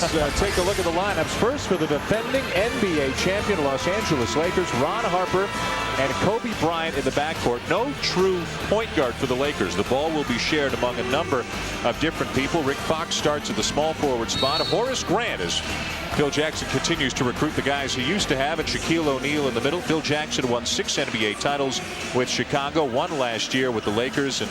Let's take a look at the lineups. First, for the defending NBA champion Los Angeles Lakers, Ron Harper and Kobe Bryant in the backcourt. No true point guard for the Lakers. The ball will be shared among a number of different people. Rick Fox starts at the small forward spot. Horace Grant, as Phil Jackson continues to recruit the guys he used to have, and Shaquille O'Neal in the middle. Phil Jackson won 6 NBA titles with Chicago, 1 last year with the Lakers, and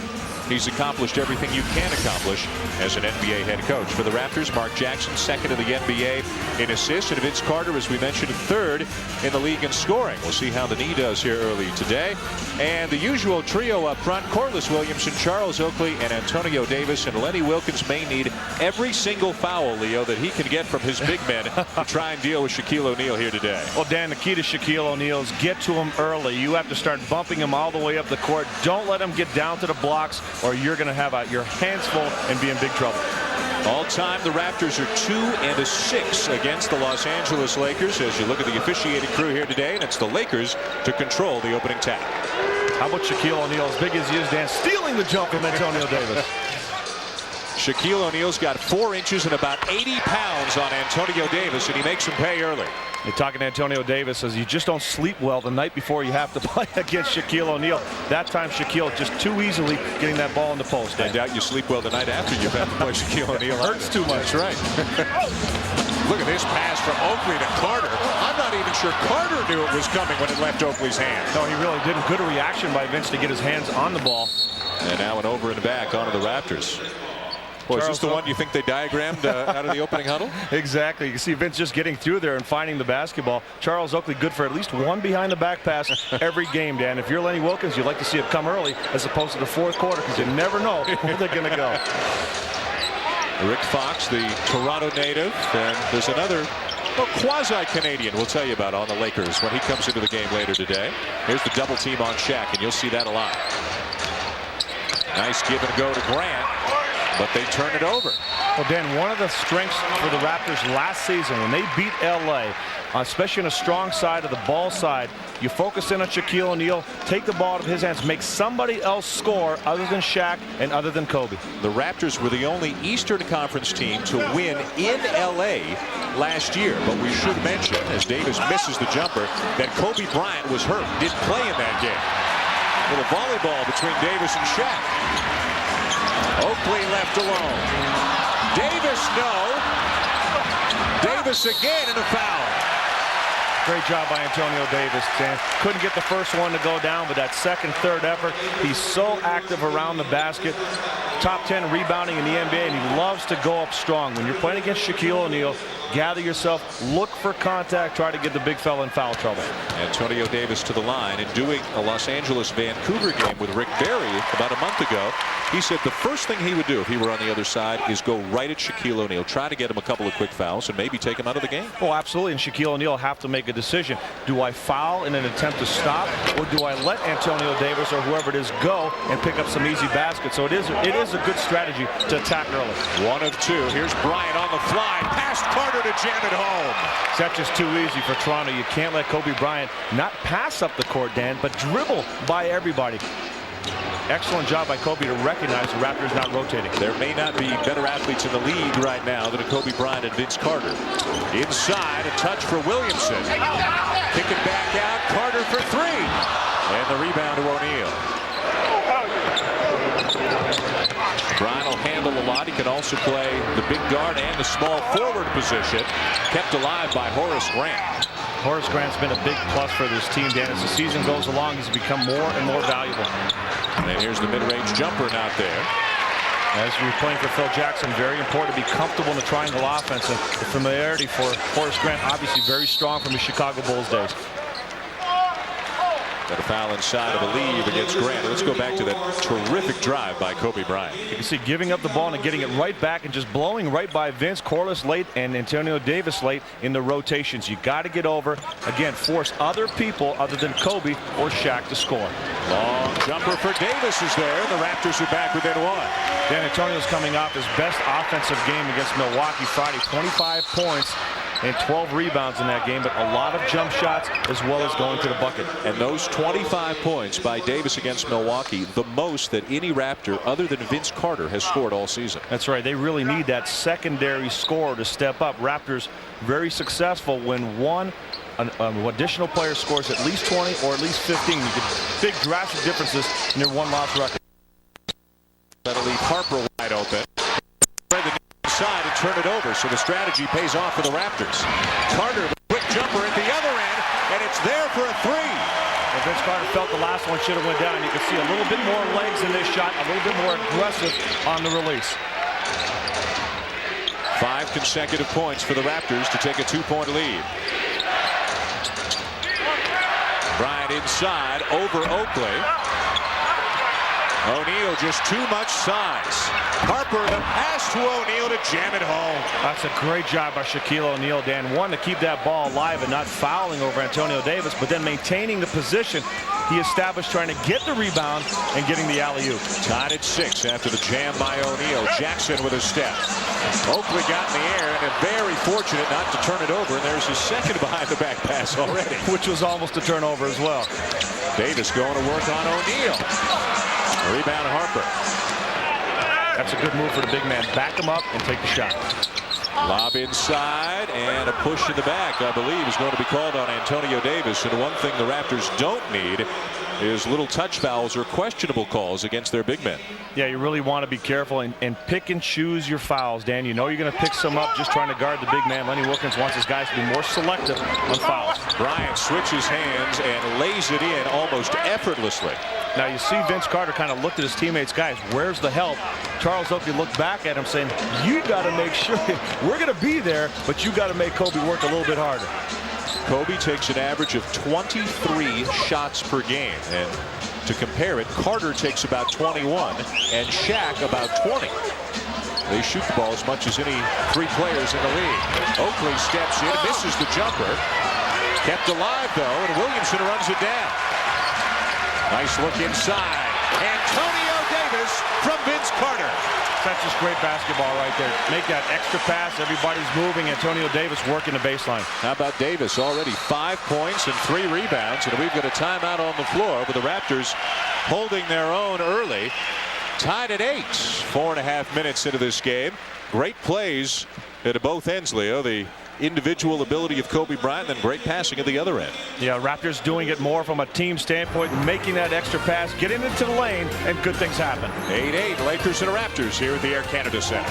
he's accomplished everything you can accomplish as an NBA head coach. For the Raptors, Mark Jackson, 2nd in the NBA in assists, and Vince Carter, as we mentioned, 3rd in the league in scoring. We'll see how the knee does here early today. And the usual trio up front: Corliss Williamson, Charles Oakley, and Antonio Davis. And Lenny Wilkens may need every single foul, Leo, that he can get from his big men to try and deal with Shaquille O'Neal here today. Well, Dan, the key to Shaquille O'Neal is get to him early. You have to start bumping him all the way up the court. Don't let him get down to the blocks, or you're going to have your hands full and be in big trouble. All time, the Raptors are 2-6 against the Los Angeles Lakers. As you look at the officiating crew here today, and it's the Lakers to control the opening tap. How about Shaquille O'Neal, as big as he is, Dan, stealing the jump from Antonio Davis? Shaquille O'Neal's got 4 inches and about 80 pounds on Antonio Davis, and he makes him pay early. You're talking to Antonio Davis, as you just don't sleep well the night before you have to play against Shaquille O'Neal. That time, Shaquille just too easily getting that ball in the post. I doubt you sleep well the night after you've had to play Shaquille O'Neal. Hurts too much. That's right. Look at this pass from Oakley to Carter. I'm not even sure Carter knew it was coming when it left Oakley's hand. No, he really didn't. Good reaction by Vince to get his hands on the ball. And now an over and back onto the Raptors. Well, is this the one you think they diagrammed out of the opening huddle? Exactly. You see Vince just getting through there and finding the basketball. Charles Oakley good for at least 1 behind the back pass every game, Dan. If you're Lenny Wilkens, you'd like to see it come early as opposed to the 4th quarter, because you never know where they're going to go. Rick Fox, the Toronto native, and there's another quasi-Canadian we'll tell you about on the Lakers when he comes into the game later today. Here's the double team on Shaq, and you'll see that a lot. Nice give and go to Grant, but they turn it over. Well, Dan, one of the strengths for the Raptors last season when they beat LA, especially on a strong side of the ball side, you focus in on Shaquille O'Neal, take the ball out of his hands, make somebody else score other than Shaq and other than Kobe. The Raptors were the only Eastern Conference team to win in LA last year, but we should mention, as Davis misses the jumper, that Kobe Bryant was hurt, didn't play in that game. A little volleyball between Davis and Shaq. Oakley left alone. Davis, no. Davis again, and a foul. Great job by Antonio Davis, Dan. Couldn't get the first one to go down, but that second, third effort, he's so active around the basket. Top 10 rebounding in the NBA, and he loves to go up strong. When you're playing against Shaquille O'Neal, gather yourself, look for contact, try to get the big fella in foul trouble. Antonio Davis to the line, and doing a Los Angeles-Vancouver game with Rick Barry about a month ago, he said the first thing he would do if he were on the other side is go right at Shaquille O'Neal, try to get him a couple of quick fouls, and maybe take him out of the game. Oh, absolutely, and Shaquille O'Neal have to make a decision. Do I foul in an attempt to stop, or do I let Antonio Davis or whoever it is go and pick up some easy baskets? So it is a good strategy to attack early. 1 of 2. Here's Bryant on the fly, past Carter to jam it home. That's just too easy for Toronto. You can't let Kobe Bryant not pass up the court, Dan, but dribble by everybody. Excellent job by Kobe to recognize the Raptors not rotating. There may not be better athletes in the league right now than Kobe Bryant and Vince Carter. Inside, a touch for Williamson. Kick it back out, Carter for 3. And the rebound to O'Neal. Bryant will handle a lot. He can also play the big guard and the small forward position. Kept alive by Horace Grant. Horace Grant's been a big plus for this team, Dan. As the season goes along, he's become more and more valuable. And here's the mid-range jumper not there. As you're playing for Phil Jackson, very important to be comfortable in the triangle offense. And the familiarity for Horace Grant, obviously very strong from his Chicago Bulls days. Got a foul inside of a lead against Grant. Let's go back to that terrific drive by Kobe Bryant. You can see giving up the ball and getting it right back and just blowing right by Vince, Corliss late, and Antonio Davis late in the rotations. You got to get over, again, force other people other than Kobe or Shaq to score. Long jumper for Davis is there, and the Raptors are back within 1. Dan Antonio's coming off his best offensive game against Milwaukee Friday, 25 points. and 12 rebounds in that game, but a lot of jump shots as well as going to the bucket. And those 25 points by Davis against Milwaukee, the most that any Raptor other than Vince Carter has scored all season. That's right. They really need that secondary scorer to step up. Raptors very successful when one additional player scores at least 20 or at least 15. You get big drastic differences in their one-loss record. That'll leave Harper wide open. Spread the side and turn it over, so the strategy pays off for the Raptors. Carter with a quick jumper at the other end, and it's there for a three. And Vince Carter felt the last one should have went down. You can see a little bit more legs in this shot, a little bit more aggressive on the release. 5 consecutive points for the Raptors to take a 2-point lead. Bryant inside over Oakley. O'Neal just too much size. Harper the pass to O'Neal to jam it home. That's a great job by Shaquille O'Neal, Dan. One, to keep that ball alive and not fouling over Antonio Davis, but then maintaining the position he established, trying to get the rebound and getting the alley-oop. Tied at 6 after the jam by O'Neal. Jackson with a step. Oakley got in the air and very fortunate not to turn it over, and there's his second behind-the-back pass already. Which was almost a turnover as well. Davis going to work on O'Neal. Rebound Harper. That's a good move for the big man. Back him up and take the shot. Lob inside and a push in the back, I believe, is going to be called on Antonio Davis. And one thing the Raptors don't need is little touch fouls or questionable calls against their big men. Yeah, you really want to be careful and pick and choose your fouls, Dan. You know you're going to pick some up just trying to guard the big man. Lenny Wilkins wants his guys to be more selective on fouls. Bryant switches hands and lays it in almost effortlessly. Now you see Vince Carter kind of looked at his teammates, guys, where's the help? Charles Oakley looked back at him saying, you got to make sure we're going to be there, but you got to make Kobe work a little bit harder. Kobe takes an average of 23 shots per game, and to compare it, Carter takes about 21 and Shaq about 20. They shoot the ball as much as any 3 players in the league. Oakley steps in, misses the jumper, kept alive though, and Williamson runs it down. Nice look inside. Antonio Davis from Vince Carter. That's just great basketball right there. Make that extra pass. Everybody's moving. Antonio Davis working the baseline. How about Davis? Already 5 points and 3 rebounds. And we've got a timeout on the floor with the Raptors holding their own early. Tied at 8. 4.5 minutes into this game. Great plays at both ends, Leo. The individual ability of Kobe Bryant and great passing at the other end. Yeah, Raptors doing it more from a team standpoint, making that extra pass, getting into the lane, and good things happen. 8-8, Lakers and Raptors here at the Air Canada Center.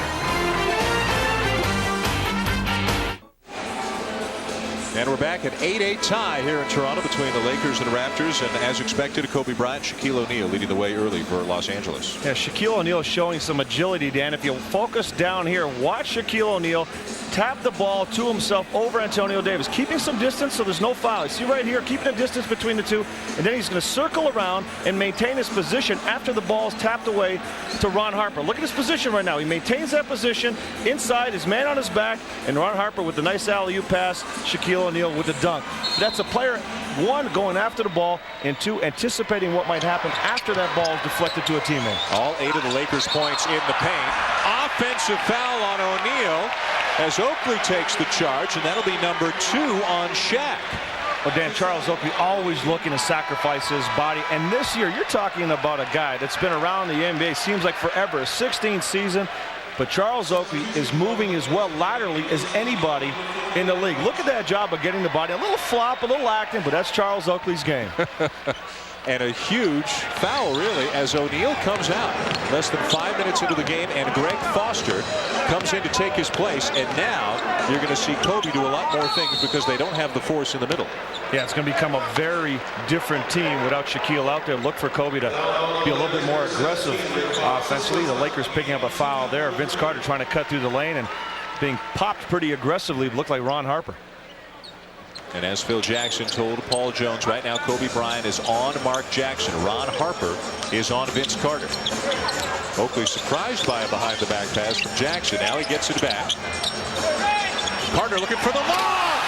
And we're back at 8-8 tie here in Toronto between the Lakers and Raptors, and as expected, Kobe Bryant, Shaquille O'Neal leading the way early for Los Angeles. Yeah, Shaquille O'Neal showing some agility, Dan. If you focus down here, watch Shaquille O'Neal tap the ball to himself over Antonio Davis, keeping some distance so there's no foul. You see right here, keeping a distance between the two, and then he's going to circle around and maintain his position after the ball's tapped away to Ron Harper. Look at his position right now. He maintains that position inside, his man on his back, and Ron Harper with the nice alley-oop pass, Shaquille O'Neal with the dunk. That's a player, 1, going after the ball, and 2, anticipating what might happen after that ball is deflected to a teammate. All 8 of the Lakers' points in the paint. Offensive foul on O'Neal as Oakley takes the charge, and that'll be number 2 on Shaq. Well, Dan, Charles Oakley always looking to sacrifice his body, and this year you're talking about a guy that's been around the NBA, seems like forever, a 16th season. But Charles Oakley is moving as well laterally as anybody in the league. Look at that job of getting the body. A little flop, a little acting, but that's Charles Oakley's game. And a huge foul, really, as O'Neal comes out less than 5 minutes into the game, and Greg Foster comes in to take his place. And now you're going to see Kobe do a lot more things because they don't have the force in the middle. Yeah, it's going to become a very different team without Shaquille out there. Look for Kobe to be a little bit more aggressive offensively. The Lakers picking up a foul there. Vince Carter trying to cut through the lane and being popped pretty aggressively. Looked like Ron Harper. And as Phil Jackson told Paul Jones, right now Kobe Bryant is on Mark Jackson. Ron Harper is on Vince Carter. Oakley surprised by a behind-the-back pass from Jackson. Now he gets it back. Carter looking for the lob.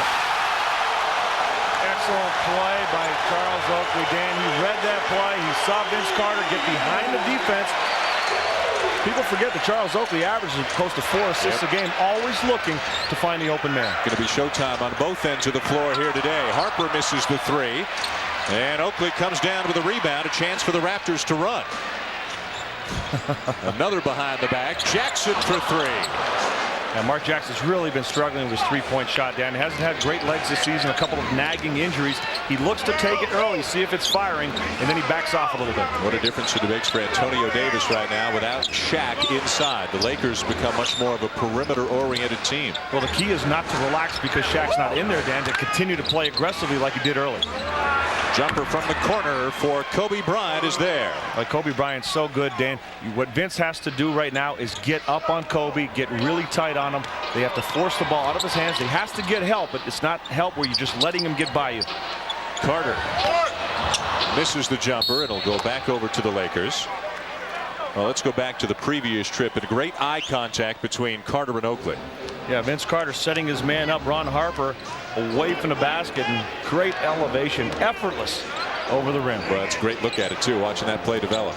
Excellent play by Charles Oakley. Dan, he read that play. He saw Vince Carter get behind the defense. People forget that Charles Oakley averages close to 4 assists a game, always looking to find the open man. Going to be showtime on both ends of the floor here today. Harper misses the three, and Oakley comes down with a rebound. A chance for the Raptors to run. Another behind the back. Jackson for three. And Mark Jackson's really been struggling with his three-point shot, Dan. He hasn't had great legs this season, a couple of nagging injuries. He looks to take it early, see if it's firing, and then he backs off a little bit. What a difference it makes for Antonio Davis right now without Shaq inside. The Lakers become much more of a perimeter-oriented team. Well, the key is not to relax because Shaq's not in there, Dan, to continue to play aggressively like he did early. Jumper from the corner for Kobe Bryant is there. Like Kobe Bryant's so good, Dan. What Vince has to do right now is get up on Kobe, get really tight on him. They have to force the ball out of his hands. He has to get help, but it's not help where you're just letting him get by you. Carter misses the jumper. It'll go back over to the Lakers. Well, let's go back to the previous trip, and a great eye contact between Carter and Oakley. Yeah, Vince Carter setting his man up, Ron Harper, away from the basket, and great elevation, effortless over the rim. Well, that's a great look at it, too, watching that play develop.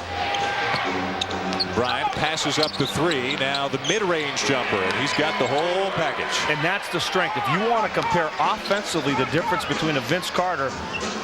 Bryant passes up the three. Now the mid-range jumper, and he's got the whole package. And that's the strength. If you want to compare offensively, the difference between a Vince Carter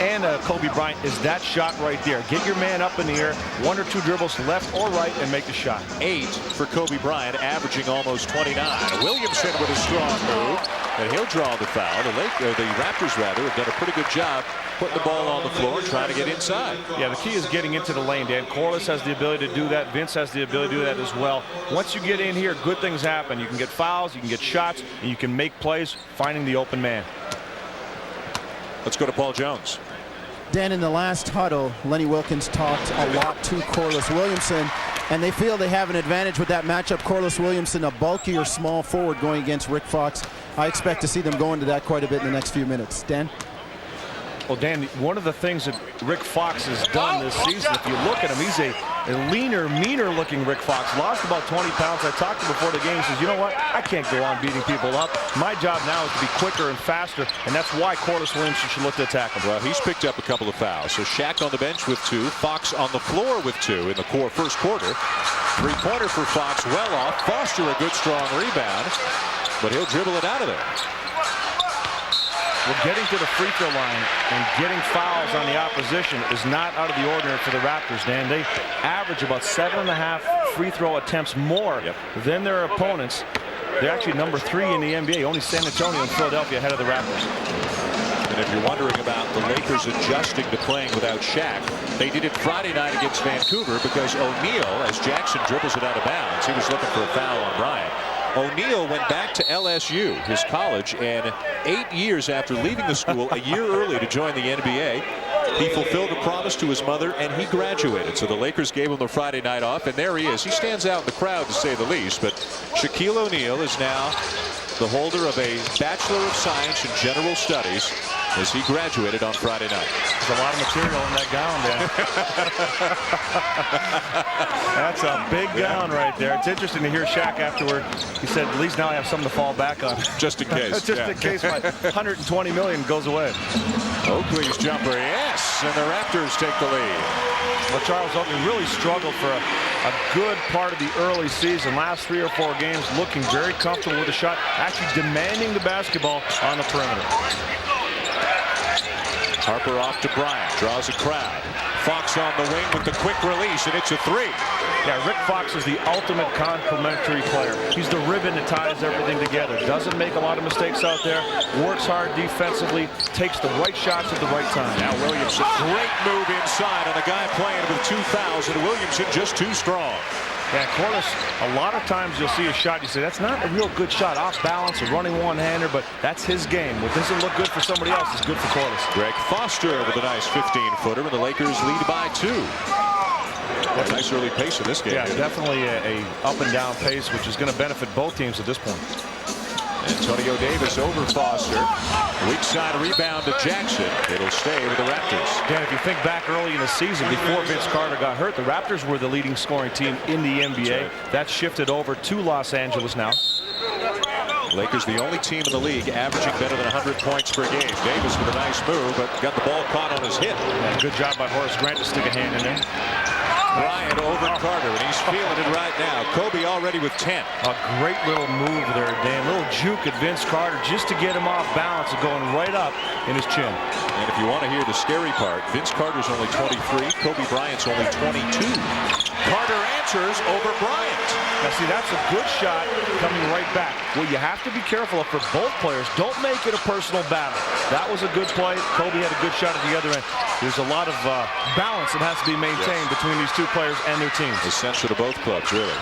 and a Kobe Bryant is that shot right there. Get your man up in the air, 1 or 2 dribbles left or right, and make the shot. 8 for Kobe Bryant, averaging almost 29. Williamson with a strong move, and he'll draw the foul. The Raptors, rather, have done a pretty good job putting the ball on the floor and trying to get inside. Yeah, the key is getting into the lane, Dan. Corliss has the ability to do that. Vince has the ability to do that as well. Once you get in here, good things happen. You can get fouls, you can get shots, and you can make plays finding the open man. Let's go to Paul Jones. Dan, in the last huddle, Lenny Wilkins talked a lot to Corliss Williamson, and they feel they have an advantage with that matchup. Corliss Williamson, a bulkier small forward going against Rick Fox. I expect to see them go into that quite a bit in the next few minutes. Dan? Well, Dan, one of the things that Rick Fox has done this season, if you look at him, he's a leaner, meaner-looking Rick Fox. Lost about 20 pounds. I talked to him before the game. He says, you know what? I can't go on beating people up. My job now is to be quicker and faster, and that's why Corliss Williamson should look to attack him. Well, he's picked up a couple of fouls. So Shaq on the bench with 2. Fox on the floor with 2 in the first quarter. Three-pointer for Fox, well off. Foster a good, strong rebound, but he'll dribble it out of there. Well, getting to the free throw line and getting fouls on the opposition is not out of the ordinary for the Raptors, Dan. They average about 7.5 free throw attempts more than their opponents. They're actually number 3 in the NBA. Only San Antonio and Philadelphia ahead of the Raptors. And if you're wondering about the Lakers adjusting to playing without Shaq, they did it Friday night against Vancouver because O'Neal, as Jackson dribbles it out of bounds, he was looking for a foul on Bryant. O'Neal went back to LSU, his college, and 8 years after leaving the school, a year early to join the NBA, he fulfilled a promise to his mother, and he graduated. So the Lakers gave him the Friday night off, and there he is. He stands out in the crowd, to say the least, but Shaquille O'Neal is now the holder of a Bachelor of Science in General Studies as he graduated on Friday night. There's a lot of material in that gown, Dan. That's a big gown right there. It's interesting to hear Shaq afterward. He said, at least now I have something to fall back on. Just in case. Just in case my $120 million goes away. Oakley's jumper, yes, and the Raptors take the lead. Well, Charles Oakley really struggled for a good part of the early season. Last 3 or 4 games looking very comfortable with the shot, actually demanding the basketball on the perimeter. Harper off to Bryant, draws a crowd. Fox on the wing with the quick release, and it's a 3. Yeah, Rick Fox is the ultimate complementary player. He's the ribbon that ties everything together. Doesn't make a lot of mistakes out there. Works hard defensively. Takes the right shots at the right time. Now Williamson, great move inside on a guy playing with 2 fouls, and Williamson just too strong. Yeah, Corliss, a lot of times you'll see a shot, you say, that's not a real good shot, off balance, a running one-hander, but that's his game. What doesn't look good for somebody else is good for Corliss. Greg Foster with a nice 15-footer, and the Lakers lead by 2. A nice early pace in this game. Yeah, definitely a up-and-down pace, which is going to benefit both teams at this point. Antonio Davis over Foster. Weak side rebound to Jackson. It'll stay with the Raptors. Dan, if you think back early in the season, before Vince Carter got hurt, the Raptors were the leading scoring team in the NBA. That's shifted over to Los Angeles now. Lakers the only team in the league averaging better than 100 points per game. Davis with a nice move, but got the ball caught on his hip. Yeah, good job by Horace Grant to stick a hand in there. Bryant over Carter, and he's feeling it right now. Kobe already with 10. A great little move there, Dan. Little juke at Vince Carter just to get him off balance and going right up in his chin. And if you want to hear the scary part, Vince Carter's only 23. Kobe Bryant's only 22. Carter answers over Bryant. Now see, that's a good shot coming right back. Well, you have to be careful for both players. Don't make it a personal battle. That was a good play. Kobe had a good shot at the other end. There's a lot of balance that has to be maintained between these two players and their teams. Essential to both clubs, really.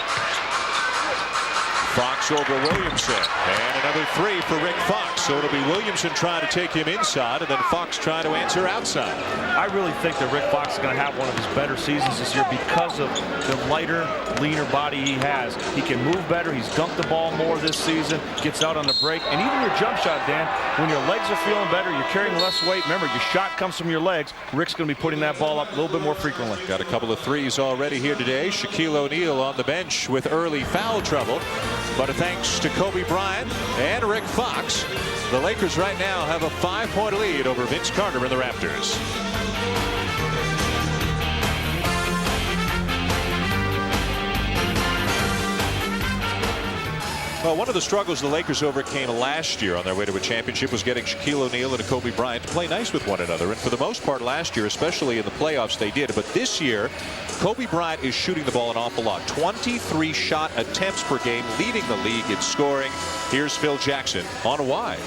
Fox over Williamson, and another three for Rick Fox. So it'll be Williamson trying to take him inside, and then Fox trying to answer outside. I really think that Rick Fox is going to have one of his better seasons this year because of the lighter, leaner body he has. He can move better. He's dunked the ball more this season, gets out on the break, and even your jump shot, Dan, when your legs are feeling better, you're carrying less weight. Remember, your shot comes from your legs. Rick's going to be putting that ball up a little bit more frequently. Got a couple of threes already here today. Shaquille O'Neal on the bench with early foul trouble. But thanks to Kobe Bryant and Rick Fox, the Lakers right now have a 5-point lead over Vince Carter and the Raptors. Well, one of the struggles the Lakers overcame last year on their way to a championship was getting Shaquille O'Neal and Kobe Bryant to play nice with one another. And for the most part last year, especially in the playoffs, they did. But this year, Kobe Bryant is shooting the ball an awful lot. 23 shot attempts per game, leading the league in scoring. Here's Phil Jackson on why.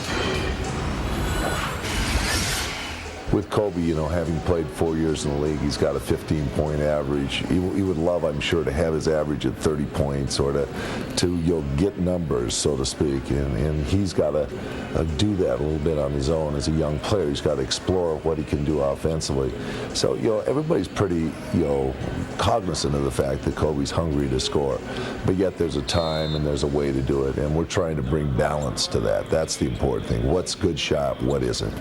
With Kobe, you know, having played 4 years in the league, he's got a 15-point average. He would love, I'm sure, to have his average at 30 points or to get numbers, so to speak. And he's got to do that a little bit on his own as a young player. He's got to explore what he can do offensively. So, everybody's pretty, cognizant of the fact that Kobe's hungry to score. But yet there's a time and there's a way to do it. And we're trying to bring balance to that. That's the important thing. What's good shot? What isn't?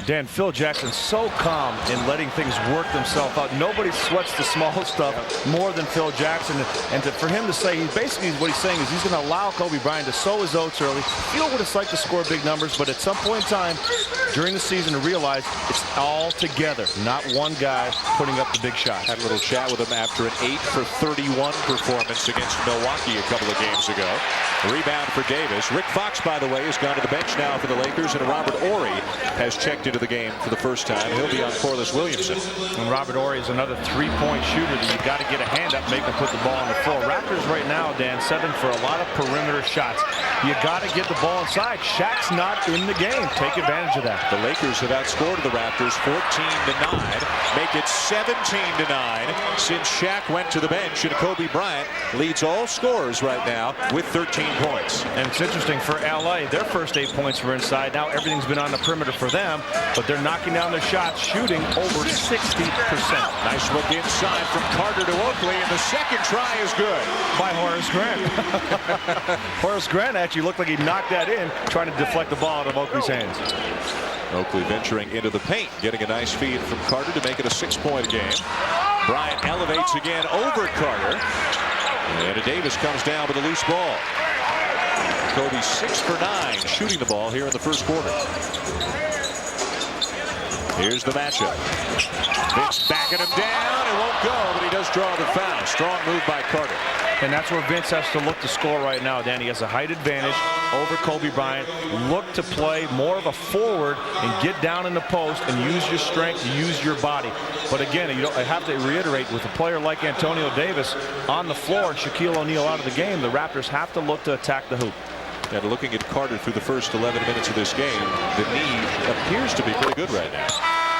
Dan, Phil Jackson's so calm in letting things work themselves out. Nobody sweats the small stuff more than Phil Jackson. And for him to say, basically what he's saying is he's going to allow Kobe Bryant to sow his oats early. Feel what it's like to score big numbers, but at some point in time during the season to realize it's all together, not one guy putting up the big shots. Had a little chat with him after an 8 for 31 performance against Milwaukee a couple of games ago. Rebound for Davis. Rick Fox, by the way, has gone to the bench now for the Lakers, and Robert Horry has checked into the game for the first time. He'll be on Corliss Williamson. And Robert Horry is another three-point shooter that you've got to get a hand up, make him put the ball on the floor. Raptors right now, Dan, settling for a lot of perimeter shots. You got to get the ball inside. Shaq's not in the game. Take advantage of that. The Lakers have outscored the Raptors 14-9, make it 17-9 since Shaq went to the bench, and Kobe Bryant leads all scorers right now with 13 points. And it's interesting for LA, their first 8 points were inside. Now everything's been on the perimeter for them, but they're knocking down their shots, shooting over 60%. Nice look inside from Carter to Oakley, and the second try is good by Horace Grant. Horace Grant actually looked like he knocked that in, trying to deflect the ball out of Oakley's hands. Oakley venturing into the paint, getting a nice feed from Carter to make it a 6-point game. Bryant elevates again over Carter, and Davis comes down with a loose ball. Kobe 6 for 9 shooting the ball here in the first quarter. Here's the matchup. Vince backing him down. It won't go, but he does draw the foul. Strong move by Carter. And that's where Vince has to look to score right now, Dan. He has a height advantage over Kobe Bryant. Look to play more of a forward and get down in the post and use your strength, use your body. But again, I have to reiterate, with a player like Antonio Davis on the floor and Shaquille O'Neal out of the game, the Raptors have to look to attack the hoop. And looking at Carter through the first 11 minutes of this game, the knee appears to be pretty good right now.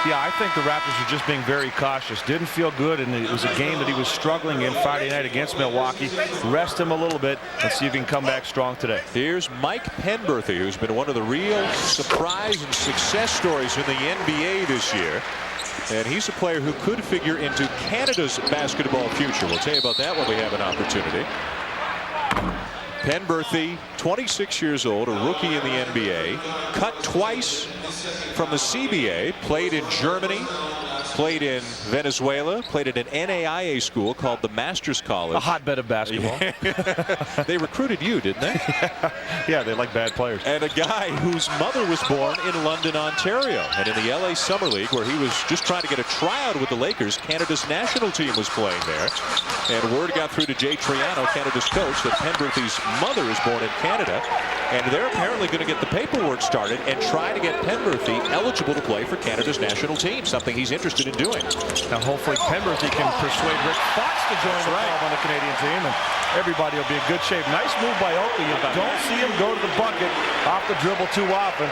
Yeah, I think the Raptors are just being very cautious. Didn't feel good, and it was a game that he was struggling in Friday night against Milwaukee. Rest him a little bit and see if he can come back strong today. Here's Mike Penberthy, who's been one of the real surprise and success stories in the NBA this year. And he's a player who could figure into Canada's basketball future. We'll tell you about that when we have an opportunity. Penberthy, 26 years old, a rookie in the NBA, cut twice from the CBA, played in Germany played in Venezuela, played at an NAIA school called the Masters College. A hotbed of basketball. They recruited you, didn't they? Yeah, they like bad players. And a guy whose mother was born in London, Ontario. And in the LA Summer League, where he was just trying to get a tryout with the Lakers, Canada's national team was playing there. And word got through to Jay Triano, Canada's coach, that Penberthy's mother is born in Canada. And they're apparently going to get the paperwork started and try to get Penberthy eligible to play for Canada's national team, something he's interested in doing. Now, hopefully Penberthy can persuade Rick Fox to join the club on the Canadian team, and everybody will be in good shape. Nice move by Oakley. You don't see him go to the bucket off the dribble too often.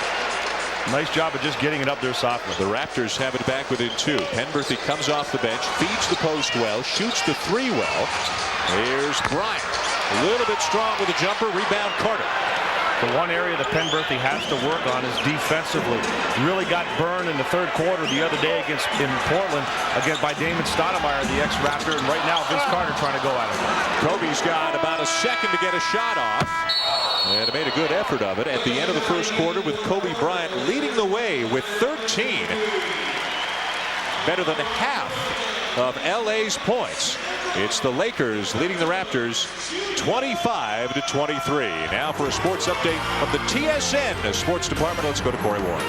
Nice job of just getting it up there softly. The Raptors have it back within 2. Penberthy comes off the bench, feeds the post well, shoots the 3 well. Here's Bryant. A little bit strong with a jumper. Rebound Carter. The one area that Penberthy has to work on is defensively. Really got burned in the third quarter the other day in Portland again by Damon Stoudemire, the ex-Raptor, and right now Vince Carter trying to go at it. Kobe's got about a second to get a shot off. And made a good effort of it at the end of the first quarter with Kobe Bryant leading the way with 13. Better than half of LA's points. It's the Lakers leading the Raptors 25-23. Now for a sports update from the TSN Sports Department. Let's go to Corey Warren.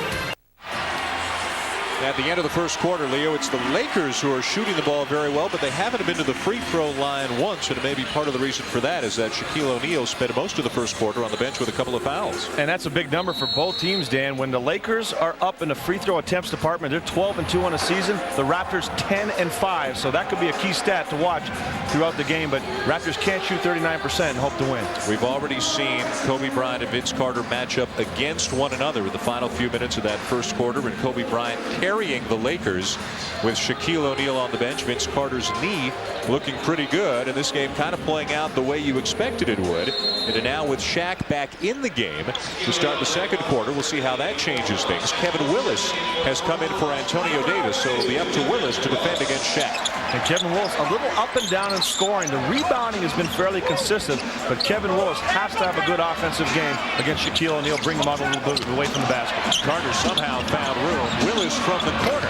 At the end of the first quarter, Leo, it's the Lakers who are shooting the ball very well, but they haven't been to the free throw line once, and maybe part of the reason for that is that Shaquille O'Neal spent most of the first quarter on the bench with a couple of fouls. And that's a big number for both teams, Dan. When the Lakers are up in the free throw attempts department, they're 12-2 on the season. The Raptors 10-5, so that could be a key stat to watch throughout the game, but Raptors can't shoot 39% and hope to win. We've already seen Kobe Bryant and Vince Carter match up against one another in the final few minutes of that first quarter, and Kobe Bryant carrying the Lakers with Shaquille O'Neal on the bench. Vince Carter's knee looking pretty good, and this game kind of playing out the way you expected it would. And now with Shaq back in the game to start the second quarter, we'll see how that changes things. Kevin Willis has come in for Antonio Davis, so it'll be up to Willis to defend against Shaq. And Kevin Willis a little up and down in scoring. The rebounding has been fairly consistent, but Kevin Willis has to have a good offensive game against Shaquille O'Neal, bring him out a little bit away from the basket. Carter somehow found room. Willis from the corner.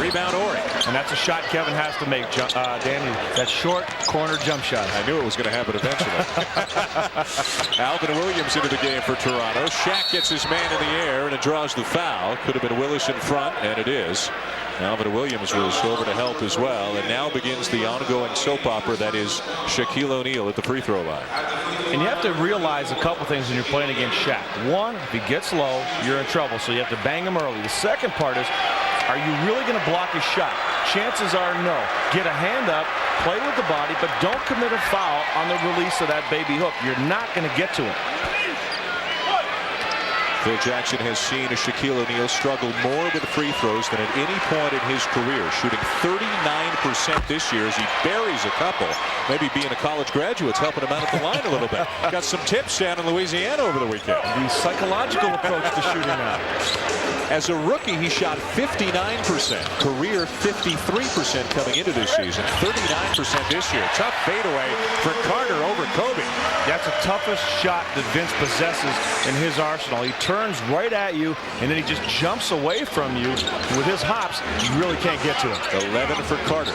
Rebound Ori. And that's a shot Kevin has to make, Danny. That short corner jump shot. I knew it was going to happen eventually. Alvin Williams into the game for Toronto. Shaq gets his man in the air and it draws the foul. Could have been Willis in front, and it is. Alvin Williams was over to help as well, and now begins the ongoing soap opera that is Shaquille O'Neal at the free throw line. And you have to realize a couple things when you're playing against Shaq. One, if he gets low, you're in trouble, so you have to bang him early. The second part is, are you really going to block his shot? Chances are no. Get a hand up, play with the body, but don't commit a foul on the release of that baby hook. You're not going to get to him. Phil Jackson has seen Shaquille O'Neal struggle more with free throws than at any point in his career, shooting 39% this year as he buries a couple. Maybe being a college graduate's helping him out at the line a little bit. Got some tips down in Louisiana over the weekend. The psychological approach to shooting now. As a rookie, he shot 59%, career 53% coming into this season, 39% this year. Tough fadeaway for Carter over Kobe. That's the toughest shot that Vince possesses in his arsenal. He turns right at you, and then he just jumps away from you. With his hops, you really can't get to him. 11 for Carter.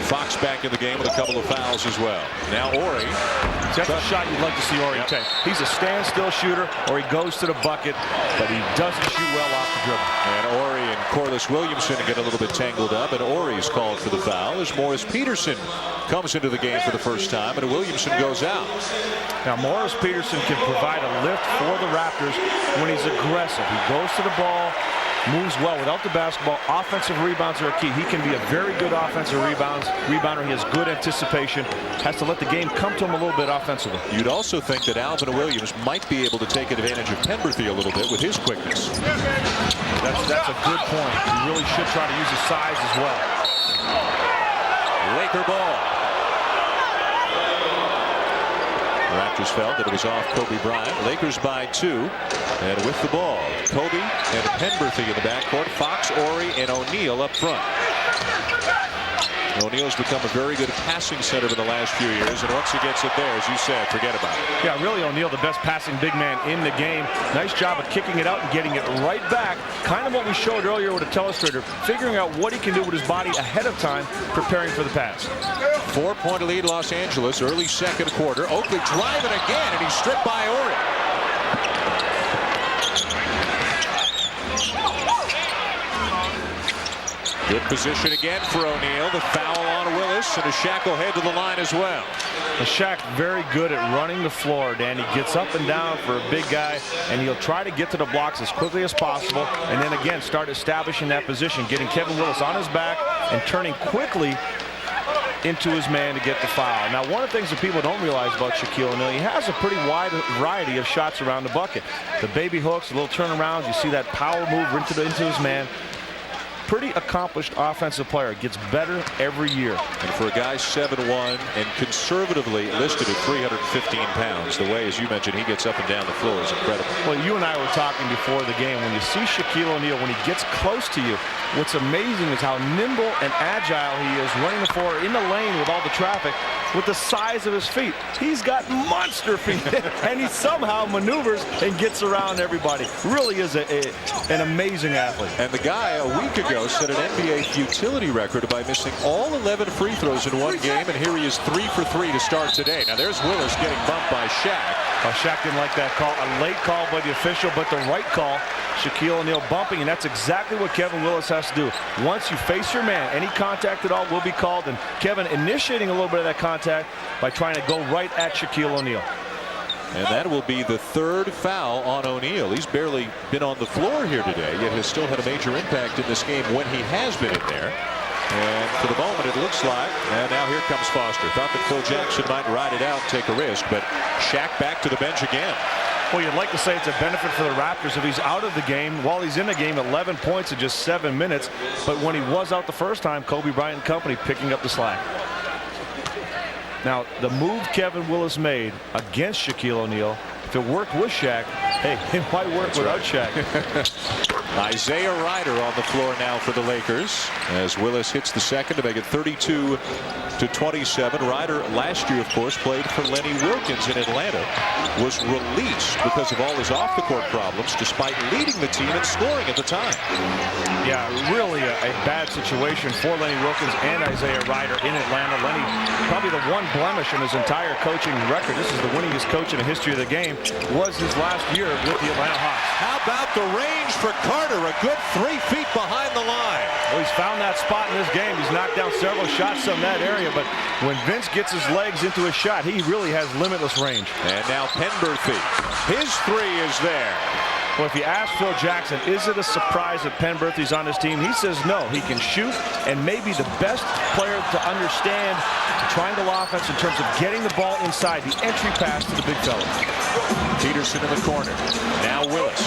Fox back in the game with a couple of fouls as well. Now Ori. That's a shot you'd like to see Ori take. He's a standstill shooter, or he goes to the bucket, but he doesn't shoot well off the dribble. And Ori and Corliss Williamson get a little bit tangled up, and Ori's called for the foul as Morris Peterson comes into the game for the first time, and Williamson goes out. Now Morris Peterson can provide a lift for the Raptors when he's aggressive. He goes to the ball, moves well without the basketball. Offensive rebounds are a key. He can be a very good offensive rebounder. He has good anticipation. Has to let the game come to him a little bit offensively. You'd also think that Alvin Williams might be able to take advantage of Penberthy a little bit with his quickness. That's a good point. He really should try to use his size as well. Laker ball. The Raptors felt that it was off Kobe Bryant. Lakers by 2. And with the ball, Kobe and Penberthy in the backcourt. Fox, Ori, and O'Neal up front. O'Neal's become a very good passing center in the last few years, and once he gets it there, as you said, forget about it. Yeah, really, O'Neal, the best passing big man in the game. Nice job of kicking it out and getting it right back. Kind of what we showed earlier with a telestrator, figuring out what he can do with his body ahead of time, preparing for the pass. 4-point lead, Los Angeles, early second quarter. Oakley driving again, and he's stripped by Ori. Good position again for O'Neal. The foul on Willis, and a Shaq will head to the line as well. Shaq very good at running the floor, Dan. He gets up and down for a big guy, and he'll try to get to the blocks as quickly as possible, and then again start establishing that position, getting Kevin Willis on his back and turning quickly into his man to get the foul. Now, one of the things that people don't realize about Shaquille O'Neal, he has a pretty wide variety of shots around the bucket. The baby hooks, a little turnarounds, you see that power move into his man. Pretty accomplished offensive player. Gets better every year. And for a guy 7'1" and conservatively listed at 315 pounds, the way, as you mentioned, he gets up and down the floor is incredible. Well, you and I were talking before the game. When you see Shaquille O'Neal, when he gets close to you, what's amazing is how nimble and agile he is running the floor in the lane with all the traffic with the size of his feet. He's got monster feet, and he somehow maneuvers and gets around everybody. Really is an amazing athlete. And the guy a week ago set an NBA futility record by missing all 11 free throws in one game, and here he is 3 for 3 to start today. Now there's Willis getting bumped by Shaq. Shaq didn't like that call. A late call by the official, but the right call. Shaquille O'Neal bumping, and that's exactly what Kevin Willis has to do. Once you face your man, any contact at all will be called, and Kevin initiating a little bit of that contact by trying to go right at Shaquille O'Neal. And that will be the third foul on O'Neal. He's barely been on the floor here today, yet has still had a major impact in this game when he has been in there. And for the moment, it looks like, and now here comes Foster. Thought that Phil Jackson might ride it out and take a risk, but Shaq back to the bench again. Well, you'd like to say it's a benefit for the Raptors if he's out of the game. While he's in the game, 11 points in just 7 minutes. But when he was out the first time, Kobe Bryant and company picking up the slack. Now, the move Kevin Willis made against Shaquille O'Neal, if it worked with Shaq, hey, it might work without Shaq. Isaiah Ryder on the floor now for the Lakers as Willis hits the second to make it 32-27. Ryder last year, of course, played for Lenny Wilkins in Atlanta. Was released because of all his off-the-court problems, despite leading the team and scoring at the time. Yeah, really a bad situation for Lenny Wilkins and Isaiah Ryder in Atlanta. Lenny, probably the one blemish in his entire coaching record. This is the winningest coach in the history of the game. Was his last year with the Atlanta Hawks. How about the range for Carter? A good 3 feet behind the line. Well, he's found that spot in this game. He's knocked down several shots from that area, but when Vince gets his legs into a shot, he really has limitless range. And now Penberthy. His three is there. Well, if you ask Phil Jackson, is it a surprise that Penberthy's on his team? He says no. He can shoot and maybe the best player to understand the triangle offense in terms of getting the ball inside, the entry pass to the big fella. Peterson in the corner. Now Willis.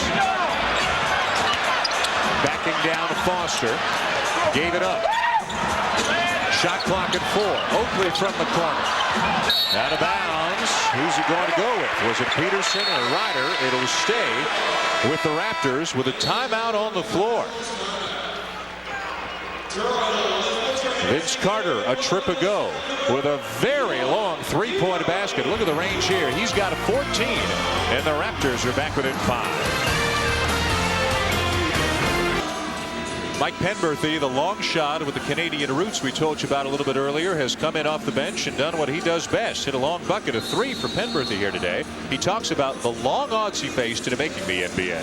Backing down to Foster. Gave it up. Shot clock at 4. Oakley from the corner. Out of bounds. Who's he going to go with? Was it Peterson or Ryder? It'll stay with the Raptors with a timeout on the floor. Vince Carter a trip ago with a very long three-point basket. Look at the range here. He's got a 14, and the Raptors are back within 5. Mike Penberthy, the long shot with the Canadian roots we told you about a little bit earlier, has come in off the bench and done what he does best. Hit a long bucket of 3 for Penberthy here today. He talks about the long odds he faced into making the NBA.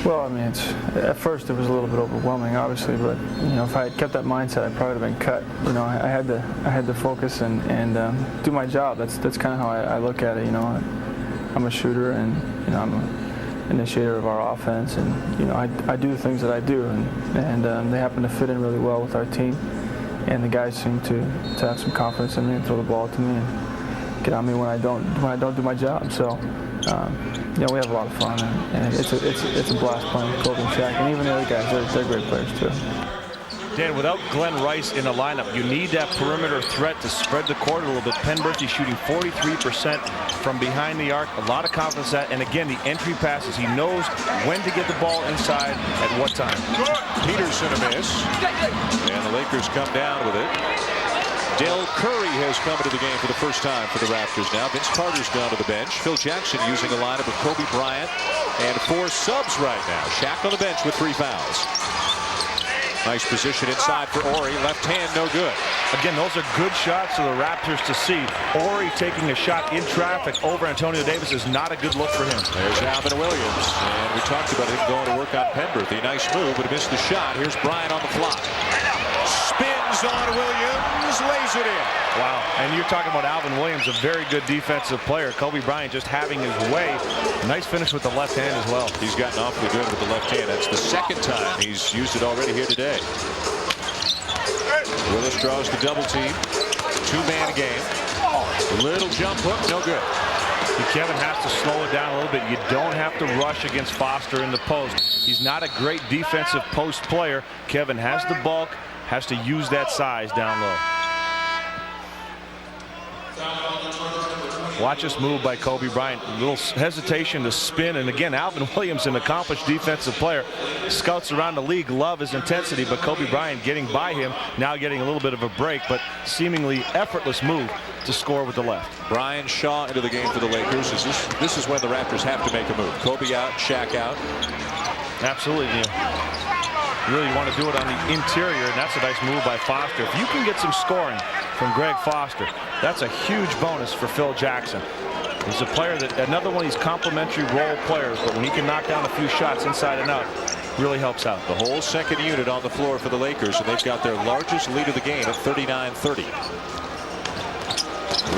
Well, I mean, at first it was a little bit overwhelming, obviously, but you know, if I had kept that mindset, I probably would have been cut. You know, I had to focus and do my job. That's kind of how I look at it. You know, I'm a shooter, and you know, I'm an initiator of our offense, and you know, I do the things that I do, and they happen to fit in really well with our team, and the guys seem to have some confidence in me and throw the ball to me and get on me when I don't do my job. So. You know, we have a lot of fun, and it's a blast playing with Kobe and Shaq, and even the other guys, they're great players too. Dan, without Glenn Rice in the lineup, you need that perimeter threat to spread the court a little bit. Penberthy shooting 43% from behind the arc. A lot of confidence that. And again, the entry passes. He knows when to get the ball inside at what time. Peterson a miss. And the Lakers come down with it. Del Curry has come into the game for the first time for the Raptors now. Vince Carter's gone to the bench. Phil Jackson using a lineup of Kobe Bryant and 4 subs right now. Shaq on the bench with 3 fouls. Nice position inside for Ori. Left hand, no good. Again, those are good shots for the Raptors to see. Ori taking a shot in traffic over Antonio Davis is not a good look for him. There's Alvin Williams. And we talked about him going to work on Penberthy. Nice move, but he missed the shot. Here's Bryant on the fly. Spins on Williams, lays it in. Wow, and you're talking about Alvin Williams, a very good defensive player. Kobe Bryant just having his way. Nice finish with the left hand as well. He's gotten awfully good with the left hand. That's the second time he's used it already here today. Willis draws the double team. 2-man game. Little jump hook, no good. Kevin has to slow it down a little bit. You don't have to rush against Foster in the post. He's not a great defensive post player. Kevin has the bulk, has to use that size down low. Watch this move by Kobe Bryant. A little hesitation to spin. And again, Alvin Williams, an accomplished defensive player. Scouts around the league love his intensity, but Kobe Bryant getting by him, now getting a little bit of a break, but seemingly effortless move to score with the left. Brian Shaw into the game for the Lakers. This is when the Raptors have to make a move. Kobe out, Shaq out. Absolutely. You really want to do it on the interior, and that's a nice move by Foster. If you can get some scoring from Greg Foster, that's a huge bonus for Phil Jackson. He's a player that, another one of these complementary role players, but when he can knock down a few shots inside and out, really helps out. The whole second unit on the floor for the Lakers, and they've got their largest lead of the game at 39-30.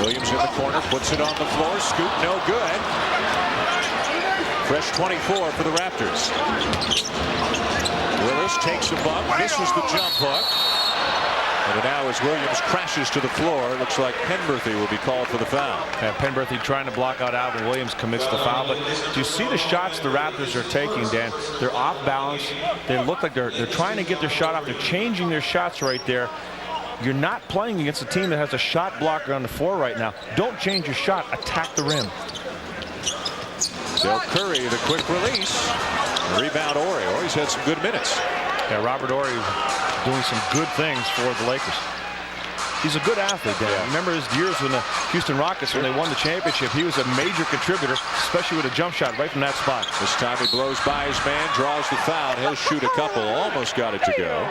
Williams in the corner, puts it on the floor, scoop, no good. Fresh 24 for the Raptors. Willis takes a bump, misses the jump hook. And now as Williams crashes to the floor, it looks like Penberthy will be called for the foul. And Penberthy trying to block out Alvin Williams, commits the foul. But do you see the shots the Raptors are taking, Dan? They're off balance. They look like they're trying to get their shot off. They're changing their shots right there. You're not playing against a team that has a shot blocker on the floor right now. Don't change your shot. Attack the rim. Del Curry, the quick release. Rebound Ori. Ori's had some good minutes. Yeah, Robert Ori doing some good things for the Lakers. He's a good athlete, Dan. Yeah. Remember his years when the Houston Rockets, when they won the championship, he was a major contributor, especially with a jump shot right from that spot. This time he blows by his man, draws the foul. He'll shoot a couple. Almost got it to go.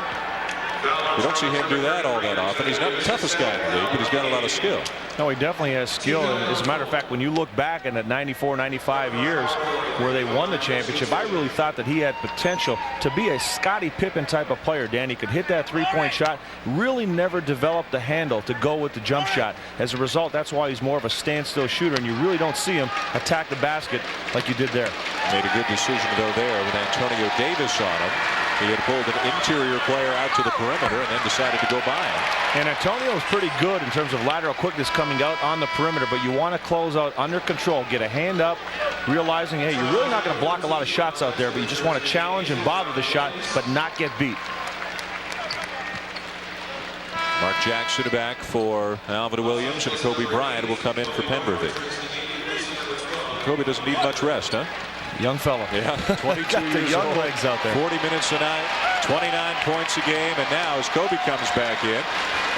You don't see him do that all that often. He's not the toughest guy in the league, but he's got a lot of skill. No, he definitely has skill. And as a matter of fact, when you look back in that 94, 95 years where they won the championship, I really thought that he had potential to be a Scottie Pippen type of player. Dan, he could hit that three-point shot, really never developed the handle to go with the jump shot. As a result, that's why he's more of a standstill shooter, and you really don't see him attack the basket like you did there. Made a good decision, though, there with Antonio Davis on him. He had pulled an interior player out to the perimeter and then decided to go by him. And Antonio is pretty good in terms of lateral quickness coming out on the perimeter, but you want to close out under control, get a hand up, realizing, hey, you're really not going to block a lot of shots out there, but you just want to challenge and bother the shot, but not get beat. Mark Jackson back for Alvin Williams, and Kobe Bryant will come in for Penberthy. Kobe doesn't need much rest, huh? Young fella. Yeah, 22 years young old. legs out there. 40 minutes a night, 29 points a game, and now as Kobe comes back in,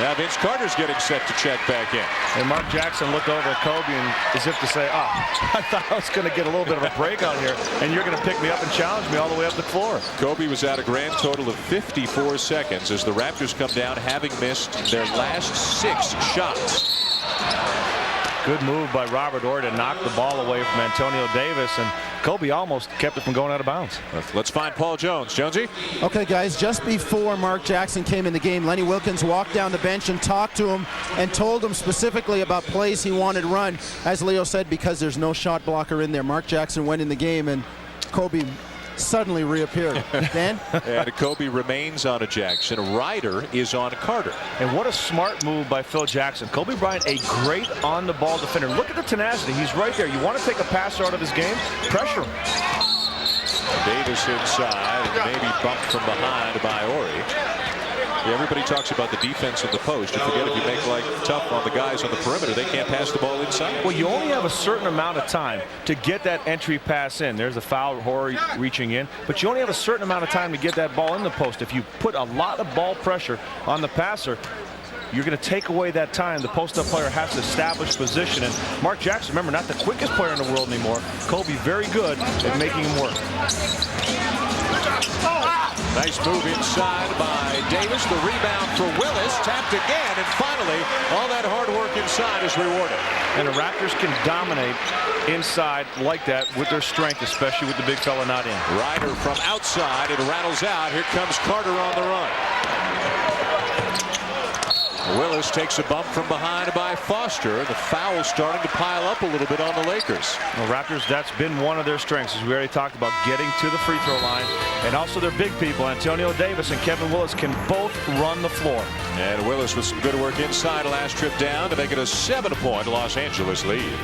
now Vince Carter's getting set to check back in. And Mark Jackson looked over at Kobe and as if to say, I thought I was going to get a little bit of a break out here, and you're going to pick me up and challenge me all the way up the floor. Kobe was out a grand total of 54 seconds as the Raptors come down having missed their last 6 shots. Good move by Robert Ori to knock the ball away from Antonio Davis, and Kobe almost kept it from going out of bounds. Let's find Paul Jones. Jonesy? Okay, guys, just before Mark Jackson came in the game, Lenny Wilkens walked down the bench and talked to him and told him specifically about plays he wanted to run. As Leo said, because there's no shot blocker in there, Mark Jackson went in the game and Kobe suddenly reappeared. Dan? And Kobe remains on a Jackson. Ryder is on Carter. And what a smart move by Phil Jackson. Kobe Bryant, a great on-the-ball defender. Look at the tenacity. He's right there. You want to take a passer out of his game? Pressure him. Davis inside, and maybe bumped from behind by Ori. Yeah, everybody talks about the defense in the post. You forget if you make life tough on the guys on the perimeter, they can't pass the ball inside. Well, you only have a certain amount of time to get that entry pass in. There's a foul, Horry reaching in, but you only have a certain amount of time to get that ball in the post. If you put a lot of ball pressure on the passer, you're going to take away that time. The post-up player has to establish position. And Mark Jackson, remember, not the quickest player in the world anymore. Kobe very good at making him work. Nice move inside by Davis. The rebound for Willis. Tapped again. And finally, all that hard work inside is rewarded. And the Raptors can dominate inside like that with their strength, especially with the big fella not in. Ryder from outside. It rattles out. Here comes Carter on the run. Willis takes a bump from behind by Foster. The foul starting to pile up a little bit on the Lakers. Well, Raptors, that's been one of their strengths, as we already talked about, getting to the free throw line. And also their big people, Antonio Davis and Kevin Willis, can both run the floor. And Willis with some good work inside last trip down to make it a 7-point Los Angeles lead.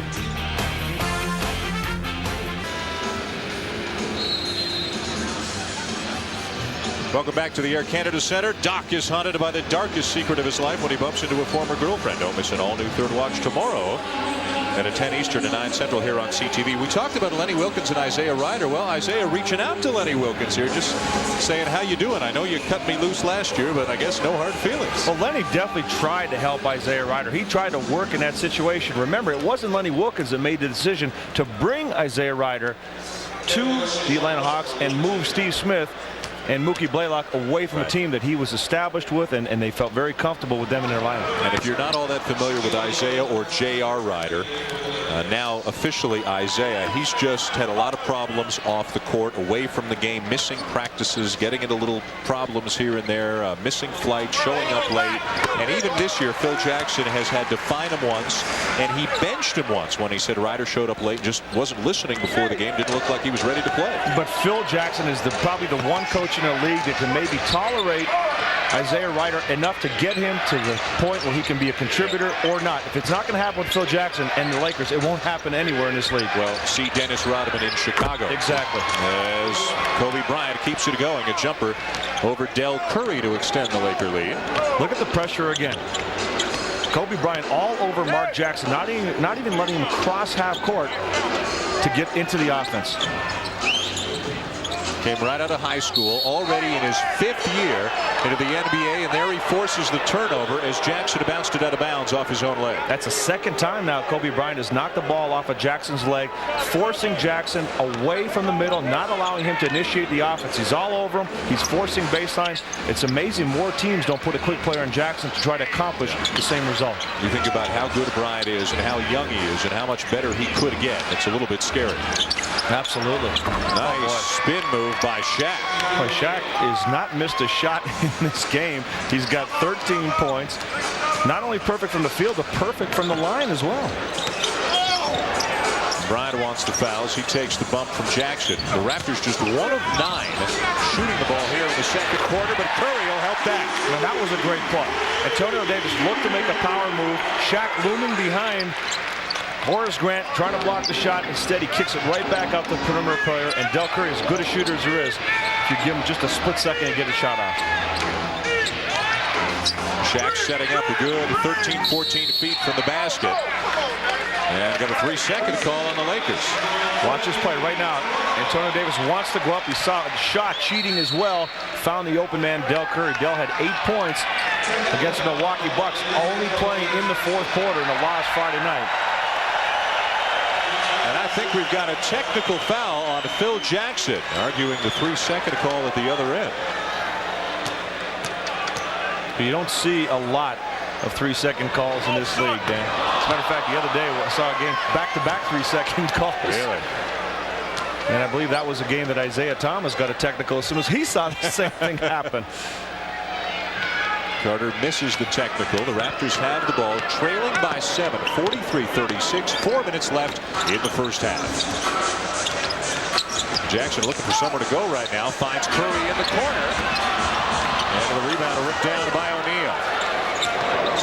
Welcome back to the Air Canada Center. Doc is haunted by the darkest secret of his life when he bumps into a former girlfriend. Don't miss an all-new Third Watch tomorrow at 10 Eastern to 9 Central here on CTV. We talked about Lenny Wilkens and Isaiah Ryder. Well, Isaiah reaching out to Lenny Wilkens here, just saying, how you doing? I know you cut me loose last year, but I guess no hard feelings. Well, Lenny definitely tried to help Isaiah Ryder. He tried to work in that situation. Remember, it wasn't Lenny Wilkens that made the decision to bring Isaiah Ryder to the Atlanta Hawks and move Steve Smith and Mookie Blaylock away from a team that he was established with, and they felt very comfortable with them in their lineup. And if you're not all that familiar with Isaiah or J.R. Ryder, now officially Isaiah, he's just had a lot of problems off the court, away from the game, missing practices, getting into little problems here and there, missing flights, showing up late. And even this year, Phil Jackson has had to fine him once, and he benched him once when he said Ryder showed up late, just wasn't listening before the game, didn't look like he was ready to play. But Phil Jackson is probably the one coach in a league that can maybe tolerate Isaiah Ryder enough to get him to the point where he can be a contributor or not. If it's not going to happen with Phil Jackson and the Lakers, it won't happen anywhere in this league. Well, see Dennis Rodman in Chicago. Exactly. As Kobe Bryant keeps it going, a jumper over Del Curry to extend the Laker lead. Look at the pressure again. Kobe Bryant all over Mark Jackson, not even letting him cross half court to get into the offense. Came right out of high school, already in his 5th year into the NBA, and there he forces the turnover as Jackson bounced it out of bounds off his own leg. That's the second time now Kobe Bryant has knocked the ball off of Jackson's leg, forcing Jackson away from the middle, not allowing him to initiate the offense. He's all over him. He's forcing baselines. It's amazing more teams don't put a quick player in Jackson to try to accomplish the same result. You think about how good Bryant is and how young he is and how much better he could get. It's a little bit scary. Absolutely. Nice spin move by Shaq. Well, Shaq has not missed a shot in this game. He's got 13 points. Not only perfect from the field, but perfect from the line as well. Bryant wants the fouls. He takes the bump from Jackson. The Raptors just 1 of 9 shooting the ball here in the second quarter, but Curry will help that. Now that was a great play. Antonio Davis looked to make a power move. Shaq looming behind Horace Grant, trying to block the shot. Instead, he kicks it right back up the perimeter player, and Del Curry, as good a shooter as there is, if you give him just a split second and get a shot off. Shaq setting up a good 13, 14 feet from the basket. And got a 3-second call on the Lakers. Watch this play right now. Antonio Davis wants to go up. He saw a shot cheating as well. Found the open man, Del Curry. Del had 8 points against the Milwaukee Bucks, only playing in the 4th quarter in the loss Friday night. And I think we've got a technical foul on Phil Jackson, arguing the 3-second call at the other end. But you don't see a lot of 3-second calls in this league, Dan. As a matter of fact, the other day I saw a game back-to-back 3-second calls. Really? And I believe that was a game that Isaiah Thomas got a technical as soon as he saw the same thing happen. Carter misses the technical. The Raptors have the ball, trailing by 7, 43-36. 4 minutes left in the first half. Jackson looking for somewhere to go right now. Finds Curry in the corner. And the rebound ripped down by O'Neal.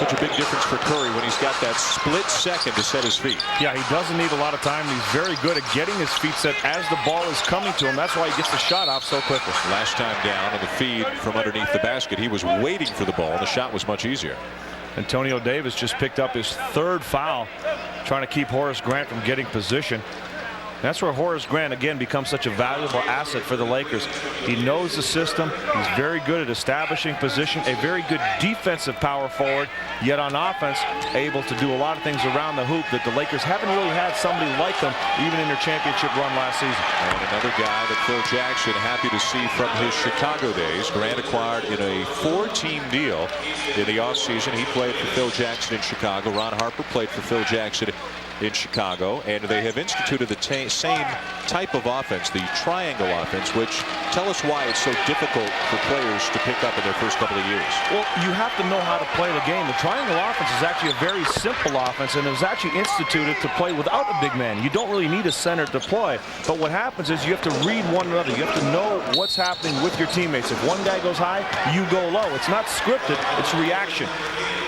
Such a big difference for Curry when he's got that split second to set his feet. Yeah, he doesn't need a lot of time. He's very good at getting his feet set as the ball is coming to him. That's why he gets the shot off so quickly. Last time down on the feed from underneath the basket, he was waiting for the ball. The shot was much easier. Antonio Davis just picked up his 3rd foul, trying to keep Horace Grant from getting position. That's where Horace Grant again becomes such a valuable asset for the Lakers. He knows the system. He's very good at establishing position, a very good defensive power forward, yet on offense able to do a lot of things around the hoop that the Lakers haven't really had somebody like him even in their championship run last season. And another guy that Phil Jackson happy to see from his Chicago days. Grant acquired in a 4-team deal in the offseason. He played for Phil Jackson in Chicago. Ron Harper played for Phil Jackson in Chicago, and they have instituted the same type of offense, the triangle offense, which tell us why it's so difficult for players to pick up in their first couple of years. Well, you have to know how to play the game. The triangle offense is actually a very simple offense, and it was actually instituted to play without a big man. You don't really need a center to play, but what happens is you have to read one another. You have to know what's happening with your teammates. If one guy goes high, you go low. It's not scripted, it's reaction.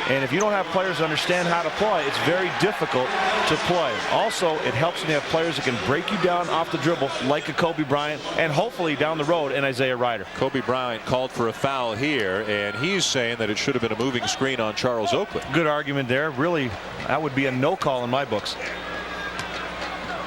And if you don't have players that understand how to play, it's very difficult to play. Also, it helps when you have players that can break you down off the dribble, like a Kobe Bryant, and hopefully down the road, an Isaiah Ryder. Kobe Bryant called for a foul here, and he's saying that it should have been a moving screen on Charles Oakley. Good argument there. Really, that would be a no call in my books.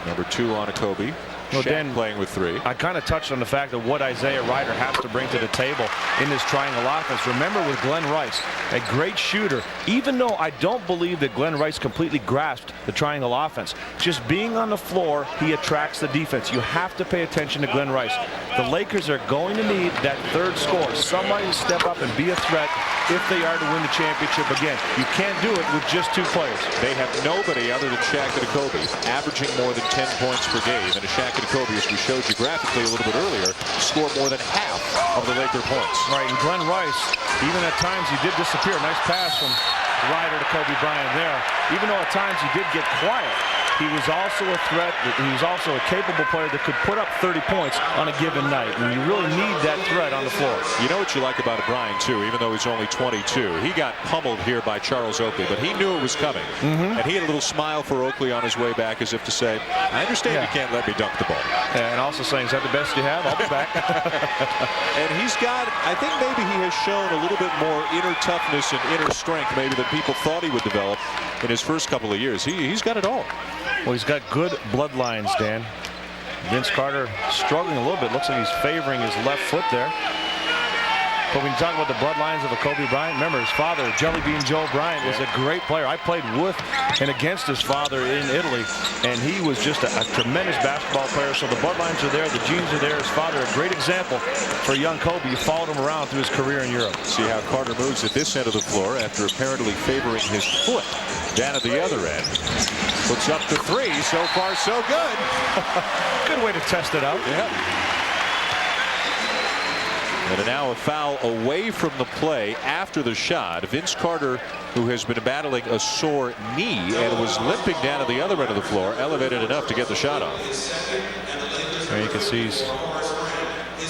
Number 2 on a Kobe. Well, Shaq Dan, playing with 3. I kind of touched on the fact of what Isaiah Ryder has to bring to the table in this triangle offense. Remember with Glenn Rice, a great shooter, even though I don't believe that Glenn Rice completely grasped the triangle offense. Just being on the floor, he attracts the defense. You have to pay attention to Glenn Rice. The Lakers are going to need that 3rd scorer, somebody to step up and be a threat if they are to win the championship again. You can't do it with just 2 players. They have nobody other than Shaq and Kobe averaging more than 10 points per game, and Shaq and Kobe, as we showed you graphically a little bit earlier, score more than half of the Laker points. Right, and Glenn Rice, even at times he did disappear. Nice pass from Ryder to Kobe Bryant there. Even though at times he did get quiet, he was also a threat. He was also a capable player that could put up 30 points on a given night. And you really need that threat on the floor. You know what you like about Bryant, too, even though he's only 22. He got pummeled here by Charles Oakley, but he knew it was coming. And he had a little smile for Oakley on his way back, as if to say, I understand you can't let me dunk the ball. And also saying, is that the best you have? I'll be back. And he's got, I think maybe he has shown a little bit more inner toughness and inner strength maybe than people thought he would develop in his first couple of years. He's got it all. Well, he's got good bloodlines, Dan. Vince Carter struggling a little bit. Looks like he's favoring his left foot there. But when you talk about the bloodlines of a Kobe Bryant, remember his father, Jelly Bean Joe Bryant, was a great player. I played with and against his father in Italy, and he was just a tremendous basketball player. So the bloodlines are there, the genes are there. His father, a great example for young Kobe. You followed him around through his career in Europe. See how Carter moves at this end of the floor after apparently favoring his foot down at the other end. Puts up the 3. So far, so good. Good way to test it out. Yeah. And now a foul away from the play after the shot. Vince Carter, who has been battling a sore knee and was limping down at the other end of the floor, elevated enough to get the shot off. And you can see he's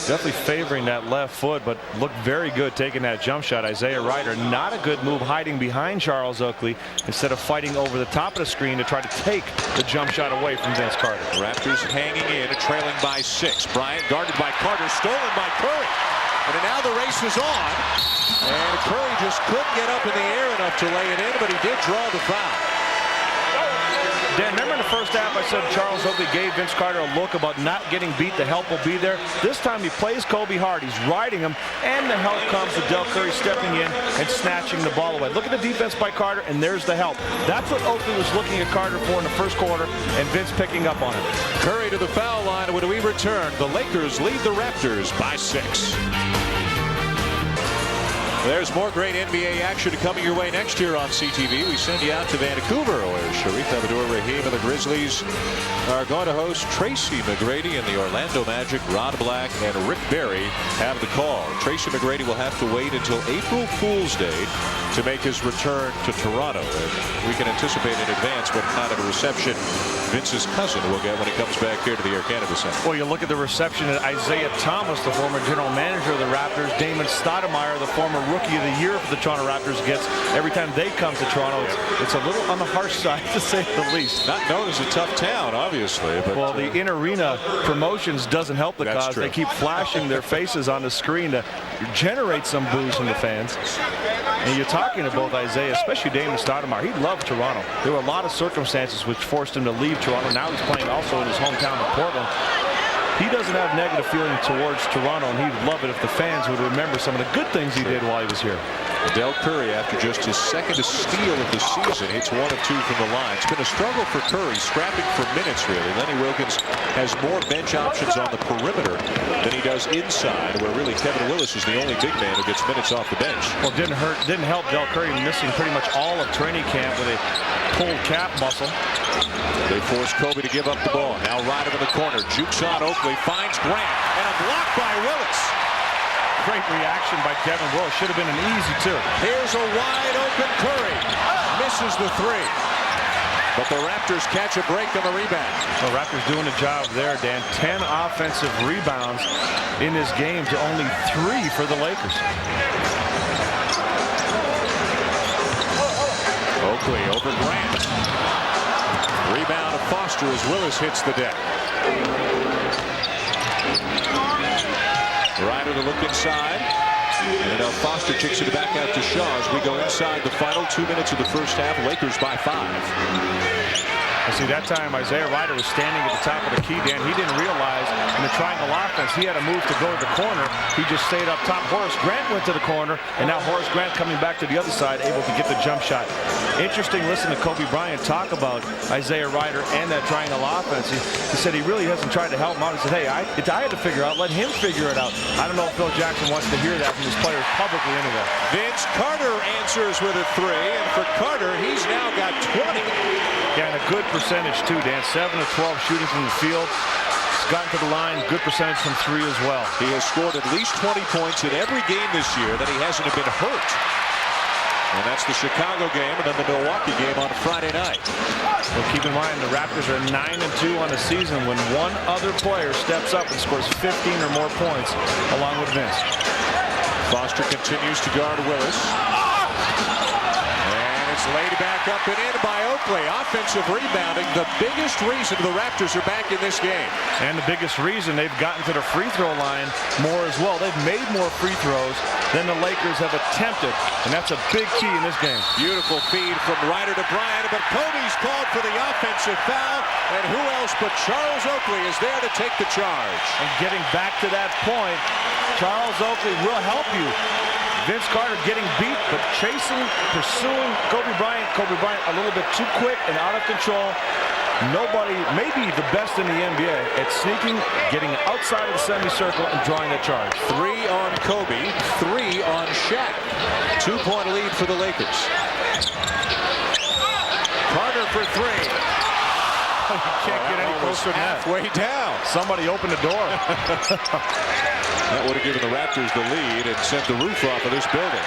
definitely favoring that left foot, but looked very good taking that jump shot. Isaiah Ryder, not a good move, hiding behind Charles Oakley instead of fighting over the top of the screen to try to take the jump shot away from Vince Carter. Raptors hanging in, trailing by 6. Bryant guarded by Carter, stolen by Curry. And now the race is on. And Curry just couldn't get up in the air enough to lay it in, but he did draw the foul. Dan, remember in the first half I said Charles Oakley gave Vince Carter a look about not getting beat. The help will be there. This time he plays Kobe hard. He's riding him, and the help comes with Del Curry stepping in and snatching the ball away. Look at the defense by Carter, and there's the help. That's what Oakley was looking at Carter for in the first quarter, and Vince picking up on it. Curry to the foul line. When we return, the Lakers lead the Raptors by 6. There's more great NBA action coming your way next year on CTV. We send you out to Vancouver, where Sharif Abdur-Rahim and the Grizzlies are going to host Tracy McGrady and the Orlando Magic. Rod Black and Rick Barry have the call. Tracy McGrady will have to wait until April Fool's Day to make his return to Toronto. And we can anticipate in advance what kind of a reception Vince's cousin will get when he comes back here to the Air Canada Center. Well, you look at the reception at Isaiah Thomas, the former general manager of the Raptors, Damon Stoudemire, the former Rookie of the Year for the Toronto Raptors gets every time they come to Toronto. It's a little on the harsh side, to say the least. Not known as a tough town, obviously. But, well, the in-arena promotions doesn't help the cause. True. They keep flashing their faces on the screen to generate some boos from the fans. And you're talking to both Isaiah, especially Damon Stoudemire. He loved Toronto. There were a lot of circumstances which forced him to leave Toronto. Now he's playing also in his hometown of Portland. He doesn't have negative feeling towards Toronto, and he'd love it if the fans would remember some of the good things he did while he was here. Del Curry, after just his second steal of the season, hits 1 of 2 from the line. It's been a struggle for Curry, scrapping for minutes, really. Lenny Wilkins has more bench options on the perimeter than he does inside, where really Kevin Willis is the only big man who gets minutes off the bench. Well, didn't help Del Curry missing pretty much all of training camp with a pulled calf muscle. They force Kobe to give up the ball. Now Ryder in the corner, jukes on Oakley, finds Grant, and a block by Willis. Great reaction by Kevin Willis. Should have been an easy 2. Here's a wide open Curry. Misses the 3. But the Raptors catch a break on the rebound. The Raptors doing a job there, Dan. 10 offensive rebounds in this game to only 3 for the Lakers. Oakley over Grant. Rebound of Foster as Willis hits the deck. Ryder to look inside. And now Foster kicks it back out to Shaw as we go inside the final 2 minutes of the first half. Lakers by 5. And see, that time Isaiah Ryder was standing at the top of the key, Dan. He didn't realize in the triangle offense he had to move to go to the corner. He just stayed up top. Horace Grant went to the corner, and now Horace Grant coming back to the other side, able to get the jump shot. Interesting, listen to Kobe Bryant talk about Isaiah Ryder and that triangle offense. He said he really hasn't tried to help him out. He said, hey, I had to figure out, let him figure it out. I don't know if Phil Jackson wants to hear that from his players publicly anyway. Vince Carter answers with a 3, and for Carter, he's now got 20. Yeah, and a good percentage too, Dan. 7 of 12 shooting from the field. He's gotten to the line. Good percentage from 3 as well. He has scored at least 20 points in every game this year that he hasn't been hurt. And that's the Chicago game and then the Milwaukee game on Friday night. Well, keep in mind the Raptors are 9-2 on the season when one other player steps up and scores 15 or more points along with Vince. Foster continues to guard Willis. Laid back up and in by Oakley. Offensive rebounding, the biggest reason the Raptors are back in this game. And the biggest reason they've gotten to the free throw line more as well. They've made more free throws than the Lakers have attempted, and that's a big key in this game. Beautiful feed from Ryder to Bryant, but Kobe's called for the offensive foul, and who else but Charles Oakley is there to take the charge. And getting back to that point, Charles Oakley will help you. Vince Carter getting beat, but chasing, pursuing Kobe Bryant a little bit too quick and out of control. Nobody, maybe the best in the NBA at sneaking, getting outside of the semicircle and drawing the charge. 3 on Kobe, 3 on Shaq. 2-point lead for the Lakers. Carter for 3. You can't get any closer than that. Halfway down. Somebody opened the door. That would have given the Raptors the lead and sent the roof off of this building.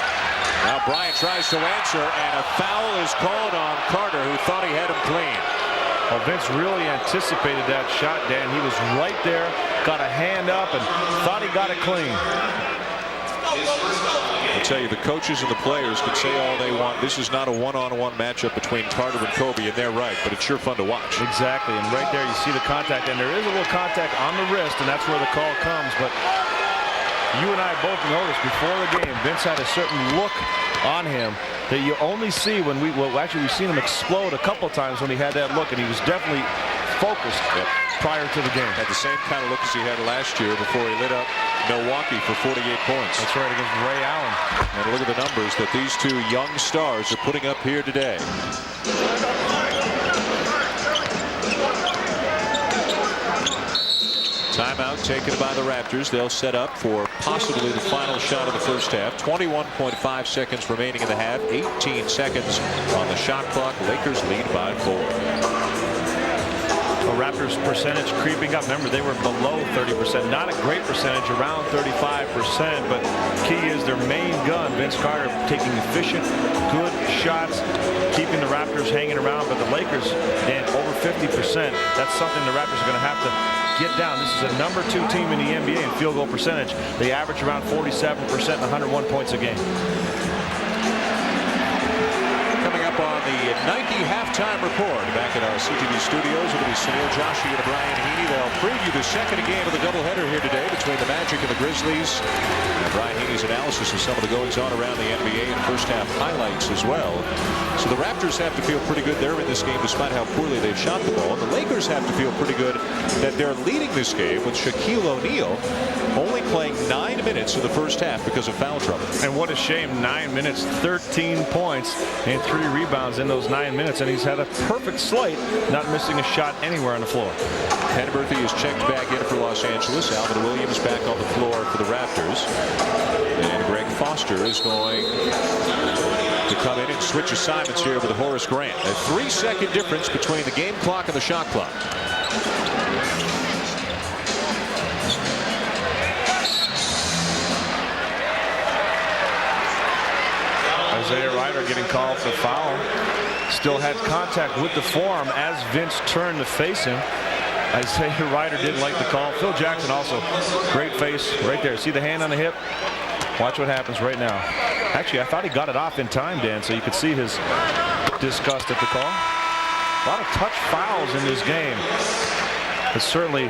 Now Bryant tries to answer, and a foul is called on Carter, who thought he had him clean. Well, Vince really anticipated that shot, Dan. He was right there, got a hand up, and thought he got it clean. I'll tell you, the coaches and the players can say all they want. This is not a one-on-one matchup between Carter and Kobe, and they're right, but it's sure fun to watch. Exactly, and right there you see the contact, and there is a little contact on the wrist, and that's where the call comes, but you and I both noticed before the game, Vince had a certain look on him that you only see when we've seen him explode a couple times when he had that look, and he was definitely focused prior to the game. Had the same kind of look as he had last year before he lit up Milwaukee for 48 points. That's right, against Ray Allen. And look at the numbers that these two young stars are putting up here today. Timeout taken by the Raptors. They'll set up for possibly the final shot of the first half. 21.5 seconds remaining in the half. 18 seconds on the shot clock. Lakers lead by 4. The Raptors percentage creeping up. Remember, they were below 30%. Not a great percentage, around 35%. But key is their main gun, Vince Carter, taking efficient, good shots, keeping the Raptors hanging around, but the Lakers, and over 50%, that's something the Raptors are going to have to get down. This is a #2 team in the NBA in field goal percentage. They average around 47% and 101 points a game. Coming up on the Nike halftime report back at our CTV studios, it'll be Sunil Joshi and Brian Heaney. They'll preview the second game of the doubleheader here today between the Magic and the Grizzlies. And Brian Heaney's analysis of some of the goings-on around the NBA and first half highlights as well. So the Raptors have to feel pretty good they're in this game despite how poorly they've shot the ball. And the Lakers have to feel pretty good that they're leading this game with Shaquille O'Neal only playing 9 minutes in the first half because of foul trouble. And what a shame, 9 minutes, 13 points, and 3 rebounds in those 9 minutes. And he's had a perfect slate, not missing a shot anywhere on the floor. Penberthy is checked back in for Los Angeles. Alvin Williams back on the floor for the Raptors. And Greg Foster is going to come in and switch assignments here with Horace Grant. A 3-second difference between the game clock and the shot clock. Isaiah Ryder getting called for foul. Still had contact with the forearm as Vince turned to face him. Isaiah Ryder didn't like the call. Phil Jackson also, great face right there. See the hand on the hip? Watch what happens right now. Actually, I thought he got it off in time, Dan, so you could see his disgust at the call. A lot of touch fouls in this game. I certainly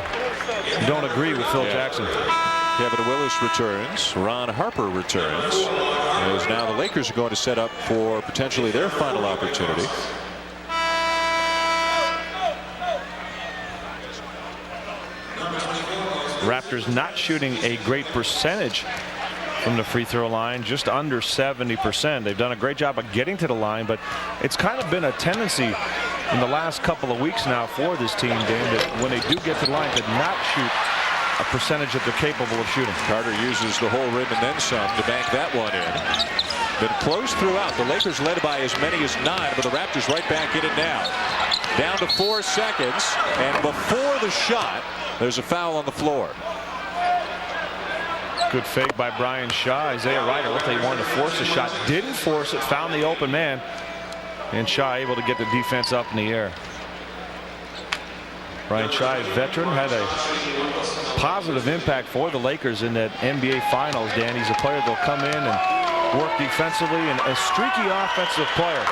don't agree with Phil Jackson. Kevin Willis returns. Ron Harper returns. As now the Lakers are going to set up for potentially their final opportunity. Raptors not shooting a great percentage from the free throw line, just under 70%. They've done a great job of getting to the line, but it's kind of been a tendency in the last couple of weeks now for this team, Dan, that when they do get to the line, to not shoot a percentage that they're capable of shooting. Carter uses the whole rim and then some to bank that one in. Been close throughout. The Lakers led by as many as 9, but the Raptors right back in it now. Down to 4 seconds, and before the shot, there's a foul on the floor. Good fake by Brian Shaw. Isaiah Ryder looked like he wanted to force a shot. Didn't force it. Found the open man. And Shaw able to get the defense up in the air. Brian Shaw is veteran. Had a positive impact for the Lakers in that NBA Finals, Dan. He's a player that'll come in and work defensively, and a streaky offensive player.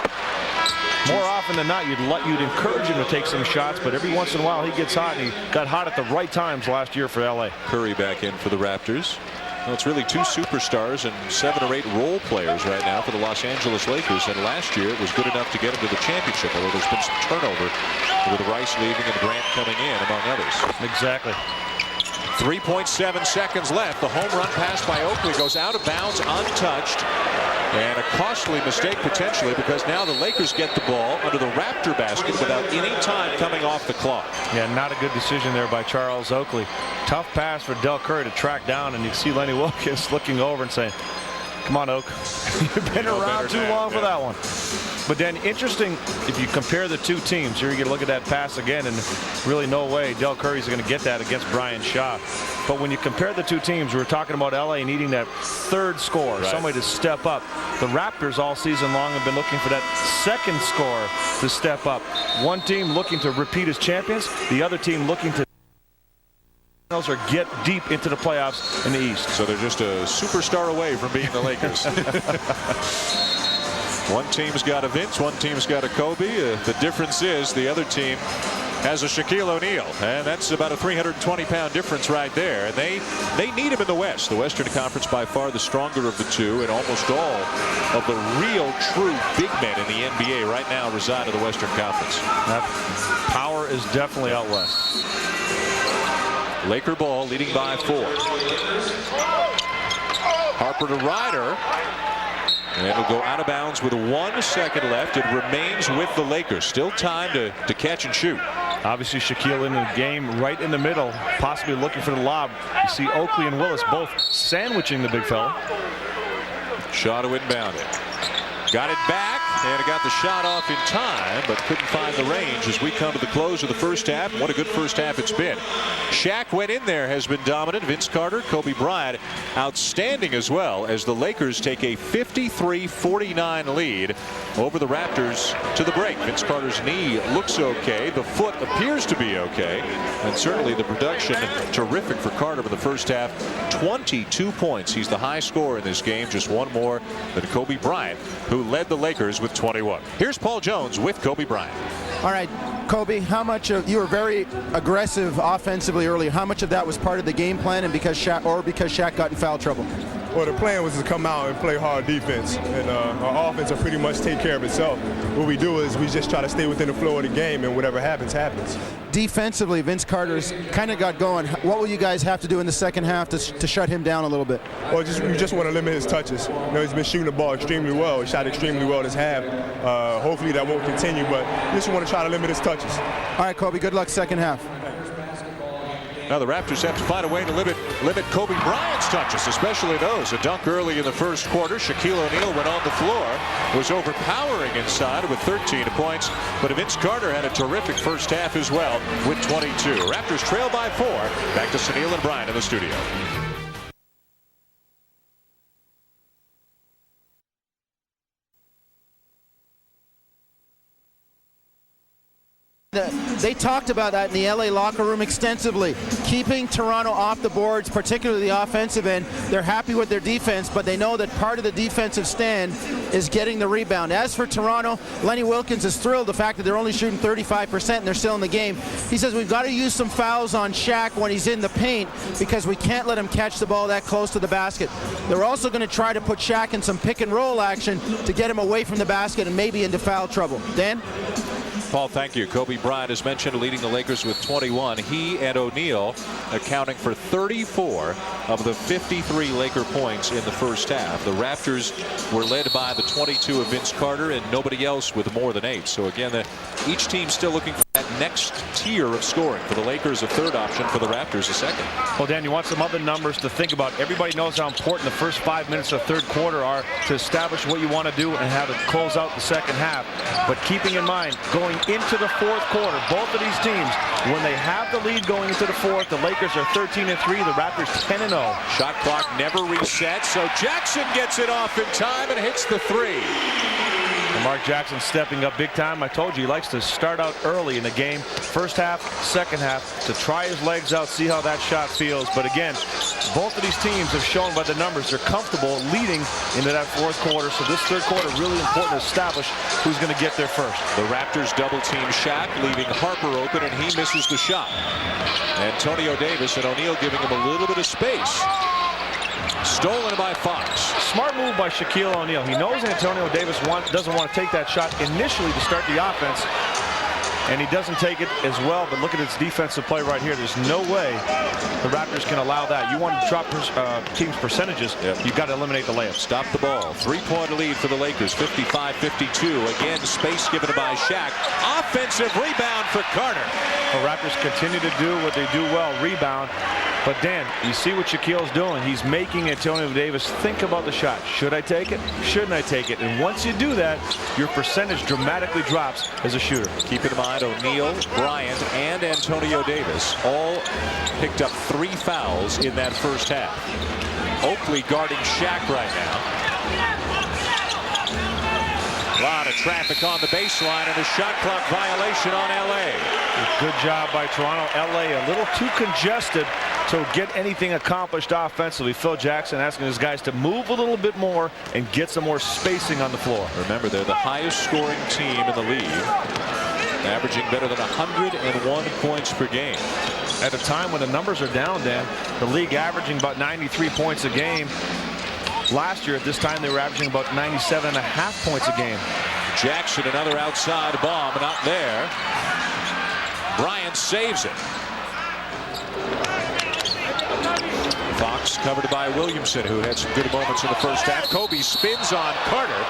More often than not, you'd encourage him to take some shots, but every once in a while he gets hot, and he got hot at the right times last year for LA. Curry back in for the Raptors. Well, it's really 2 superstars and 7 or 8 role players right now for the Los Angeles Lakers. And last year it was good enough to get them to the championship, although there's been some turnover with Rice leaving and Grant coming in, among others. Exactly. 3.7 seconds left. The home run pass by Oakley goes out of bounds, untouched. And a costly mistake potentially, because now the Lakers get the ball under the Raptor basket without any time coming off the clock. Yeah, not a good decision there by Charles Oakley. Tough pass for Del Curry to track down, and you see Lenny Wilkens looking over and saying, come on, Oak. You've been around too long for that one. But then interesting, if you compare the two teams, here you get to look at that pass again, and really no way Del Curry's going to get that against Brian Shaw. But when you compare the two teams, we were talking about LA needing that third score, somebody to step up. The Raptors all season long have been looking for that second scorer to step up. One team looking to repeat as champions, the other team looking to or get deep into the playoffs in the East. So they're just a superstar away from being the Lakers. One team's got a Vince, one team's got a Kobe. The difference is the other team has a Shaquille O'Neal, and that's about a 320-pound difference right there. And they need him in the West. The Western Conference by far the stronger of the two, and almost all of the real true big men in the NBA right now reside in the Western Conference. That power is definitely out west. Laker ball, leading by 4. Harper to Ryder. And it'll go out of bounds with 1 second left. It remains with the Lakers. Still time to catch and shoot. Obviously Shaquille in the game right in the middle, possibly looking for the lob. You see Oakley and Willis both sandwiching the big fella. Shaw to inbound it. Got it back, and it got the shot off in time, but couldn't find the range as we come to the close of the first half. What a good first half it's been. Shaq went in there, has been dominant. Vince Carter, Kobe Bryant, outstanding as well, as the Lakers take a 53-49 lead over the Raptors to the break. Vince Carter's knee looks okay. The foot appears to be okay. And certainly the production terrific for Carter in the first half. 22 points. He's the high scorer in this game, just one more than Kobe Bryant, who led the Lakers with 21. Here's Paul Jones with Kobe Bryant. All right, Kobe, how much of you were very aggressive offensively earlier? How much of that was part of the game plan and because Shaq got in foul trouble? Well, the plan was to come out and play hard defense, and our offense will pretty much take care of itself. What we do is we just try to stay within the flow of the game, and whatever happens, happens. Defensively, Vince Carter's kind of got going. What will you guys have to do in the second half to shut him down a little bit? Well, we just want to limit his touches. You know, he's been shooting the ball extremely well. He shot extremely well this half. Hopefully that won't continue, but we just want to try to limit his touches. All right, Kobe, good luck second half. Now the Raptors have to find a way to limit Kobe Bryant's touches, especially those. A dunk early in the first quarter. Shaquille O'Neal went on the floor, was overpowering inside with 13 points. But Vince Carter had a terrific first half as well with 22. Raptors trail by 4. Back to Sunil and Bryant in the studio. They talked about that in the LA locker room extensively, keeping Toronto off the boards, particularly the offensive end. They're happy with their defense, but they know that part of the defensive stand is getting the rebound. As for Toronto, Lenny Wilkens is thrilled the fact that they're only shooting 35% and they're still in the game. He says we've got to use some fouls on Shaq when he's in the paint because we can't let him catch the ball that close to the basket. They're also going to try to put Shaq in some pick and roll action to get him away from the basket and maybe into foul trouble. Dan? Paul, thank you. Kobe Bryant, as mentioned, leading the Lakers with 21. He and O'Neal accounting for 34 of the 53 Laker points in the first half. The Raptors were led by the 22 of Vince Carter and nobody else with more than 8. So again, each team still looking for that next tier of scoring. For the Lakers, a third option. For the Raptors, a second. Well, Dan, you want some other numbers to think about. Everybody knows how important the first 5 minutes of the third quarter are to establish what you want to do and how to close out the second half. But keeping in mind, going into the fourth quarter, both of these teams, when they have the lead going into the fourth, the Lakers are 13-3, the Raptors 10-0. Shot clock never resets, so Jackson gets it off in time and hits the 3. And Mark Jackson stepping up big time. I told you he likes to start out early in the game. First half, second half, to try his legs out, see how that shot feels. But again, both of these teams have shown by the numbers they're comfortable leading into that fourth quarter. So this third quarter really important to establish who's going to get there first. The Raptors double team Shaq, leaving Harper open, and he misses the shot. Antonio Davis and O'Neal giving him a little bit of space. Stolen by Fox. Smart move by Shaquille O'Neal. He knows Antonio Davis doesn't want to take that shot initially to start the offense, and he doesn't take it as well. But look at his defensive play right here. There's no way the Raptors can allow that. You want to drop team's percentages, you've got to eliminate the layup. Stop the ball. 3-point lead for the Lakers, 55-52. Again, space given by Shaq. Offensive rebound for Carter. The Raptors continue to do what they do well, rebound. But Dan, you see what Shaquille's doing. He's making Antonio Davis think about the shot. Should I take it? Shouldn't I take it? And once you do that, your percentage dramatically drops as a shooter. Keep in mind, O'Neal, Bryant, and Antonio Davis all picked up 3 fouls in that first half. Oakley guarding Shaq right now. A lot of traffic on the baseline and a shot clock violation on LA. Good job by Toronto. LA a little too congested to get anything accomplished offensively. Phil Jackson asking his guys to move a little bit more and get some more spacing on the floor. Remember, they're the highest scoring team in the league, averaging better than 101 points per game. At a time when the numbers are down, Dan, the league averaging about 93 points a game. Last year at this time they were averaging about 97.5 points a game. Jackson, another outside bomb, not there. Bryant saves it. Fox covered by Williamson, who had some good moments in the first half. Kobe spins on Carter,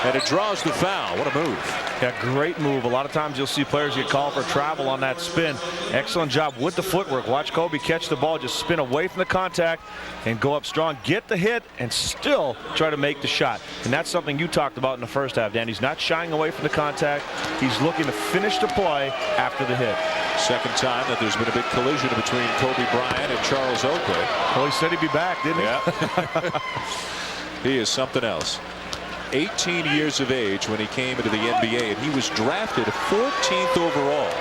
and it draws the foul. What a move. Yeah, great move. A lot of times you'll see players get called for travel on that spin. Excellent job with the footwork. Watch Kobe catch the ball, just spin away from the contact and go up strong, get the hit, and still try to make the shot. And that's something you talked about in the first half, Dan. He's not shying away from the contact. He's looking to finish the play after the hit. Second time that there's been a big collision between Kobe Bryant and Charles Oakley. Well, he said he'd be back, didn't he? Yeah. He is something else. 18 years of age when he came into the NBA, and he was drafted 14th overall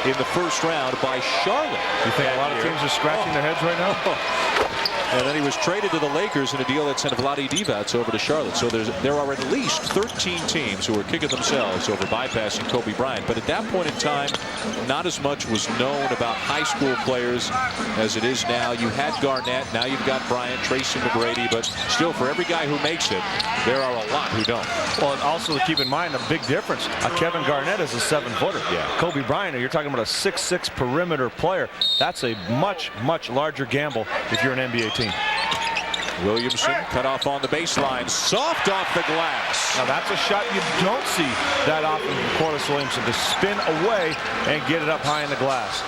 in the first round by Charlotte. You think a lot of teams are scratching their heads right now? And then he was traded to the Lakers in a deal that sent Vlade Divac over to Charlotte. So there are at least 13 teams who are kicking themselves over bypassing Kobe Bryant. But at that point in time, not as much was known about high school players as it is now. You had Garnett, now you've got Bryant, Tracy McGrady, but still, for every guy who makes it, there are a lot who don't. Well, and also to keep in mind, a big difference. Kevin Garnett is a 7-footer. Yeah. Kobe Bryant, you're talking about a 6'6" perimeter player. That's a much, much larger gamble if you're an NBA team. Williamson cut off on the baseline, soft off the glass. Now that's a shot you don't see that often from Corliss Williamson, to spin away and get it up high in the glass.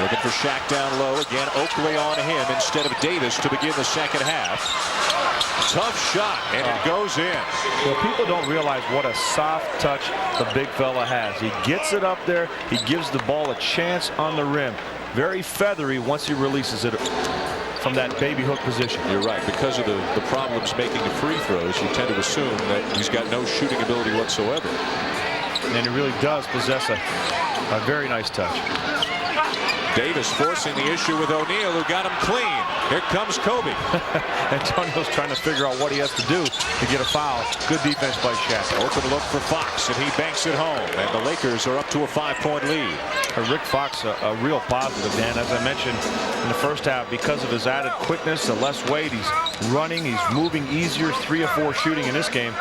Looking for Shaq down low. Again, Oakley on him instead of Davis to begin the second half. Tough shot, and it goes in. Well, people don't realize what a soft touch the big fella has. He gets it up there. He gives the ball a chance on the rim. Very feathery once he releases it from that baby hook position. You're right. Because of the problems making the free throws, you tend to assume that he's got no shooting ability whatsoever. And he really does possess a very nice touch. Davis forcing the issue with O'Neal, who got him clean. Here comes Kobe. Antonio's trying to figure out what he has to do to get a foul. Good defense by Shaq. Open look for Fox, and he banks it home. And the Lakers are up to a 5-point lead. Rick Fox, a real positive, Dan. As I mentioned in the first half, because of his added quickness, the less weight, he's running, he's moving easier, 3 of 4 shooting in this game.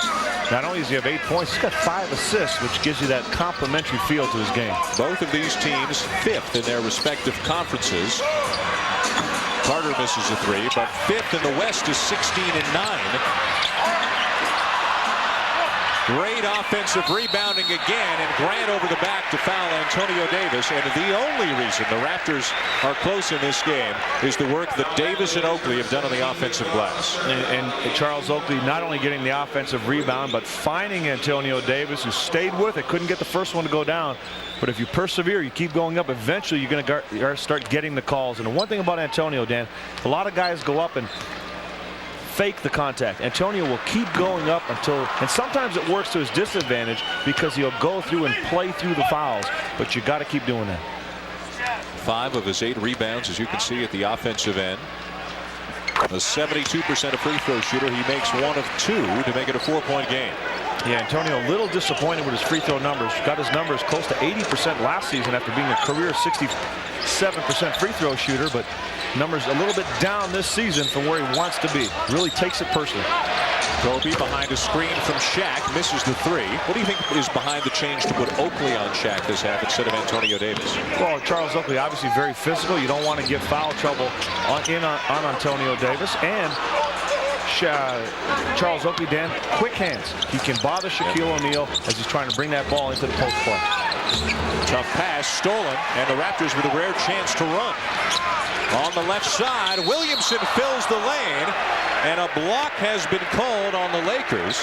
Not only does he have 8 points, he's got 5 assists, which gives you that complimentary feel to his game. Both of these teams 5th in their respective conferences. Carter misses a 3, but 5th in the West is 16-9. Great offensive rebounding again, and Grant over the back to foul Antonio Davis. And the only reason the Raptors are close in this game is the work that Davis and Oakley have done on the offensive glass. And Charles Oakley not only getting the offensive rebound, but finding Antonio Davis, who stayed with it, couldn't get the first one to go down. But if you persevere, you keep going up, eventually you're going to start getting the calls. And the one thing about Antonio, Dan, a lot of guys go up and fake the contact. Antonio will keep going up until, and sometimes it works to his disadvantage because he'll go through and play through the fouls, but you got to keep doing that. 5 of his 8 rebounds, as you can see, at the offensive end. A 72% free throw shooter. He makes 1 of 2 to make it a 4-point game. Yeah, Antonio a little disappointed with his free throw numbers. Got his numbers close to 80% last season after being a career 67% free throw shooter, but numbers a little bit down this season from where he wants to be. Really takes it personally. Kobe behind a screen from Shaq, misses the 3. What do you think is behind the change to put Oakley on Shaq this half instead of Antonio Davis? Well, Charles Oakley obviously very physical. You don't want to get foul trouble on Antonio Davis. And Charles Oakley, Dan, quick hands. He can bother Shaquille O'Neal as he's trying to bring that ball into the post play. Tough pass, stolen, and the Raptors with a rare chance to run. On the left side, Williamson fills the lane, and a block has been called on the Lakers.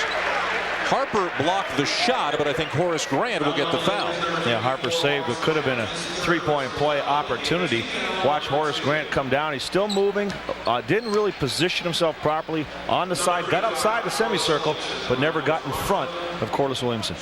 Harper blocked the shot, but I think Horace Grant will get the foul. Yeah, Harper saved what could have been a 3-point play opportunity. Watch Horace Grant come down. He's still moving. Didn't really position himself properly on the side. Got outside the semicircle, but never got in front of Corliss Williamson.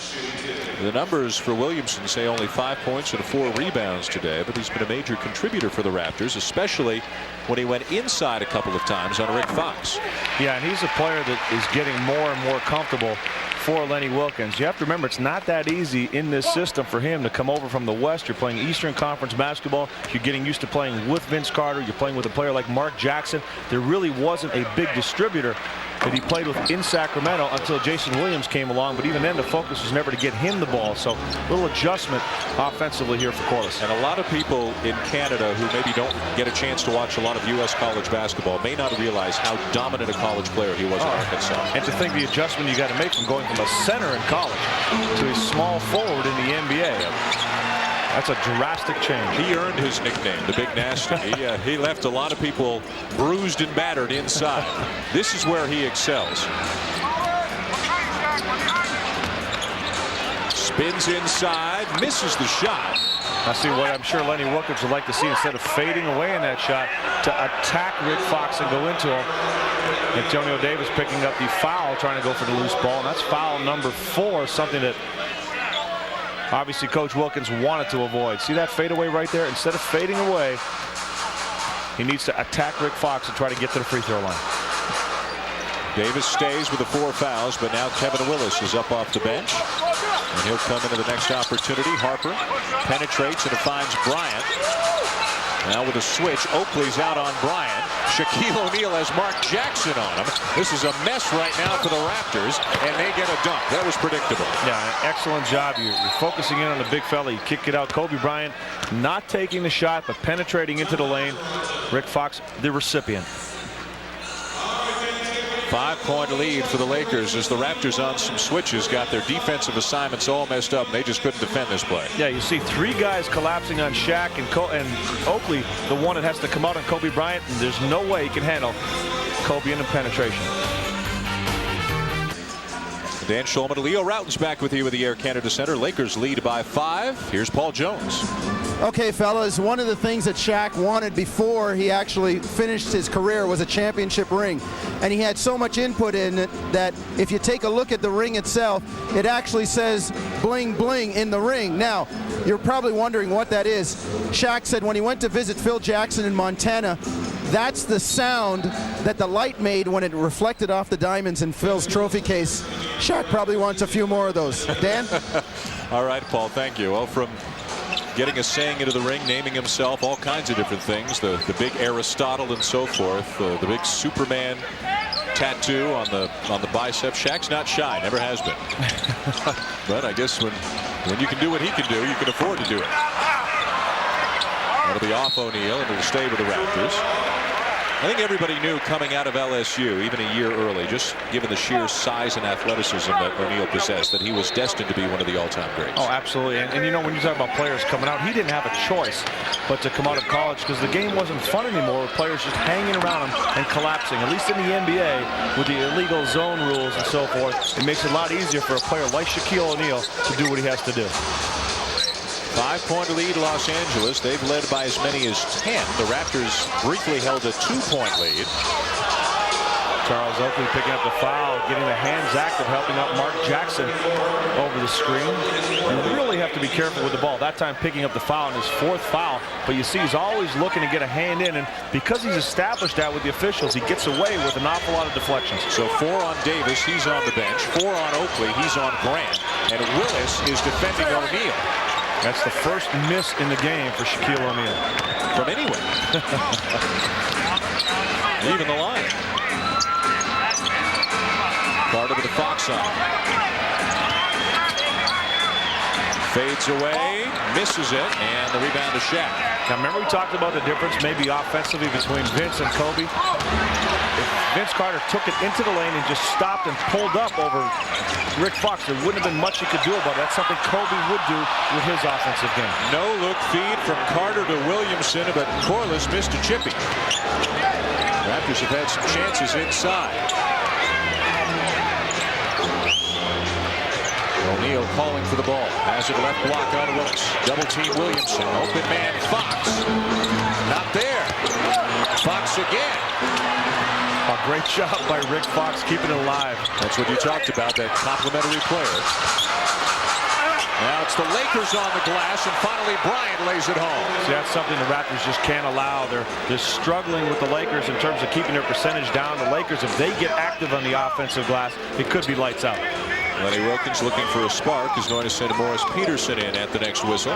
The numbers for Williamson say only 5 points and 4 rebounds today, but he's been a major contributor for the Raptors, especially when he went inside a couple of times on Rick Fox. Yeah, and he's a player that is getting more and more comfortable for Lenny Wilkens. You have to remember, it's not that easy in this system for him to come over from the West. You're playing Eastern Conference basketball. You're getting used to playing with Vince Carter. You're playing with a player like Mark Jackson. There really wasn't a big distributor that he played with in Sacramento until Jason Williams came along. But even then, the focus was never to get him the ball. So a little adjustment offensively here for Corliss. And a lot of people in Canada who maybe don't get a chance to watch a lot of U.S. college basketball may not realize how dominant a college player he was in Arkansas. And to think the adjustment you got to make from going from a center in college to a small forward in the NBA. That's a drastic change. He earned his nickname, the Big Nasty. He left a lot of people bruised and battered inside. This is where he excels. Spins inside, misses the shot. I see what I'm sure Lenny Wilkins would like to see, instead of fading away in that shot, to attack Rick Fox and go into him. Antonio Davis picking up the foul, trying to go for the loose ball, and that's foul number 4, something that obviously Coach Wilkins wanted to avoid. See that fadeaway right there? Instead of fading away, he needs to attack Rick Fox and try to get to the free throw line. Davis stays with the 4 fouls, but now Kevin Willis is up off the bench, and he'll come into the next opportunity. Harper penetrates and finds Bryant. Now with a switch, Oakley's out on Bryant. Shaquille O'Neal has Mark Jackson on him. This is a mess right now for the Raptors, and they get a dunk. That was predictable. Yeah, excellent job. You're focusing in on the big fella. You kick it out. Kobe Bryant not taking the shot, but penetrating into the lane. Rick Fox, the recipient. 5-point lead for the Lakers as the Raptors on some switches got their defensive assignments all messed up, and they just couldn't defend this play. Yeah, you see 3 guys collapsing on Shaq and Oakley, the one that has to come out on Kobe Bryant, and there's no way he can handle Kobe in the penetration. Dan Schulman, Leo Routen's back with you with the Air Canada Center. Lakers lead by 5. Here's Paul Jones. Okay, fellas, one of the things that Shaq wanted before he actually finished his career was a championship ring. And he had so much input in it that if you take a look at the ring itself, it actually says bling bling in the ring. Now, you're probably wondering what that is. Shaq said when he went to visit Phil Jackson in Montana, that's the sound that the light made when it reflected off the diamonds in Phil's trophy case. Shaq probably wants a few more of those. Dan? All right, Paul, thank you. Well, from getting a saying into the ring, naming himself, all kinds of different things, the big Aristotle and so forth, the big Superman tattoo on the bicep. Shaq's not shy, never has been. But I guess when you can do what he can do, you can afford to do it. That'll be off O'Neal, and it'll stay with the Raptors. I think everybody knew coming out of LSU, even a year early, just given the sheer size and athleticism that O'Neal possessed, that he was destined to be one of the all-time greats. Oh, absolutely. And you know, when you talk about players coming out, he didn't have a choice but to come out of college, because the game wasn't fun anymore with players just hanging around him and collapsing. At least in the NBA, with the illegal zone rules and so forth, it makes it a lot easier for a player like Shaquille O'Neal to do what he has to do. 5-point lead, Los Angeles. They've led by as many as 10. The Raptors briefly held a 2-point lead. Charles Oakley picking up the foul, getting the hands active, helping out Mark Jackson over the screen. You really have to be careful with the ball. That time picking up the foul in his 4th foul. But you see he's always looking to get a hand in, and because he's established that with the officials, he gets away with an awful lot of deflections. So 4 on Davis, he's on the bench. 4 on Oakley, he's on Grant. And Willis is defending O'Neal. That's the first miss in the game for Shaquille O'Neal. From anywhere. Even the line. Carter with the Fox on. Fades away, misses it, and the rebound to Shaq. Now remember we talked about the difference maybe offensively between Vince and Kobe. If Vince Carter took it into the lane and just stopped and pulled up over Rick Fox, there wouldn't have been much he could do about it. That's something Kobe would do with his offensive game. No look feed from Carter to Williamson, but Corliss missed a chippy. Raptors have had some chances inside. O'Neal calling for the ball. Has it left block on Willis. Double team Williamson. Open man Fox. Not there. Fox again. A great job by Rick Fox keeping it alive. That's what you talked about, that complimentary player. Now it's the Lakers on the glass, and finally Bryant lays it home. See, that's something the Raptors just can't allow. They're struggling with the Lakers in terms of keeping their percentage down. The Lakers, if they get active on the offensive glass, it could be lights out. Lenny Wilkins, looking for a spark, is going to send Morris Peterson in at the next whistle.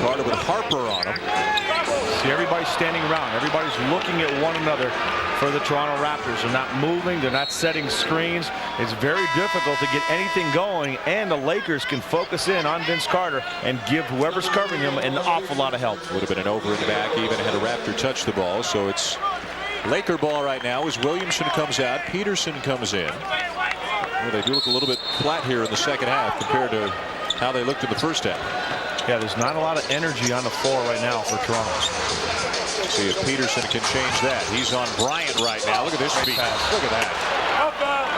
Carter with Harper on him. See, everybody's standing around. Everybody's looking at one another for the Toronto Raptors. They're not moving. They're not setting screens. It's very difficult to get anything going, and the Lakers can focus in on Vince Carter and give whoever's covering him an awful lot of help. Would have been an over and back even had a Raptor touched the ball. So it's Laker ball right now as Williamson comes out. Peterson comes in. Well, they do look a little bit flat here in the second half compared to how they looked in the first half. Yeah, there's not a lot of energy on the floor right now for Toronto. See if Peterson can change that. He's on Bryant right now. Look at this feat. Look at that.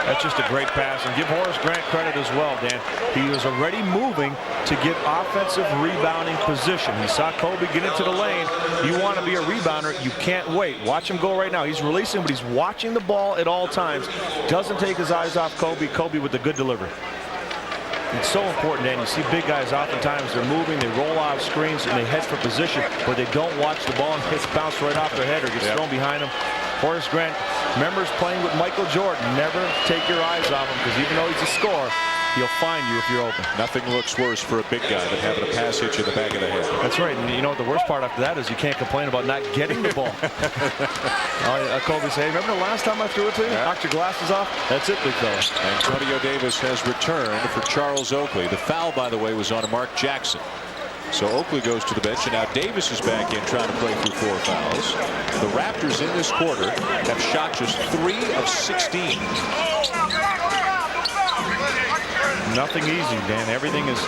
That's just a great pass. And give Horace Grant credit as well, Dan. He was already moving to get offensive rebounding position. He saw Kobe get into the lane. You want to be a rebounder, you can't wait. Watch him go right now. He's releasing, but he's watching the ball at all times. Doesn't take his eyes off Kobe. Kobe with the good delivery. It's so important, Dan. You see big guys oftentimes, they're moving, they roll out screens, and they head for position, but they don't watch the ball and it's bounced right off their head or gets thrown behind them. Horace Grant remembers playing with Michael Jordan. Never take your eyes off him, because even though he's a scorer, he'll find you if you're open. Nothing looks worse for a big guy than having a pass hit you in the back of the head. That's right. And you know what the worst part after that is? You can't complain about not getting the ball. Kobe say, remember the last time I threw it to you? Yeah. Knocked your glasses off? That's it, big fella. Antonio Davis has returned for Charles Oakley. The foul, by the way, was on Mark Jackson. So Oakley goes to the bench, and now Davis is back in trying to play through 4 fouls. The Raptors in this quarter have shot just 3 of 16. Nothing easy, Dan. Everything has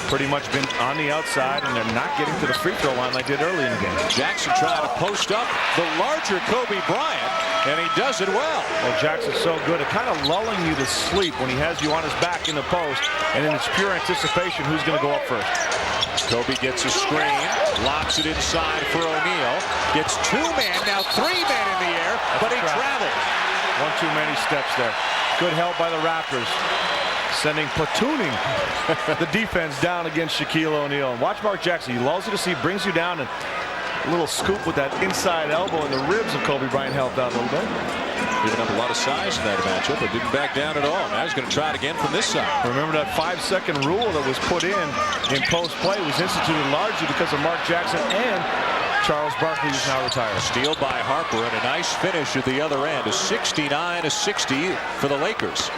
pretty much been on the outside, and they're not getting to the free throw line like they did early in the game. Jackson trying to post up the larger Kobe Bryant, and he does it well. Well, Jackson's so good at kind of lulling you to sleep when he has you on his back in the post, and then it's pure anticipation who's going to go up first. Kobe gets a screen, lobs it inside for O'Neal, gets 2-man, now 3-man in the air, but he traveled. One too many steps there. Good help by the Raptors, sending platooning the defense down against Shaquille O'Neal. And watch Mark Jackson. He lulls you to see, brings you down, and a little scoop with that inside elbow, and the ribs of Kobe Bryant helped out a little bit. Giving up a lot of size in that matchup, but didn't back down at all. Now he's going to try it again from this side. Remember that 5-second rule that was put in post play was instituted largely because of Mark Jackson and Charles Barkley, who's now retired. Steal by Harper, and a nice finish at the other end. A 69-60 for the Lakers.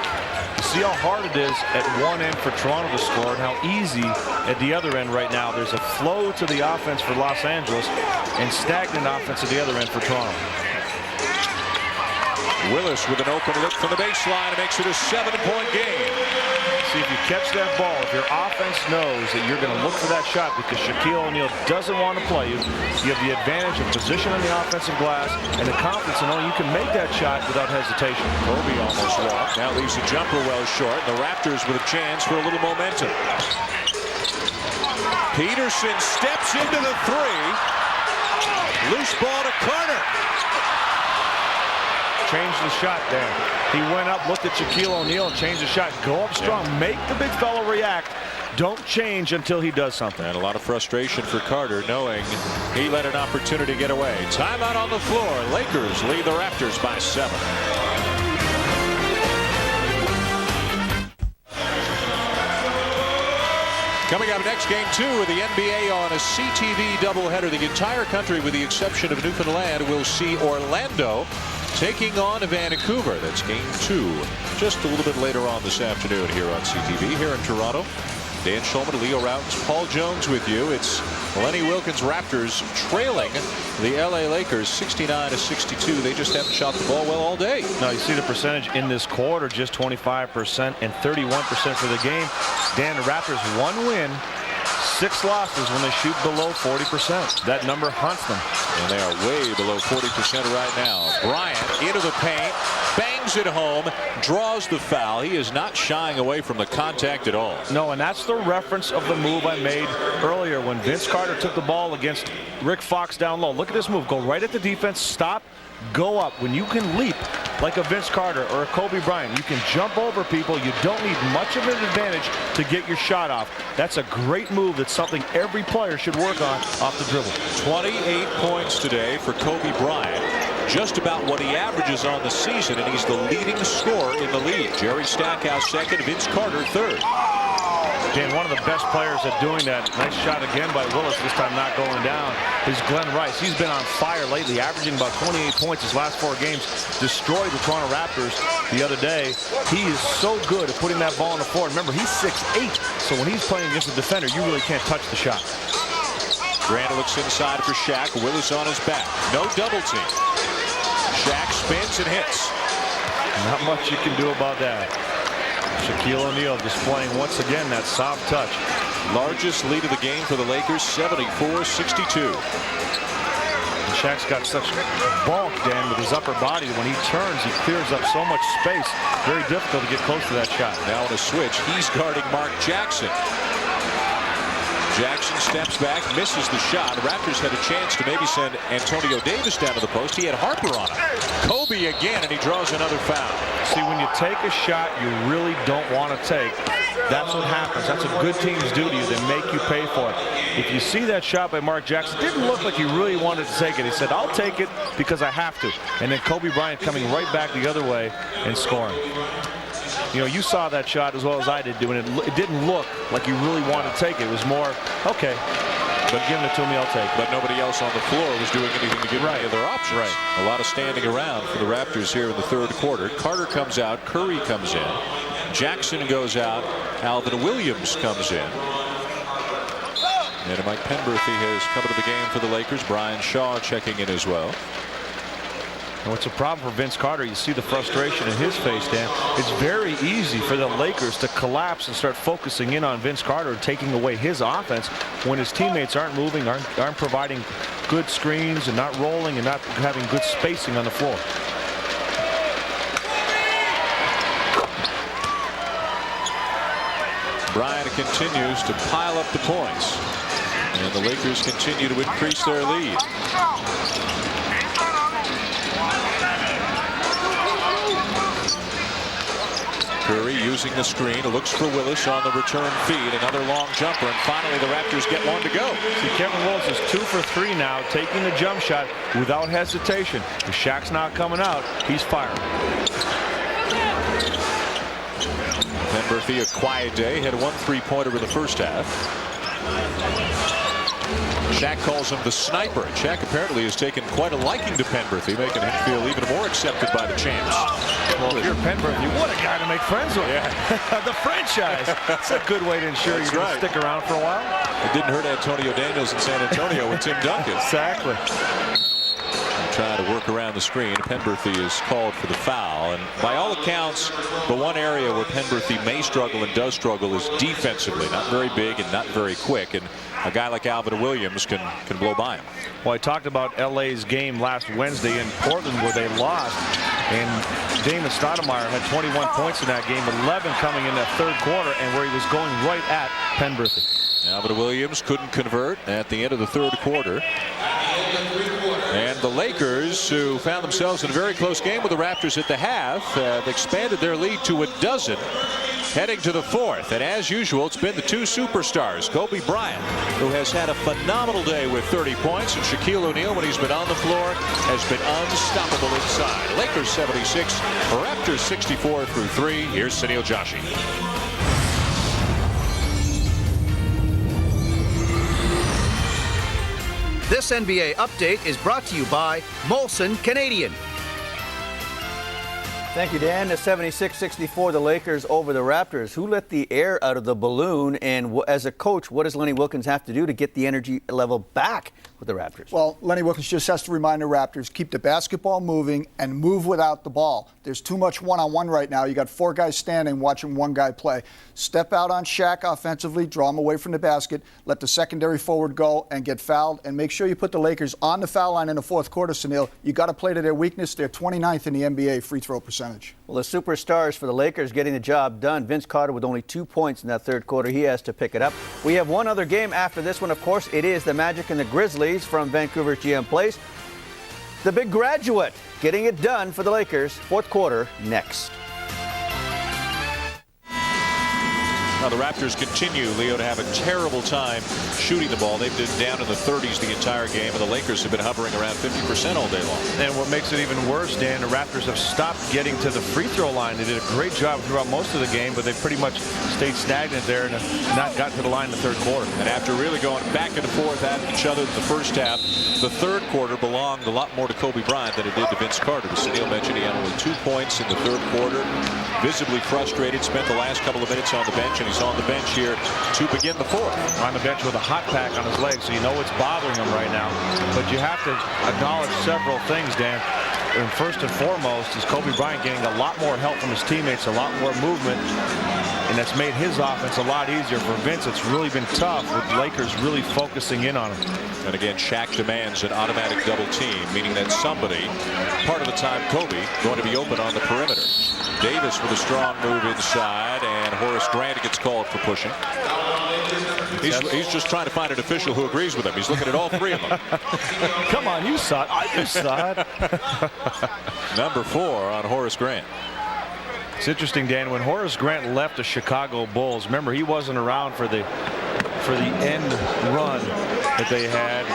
You see how hard it is at one end for Toronto to score, and how easy at the other end right now. There's a flow to the offense for Los Angeles and stagnant offense at the other end for Toronto. Willis with an open look from the baseline and makes it a 7-point game. See, if you catch that ball, if your offense knows that you're going to look for that shot because Shaquille O'Neal doesn't want to play you, you have the advantage of position on the offensive glass and the confidence in knowing you can make that shot without hesitation. Kobe almost walked. Now leaves the jumper well short. The Raptors with a chance for a little momentum. Peterson steps into the 3. Loose ball to Carter. Changed the shot there. He went up, looked at Shaquille O'Neal, and changed the shot. Go up strong. Make the big fellow react. Don't change until he does something. And a lot of frustration for Carter, knowing he let an opportunity get away. Timeout on the floor. Lakers lead the Raptors by 7. Coming up next, Game 2 of the NBA on a CTV doubleheader. The entire country, with the exception of Newfoundland, will see Orlando taking on Vancouver. That's Game 2 just a little bit later on this afternoon here on CTV. Here in Toronto, Dan Schulman, Leo Routens, Paul Jones with you. It's Lenny Wilkens Raptors trailing the LA Lakers 69-62. They just haven't shot the ball well all day. Now you see the percentage in this quarter, just 25% and 31% for the game. Dan, the Raptors 1 win, 6 losses when they shoot below 40%. That number haunts them. And they are way below 40% right now. Bryant into the paint, bangs it home, draws the foul. He is not shying away from the contact at all. No, and that's the reference of the move I made earlier when Vince Carter took the ball against Rick Fox down low. Look at this move. Go right at the defense, stop, go up. When you can leap like a Vince Carter or a Kobe Bryant, you can jump over people. You don't need much of an advantage to get your shot off. That's a great move. That's something every player should work on off the dribble. 28 points today for Kobe Bryant. Just about what he averages on the season, and he's the leading scorer in the league. Jerry Stackhouse second, Vince Carter third. Dan, one of the best players at doing that. Nice shot again by Willis, this time not going down, is Glenn Rice. He's been on fire lately, averaging about 28 points his last 4 games. Destroyed the Toronto Raptors the other day. He is so good at putting that ball on the floor. Remember, he's 6'8", so when he's playing against a defender, you really can't touch the shot. Grant looks inside for Shaq. Willis on his back. No double team. Shaq spins and hits. Not much you can do about that. Shaquille O'Neal displaying once again that soft touch. Largest lead of the game for the Lakers, 74-62. Shaq's got such bulk, Dan, with his upper body. When he turns, he clears up so much space. Very difficult to get close to that shot. Now on a switch, he's guarding Mark Jackson. Jackson steps back, misses the shot. The Raptors had a chance to maybe send Antonio Davis down to the post. He had Harper on him. Kobe again, and he draws another foul. See, when you take a shot you really don't want to take, that's what happens. That's what good teams do to you. They make you pay for it. If you see that shot by Mark Jackson, it didn't look like he really wanted to take it. He said, I'll take it because I have to. And then Kobe Bryant coming right back the other way and scoring. You know, you saw that shot as well as I did doing it. It didn't look like you really wanted to take it. It was more, okay, but giving it to me, I'll take it. But nobody else on the floor was doing anything to give any other options. Right. A lot of standing around for the Raptors here in the third quarter. Carter comes out. Curry comes in. Jackson goes out. Alvin Williams comes in. And Mike Penberthy has come into the game for the Lakers. Brian Shaw checking in as well. And what's a problem for Vince Carter, you see the frustration in his face, Dan. It's very easy for the Lakers to collapse and start focusing in on Vince Carter and taking away his offense when his teammates aren't moving, aren't providing good screens and not rolling and not having good spacing on the floor. Bryant continues to pile up the points. And the Lakers continue to increase their lead. Curry using the screen, looks for Willis on the return feed, another long jumper, and finally the Raptors get one to go. See, Kevin Willis is 2 for 3 now, taking the jump shot without hesitation. If Shaq's not coming out, he's firing. Penberthy, a quiet day, had 1 3-pointer in the first half. Shaq calls him the sniper. Shaq apparently has taken quite a liking to Penberthy, making him feel even more accepted by the champs. Well, if you're Penberthy, what a guy to make friends with. Yeah. The franchise. That's a good way to ensure you're going to stick around for a while. It didn't hurt Antonio Daniels in San Antonio with Tim Duncan. Exactly. Trying to work around the screen. Penberthy is called for the foul, and by all accounts, the one area where Penberthy may struggle and does struggle is defensively. Not very big and not very quick, and a guy like Alvin Williams can blow by him. Well, I talked about LA's game last Wednesday in Portland where they lost, and Damon Stoudemire had 21 points in that game, 11 coming in that third quarter, and where he was going right at Penberthy. Alvin Williams couldn't convert at the end of the third quarter. And the Lakers, who found themselves in a very close game with the Raptors at the half, have expanded their lead to 12, heading to the fourth. And as usual, it's been the 2 superstars, Kobe Bryant, who has had a phenomenal day with 30 points, and Shaquille O'Neal, when he's been on the floor, has been unstoppable inside. Lakers 76, Raptors 64 through 3. Here's Sunil Joshi. This NBA update is brought to you by Molson Canadian. Thank you, Dan. The 76-64, the Lakers over the Raptors. Who let the air out of the balloon? And as a coach, what does Lenny Wilkens have to do to get the energy level back with the Raptors? Well, Lenny Wilkens just has to remind the Raptors, keep the basketball moving and move without the ball. There's too much one-on-one right now. You got 4 guys standing watching one guy play. Step out on Shaq offensively, draw him away from the basket, let the secondary forward go and get fouled, and make sure you put the Lakers on the foul line in the fourth quarter, Sunil. You got to play to their weakness. They're 29th in the NBA free throw percentage. Well, the superstars for the Lakers getting the job done. Vince Carter with only 2 points in that third quarter. He has to pick it up. We have one other game after this one, of course. It is the Magic and the Grizzlies from Vancouver's GM Place. The big graduate getting it done for the Lakers. Fourth quarter next. Now the Raptors continue, Leo, to have a terrible time shooting the ball. They've been down in the 30s the entire game, and the Lakers have been hovering around 50% all day long. And what makes it even worse, Dan, the Raptors have stopped getting to the free throw line. They did a great job throughout most of the game, but they pretty much stayed stagnant there and have not gotten to the line in the third quarter. And after really going back and forth at each other in the first half, the third quarter belonged a lot more to Kobe Bryant than it did to Vince Carter. As Sunil mentioned, he had only 2 points in the third quarter. Visibly frustrated, spent the last couple of minutes on the bench, and he's on the bench here to begin the fourth. On the bench with a hot pack on his leg, so you know what's bothering him right now. But you have to acknowledge several things, Dan. And first and foremost is Kobe Bryant getting a lot more help from his teammates, a lot more movement. and that's made his offense a lot easier. For Vince, it's really been tough with Lakers really focusing in on him. And again, Shaq demands an automatic double team, meaning that somebody, part of the time Kobe, going to be open on the perimeter. Davis with a strong move inside, and Horace Grant gets called for pushing. He's just trying to find an official who agrees with him. He's looking at all three of them. Come on, you saw it. You saw it. Number 4 on Horace Grant. It's interesting, Dan, when Horace Grant left the Chicago Bulls, remember, he wasn't around for the end run that they had.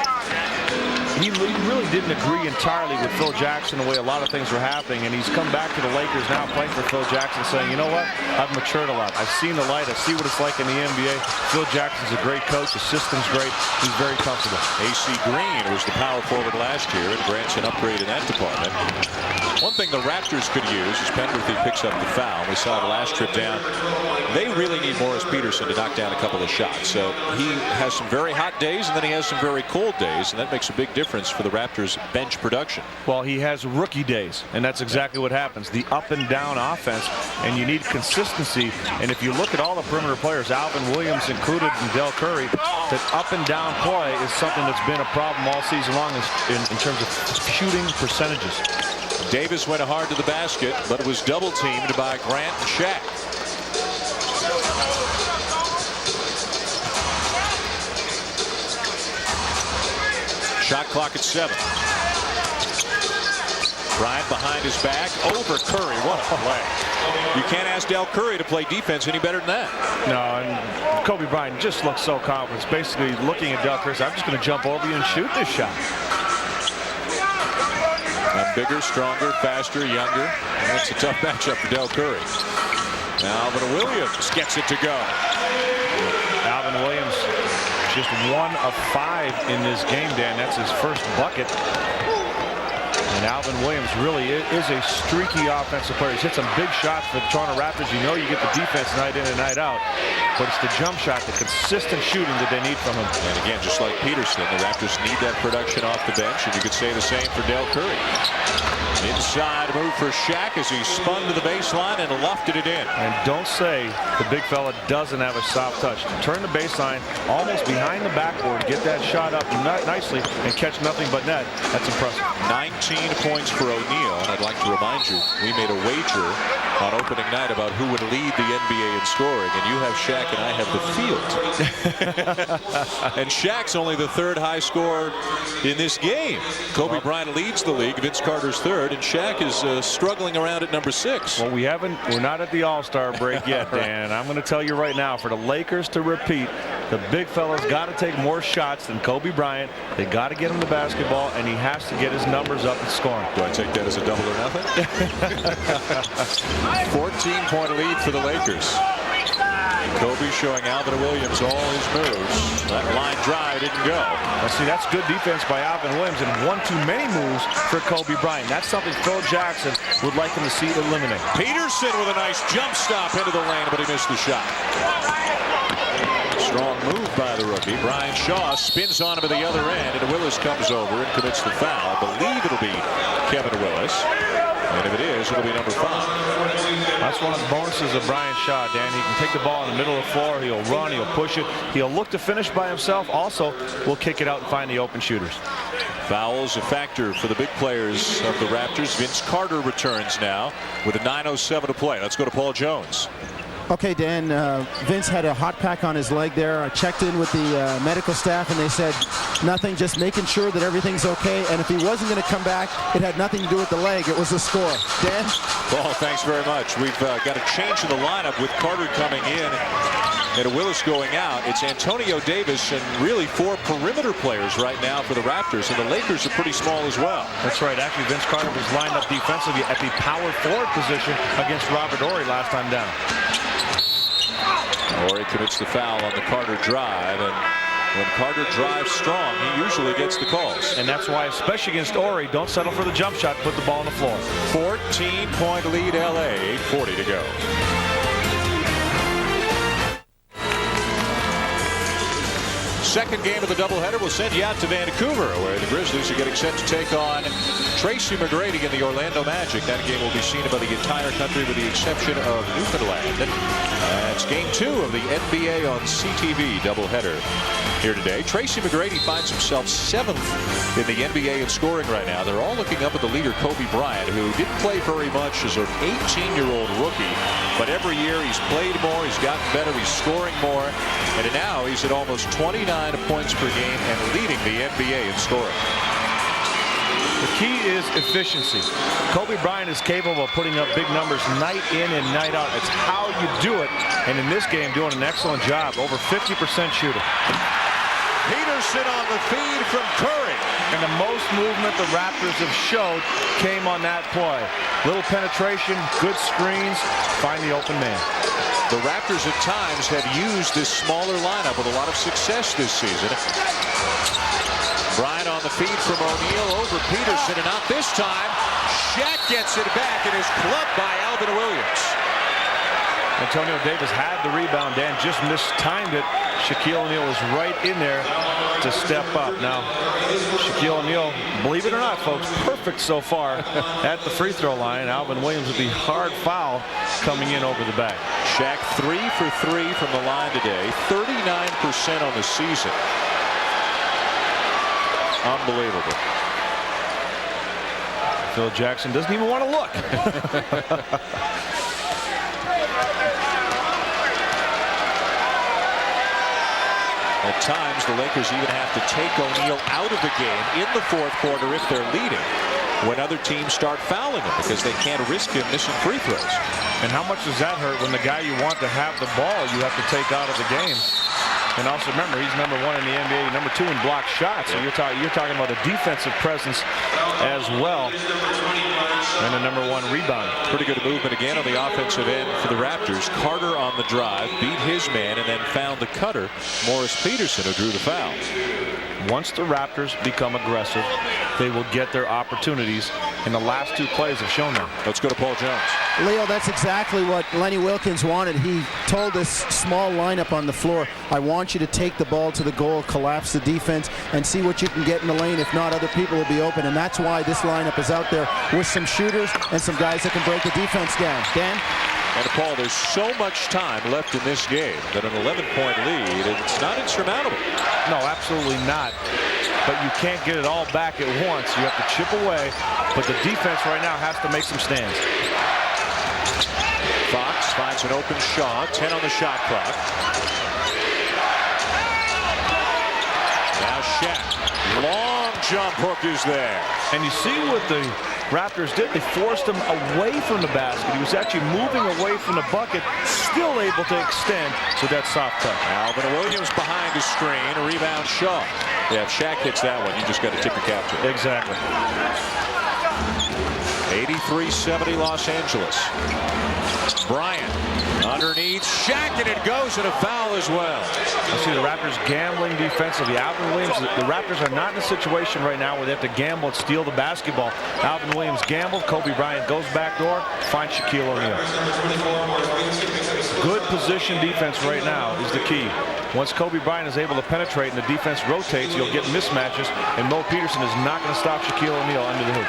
He really didn't agree entirely with Phil Jackson the way a lot of things were happening, and he's come back to the Lakers now playing for Phil Jackson saying, you know what, I've matured a lot. I've seen the light. I see what it's like in the NBA. Phil Jackson's a great coach. The system's great. He's very comfortable. A.C. Green was the power forward last year, and Grant's an upgrade in that department. One thing the Raptors could use is Penberthy picks up the foul. We saw the last trip down. They really need Morris Peterson to knock down a couple of shots. So he has some very hot days, and then he has some very cold days, and that makes a big difference for the Raptors bench production. Well, he has rookie days, and that's exactly what happens. The up and down offense, and you need consistency. And if you look at all the perimeter players, Alvin Williams included and Del Curry, that up and down play is something that's been a problem all season long in terms of shooting percentages. Davis went hard to the basket, but it was double teamed by Grant and Shaq. Shot clock at 7. Bryant behind his back over Curry. What a play. You can't ask Del Curry to play defense any better than that. No, and Kobe Bryant just looks so confident. Basically looking at Del Curry, I'm just going to jump over you and shoot this shot. I'm bigger, stronger, faster, younger. That's a tough matchup for Del Curry. Now Alvin Williams gets it to go. Alvin Williams just 1 of 5 in this game, Dan. That's his first bucket. And Alvin Williams really is a streaky offensive player. He's hit some big shots for the Toronto Raptors. You know you get the defense night in and night out. But it's the jump shot, the consistent shooting that they need from him. And again, just like Peterson, the Raptors need that production off the bench. And you could say the same for Del Curry. Inside move for Shaq as he spun to the baseline and lofted it in. And don't say the big fella doesn't have a soft touch. Turn the baseline almost behind the backboard, get that shot up nicely, and catch nothing but net. That's impressive. 19 points for O'Neal. And I'd like to remind you, we made a wager on opening night about who would lead the NBA in scoring. And you have Shaq and I have the field. And Shaq's only the 3rd high scorer in this game. Kobe Bryant leads the league. Vince Carter's 3rd. And Shaq is struggling around at number 6. Well, we're not at the All-Star break yet, Dan. I'm going to tell you right now, for the Lakers to repeat, the big fella's got to take more shots than Kobe Bryant. They got to get him the basketball, and he has to get his numbers up in scoring. Do I take that as a double or nothing? 14-point lead for the Lakers. Kobe showing Alvin Williams all his moves. That line drive didn't go. Now, see, that's good defense by Alvin Williams, and one too many moves for Kobe Bryant. That's something Phil Jackson would like him to see eliminate. Peterson with a nice jump stop into the lane, but he missed the shot. Strong move by the rookie. Brian Shaw spins on him at the other end, and Willis comes over and commits the foul. I believe it'll be Kevin Willis. And if it is, it'll be number 5. That's one of the bonuses of Brian Shaw, Dan. He can take the ball in the middle of the floor. He'll run. He'll push it. He'll look to finish by himself. Also, will kick it out and find the open shooters. Fouls a factor for the big players of the Raptors. Vince Carter returns now with a 9:07 to play. Let's go to Paul Jones. Okay, Dan, Vince had a hot pack on his leg there. I checked in with the medical staff, and they said nothing, just making sure that everything's okay. And if he wasn't going to come back, it had nothing to do with the leg. It was the score. Dan? Paul, thanks very much. We've got a change in the lineup with Carter coming in and Willis going out. It's Antonio Davis and really 4 perimeter players right now for the Raptors, and the Lakers are pretty small as well. That's right. Actually, Vince Carter was lined up defensively at the power forward position against Robert Horry last time down. Horry commits the foul on the Carter drive, and when Carter drives strong, he usually gets the calls. And that's why, especially against Horry, don't settle for the jump shot. Put the ball on the floor. 14-point lead LA, 8:40 to go. second game of the doubleheader will send you out to Vancouver, where the Grizzlies are getting set to take on Tracy McGrady and the Orlando Magic. That game will be seen by the entire country with the exception of Newfoundland. That's game 2 of the NBA on CTV doubleheader here today. Tracy McGrady finds himself 7th in the NBA in scoring right now. They're all looking up at the leader, Kobe Bryant, who didn't play very much as an 18-year-old rookie. But every year he's played more, he's gotten better, he's scoring more. And now he's at almost 29 points per game and leading the NBA in scoring. The key is efficiency. Kobe Bryant is capable of putting up big numbers night in and night out. It's how you do it. And in this game, doing an excellent job. Over 50% shooting. Peterson on the feed from Curry. And the most movement the Raptors have showed came on that play. Little penetration, good screens, find the open man. The Raptors at times have used this smaller lineup with a lot of success this season. Bryant on the feed from O'Neal over Peterson, and not this time. Shaq gets it back and is clubbed by Alvin Williams. Antonio Davis had the rebound. Dan just mistimed it. Shaquille O'Neal was right in there to step up. Now, Shaquille O'Neal, believe it or not, folks, perfect so far at the free throw line. Alvin Williams with the hard foul coming in over the back. Shaq 3 for 3 from the line today, 39% on the season. Unbelievable. Phil Jackson doesn't even want to look. At times, the Lakers even have to take O'Neal out of the game in the fourth quarter if they're leading, when other teams start fouling him because they can't risk him missing free throws. And how much does that hurt when the guy you want to have the ball you have to take out of the game? And also remember, he's #1 in the NBA, #2 in block shots. So you're talking about a defensive presence as well, and a #1 rebound. Pretty good movement again on the offensive end for the Raptors. Carter on the drive, beat his man, and then found the cutter, Morris Peterson, who drew the foul. Once the Raptors become aggressive, they will get their opportunities, and the last 2 plays have shown them. Let's go to Paul Jones. Leo, that's exactly what Lenny Wilkens wanted. He told this small lineup on the floor, I want you to take the ball to the goal, collapse the defense, and see what you can get in the lane. If not, other people will be open. And that's why this lineup is out there with some shooters and some guys that can break the defense down. Dan? And Paul, there's so much time left in this game that an 11-point lead, it's not insurmountable. No, absolutely not. But you can't get it all back at once. You have to chip away. But the defense right now has to make some stands. Fox finds an open Shaw, 10 on the shot clock. Now Shaq, long jump hook is there. And you see what the Raptors did. They forced him away from the basket. He was actually moving away from the bucket, still able to extend with that soft touch. Alvin Williams behind his screen, a rebound Shaw. Yeah, if Shaq hits that one, you just got to tip your cap to it. Exactly. 83-70 Los Angeles. Bryant underneath Shaq, and it goes, and a foul as well. I see the Raptors gambling defensively. Alvin Williams, the Raptors are not in a situation right now where they have to gamble and steal the basketball. Alvin Williams gambled. Kobe Bryant goes back door, finds Shaquille O'Neal. Good position defense right now is the key. Once Kobe Bryant is able to penetrate and the defense rotates, you'll get mismatches, and Mo Peterson is not going to stop Shaquille O'Neal under the hoop.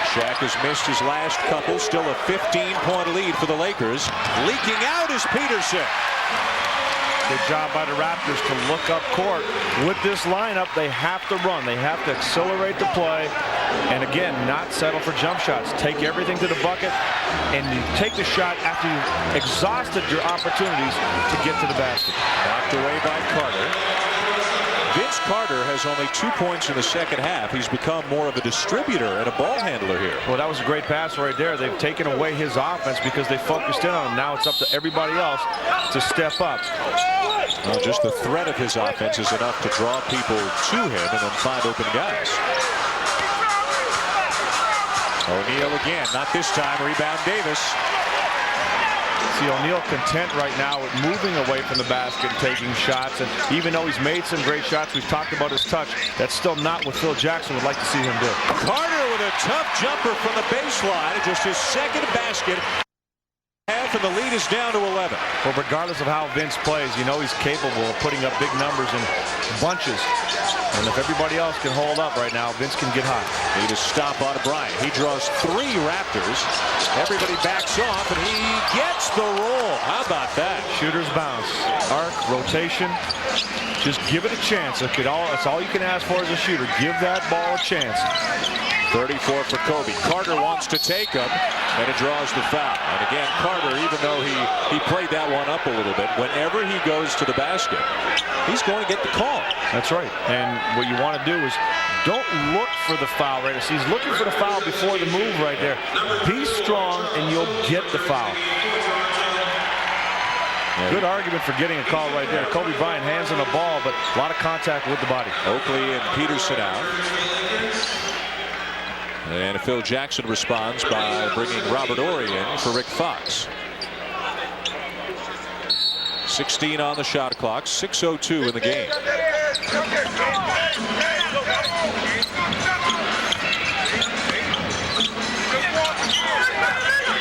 Shaq has missed his last couple. Still a 15-point lead for the Lakers. Leaking out is Peterson. Good job by the Raptors to look up court. With this lineup, they have to run. They have to accelerate the play. And again, not settle for jump shots. Take everything to the bucket, and you take the shot after you've exhausted your opportunities to get to the basket. Knocked away by Carter. Vince Carter has only 2 points in the second half. He's become more of a distributor and a ball handler here. Well, that was a great pass right there. They've taken away his offense because they focused in on him. Now it's up to everybody else to step up. Well, just the threat of his offense is enough to draw people to him and then find open guys. O'Neal again, not this time. Rebound Davis. See O'Neal content right now with moving away from the basket and taking shots. And even though he's made some great shots, we've talked about his touch, that's still not what Phil Jackson would like to see him do. Carter with a tough jumper from the baseline. Just his second basket. Half off, and the lead is down to 11. Well, regardless of how Vince plays, you know he's capable of putting up big numbers in bunches. And if everybody else can hold up right now, Vince can get hot. Need a stop on Bryant. He draws 3 Raptors. Everybody backs off, and he gets the roll. How about that? Shooter's bounce. Arc, rotation. Just give it a chance. That's all you can ask for as a shooter. Give that ball a chance. 34 for Kobe. Carter wants to take him, and it draws the foul. And again, Carter, even though he played that one up a little bit, whenever he goes to the basket, he's going to get the call. That's right. And what you want to do is don't look for the foul right now. He's looking for the foul before the move right there. Be strong, and you'll get the foul. Good argument for getting a call right there. Kobe Bryant hands on the ball, but a lot of contact with the body. Oakley and Peterson out. And Phil Jackson responds by bringing Robert Horry in for Rick Fox. 16 on the shot clock, 6:02 in the game.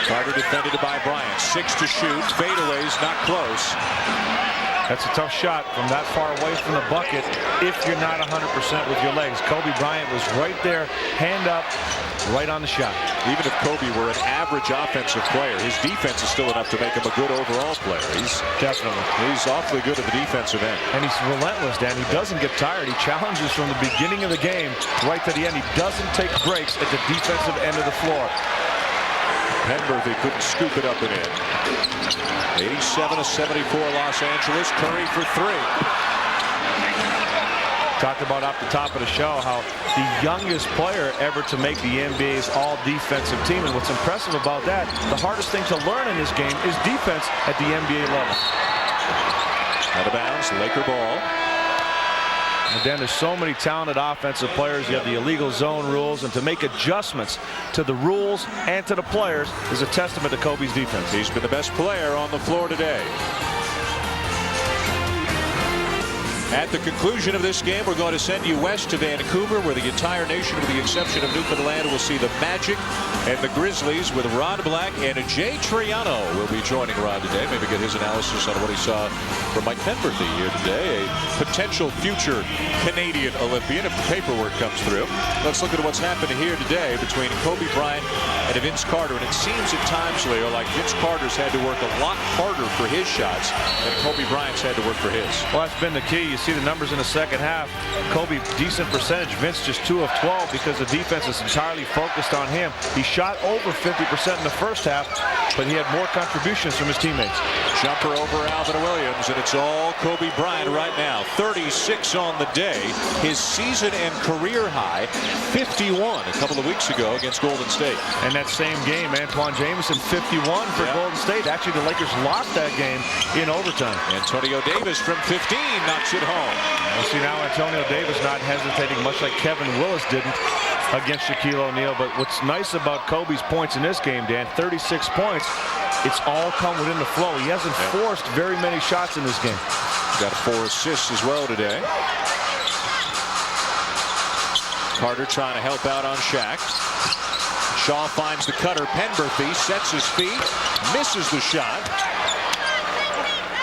Carter defended by Bryant. 6 to shoot. Fadeaways not close. That's a tough shot from that far away from the bucket if you're not 100% with your legs. Kobe Bryant was right there, hand up, right on the shot. Even if Kobe were an average offensive player, his defense is still enough to make him a good overall player. He's awfully good at the defensive end. And he's relentless, Dan. He doesn't get tired. He challenges from the beginning of the game right to the end. He doesn't take breaks at the defensive end of the floor. Penberthy couldn't scoop it up and in. 87-74 Los Angeles. Curry for 3. Talked about off the top of the show how the youngest player ever to make the NBA's all-defensive team. And what's impressive about that, the hardest thing to learn in this game is defense at the NBA level. Out of bounds, Laker ball. And then there's so many talented offensive players. You have the illegal zone rules, and to make adjustments to the rules and to the players is a testament to Kobe's defense. He's been the best player on the floor today. At the conclusion of this game, we're going to send you west to Vancouver, where the entire nation, with the exception of Newfoundland, will see the Magic and the Grizzlies, with Rod Black and Jay Triano will be joining Rod today. Maybe get his analysis on what he saw from Mike Penberthy here today, a potential future Canadian Olympian if the paperwork comes through. Let's look at what's happened here today between Kobe Bryant and Vince Carter. And it seems at times, Leo, like Vince Carter's had to work a lot harder for his shots than Kobe Bryant's had to work for his. Well, that's been the key. You see the numbers in the second half. Kobe, decent percentage. Vince just 2 of 12 because the defense is entirely focused on him. He shot over 50% in the first half, but he had more contributions from his teammates. Jumper over Alvin Williams, and it's all Kobe Bryant right now. 36 on the day. His season and career high, 51 a couple of weeks ago against Golden State. And that same game, Antoine Jameson, 51 for Golden State. Actually, the Lakers lost that game in overtime. Antonio Davis from 15 knocks it home. Well, see, now Antonio Davis not hesitating, much like Kevin Willis didn't against Shaquille O'Neal. But what's nice about Kobe's points in this game, Dan, 36 points, it's all come within the flow. He hasn't forced very many shots in this game. Got 4 assists as well today. Carter trying to help out on Shaq. Shaw finds the cutter. Penberthy sets his feet, misses the shot.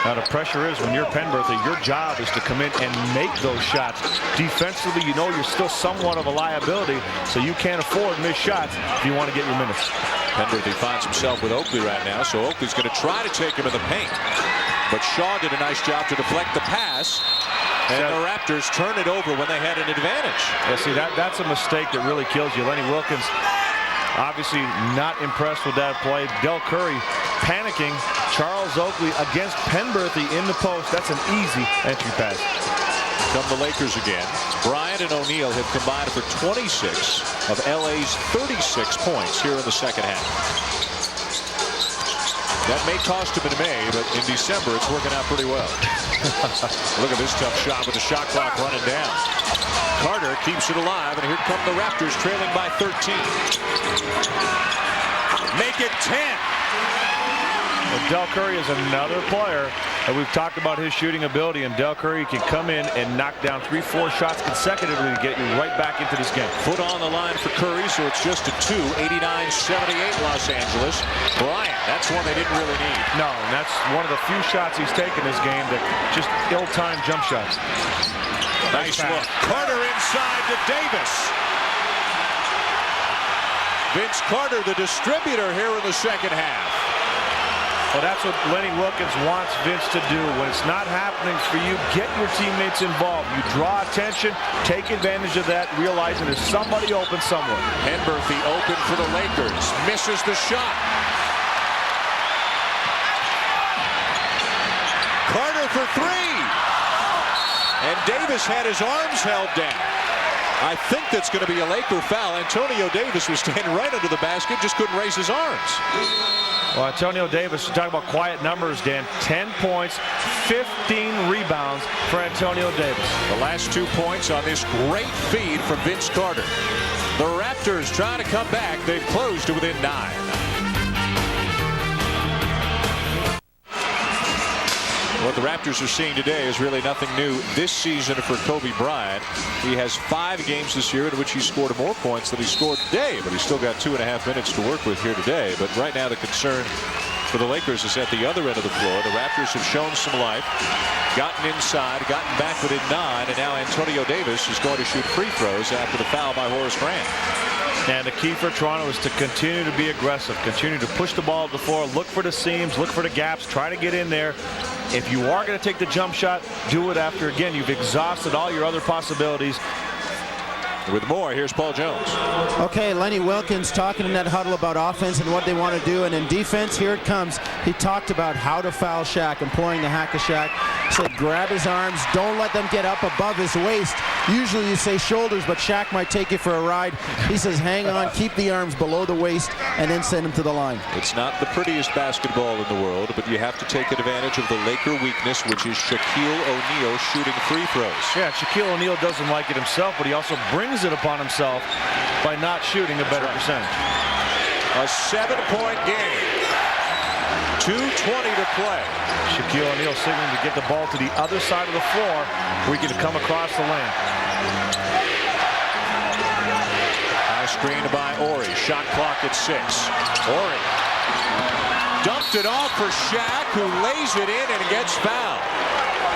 Now the pressure is when you're Penberthy, your job is to come in and make those shots. Defensively, you know you're still somewhat of a liability, so you can't afford missed shots if you want to get your minutes. Penberthy finds himself with Oakley right now, so Oakley's going to try to take him in the paint. But Shaw did a nice job to deflect the pass, and the Raptors turn it over when they had an advantage. Yeah, see, that's a mistake that really kills you. Lenny Wilkins obviously not impressed with that play. Del Curry panicking. Charles Oakley against Penberthy in the post. That's an easy entry pass. Come the Lakers again. Bryant and O'Neal have combined for 26 of LA's 36 points here in the second half. That may cost him in May, but in December it's working out pretty well. Look at this tough shot with the shot clock running down. Carter keeps it alive, and here come the Raptors trailing by 13. Make it 10. Well, Del Curry is another player that we've talked about his shooting ability, and Del Curry can come in and knock down 3-4 shots consecutively to get you right back into this game. Foot on the line for Curry, so it's just a 2. 89-78 Los Angeles. Bryant, that's one they didn't really need. No, and that's one of the few shots he's taken this game that just ill-timed jump shots. Nice look. Carter inside to Davis. Vince Carter, the distributor here in the second half. Well, that's what Lenny Wilkens wants Vince to do. When it's not happening for you, get your teammates involved. You draw attention, take advantage of that, realizing there's somebody open somewhere. Penberthy open for the Lakers. Misses the shot. Carter for 3. And Davis had his arms held down. I think that's going to be a Laker foul. Antonio Davis was standing right under the basket, just couldn't raise his arms. Well, Antonio Davis, you talk about quiet numbers, Dan. 10 points, 15 rebounds for Antonio Davis. The last 2 points on this great feed from Vince Carter. The Raptors trying to come back. They've closed to within 9. What the Raptors are seeing today is really nothing new this season for Kobe Bryant. He has 5 games this year in which he scored more points than he scored today, but he's still got 2.5 minutes to work with here today. But right now the concern for the Lakers is at the other end of the floor. The Raptors have shown some life, gotten inside, gotten back within 9, and now Antonio Davis is going to shoot free throws after the foul by Horace Grant. And the key for Toronto is to continue to be aggressive, continue to push the ball to the floor, look for the seams, look for the gaps, try to get in there. If you are going to take the jump shot, do it after, again, you've exhausted all your other possibilities. With more, here's Paul Jones. Okay, Lenny Wilkens talking in that huddle about offense and what they want to do. And in defense, here it comes. He talked about how to foul Shaq, employing the hack of Shaq. Said grab his arms, don't let them get up above his waist. Usually you say shoulders, but Shaq might take you for a ride. He says hang on, keep the arms below the waist, and then send him to the line. It's not the prettiest basketball in the world, but you have to take advantage of the Laker weakness, which is Shaquille O'Neal shooting free throws. Yeah, Shaquille O'Neal doesn't like it himself, but he also brings it upon himself by not shooting a better percentage. A 7-point game. 2:20 to play. Shaquille O'Neal signaling to get the ball to the other side of the floor where he can come across the lane. High screen by Ori. Shot clock at 6. Ori dumped it off for Shaq, who lays it in and gets fouled.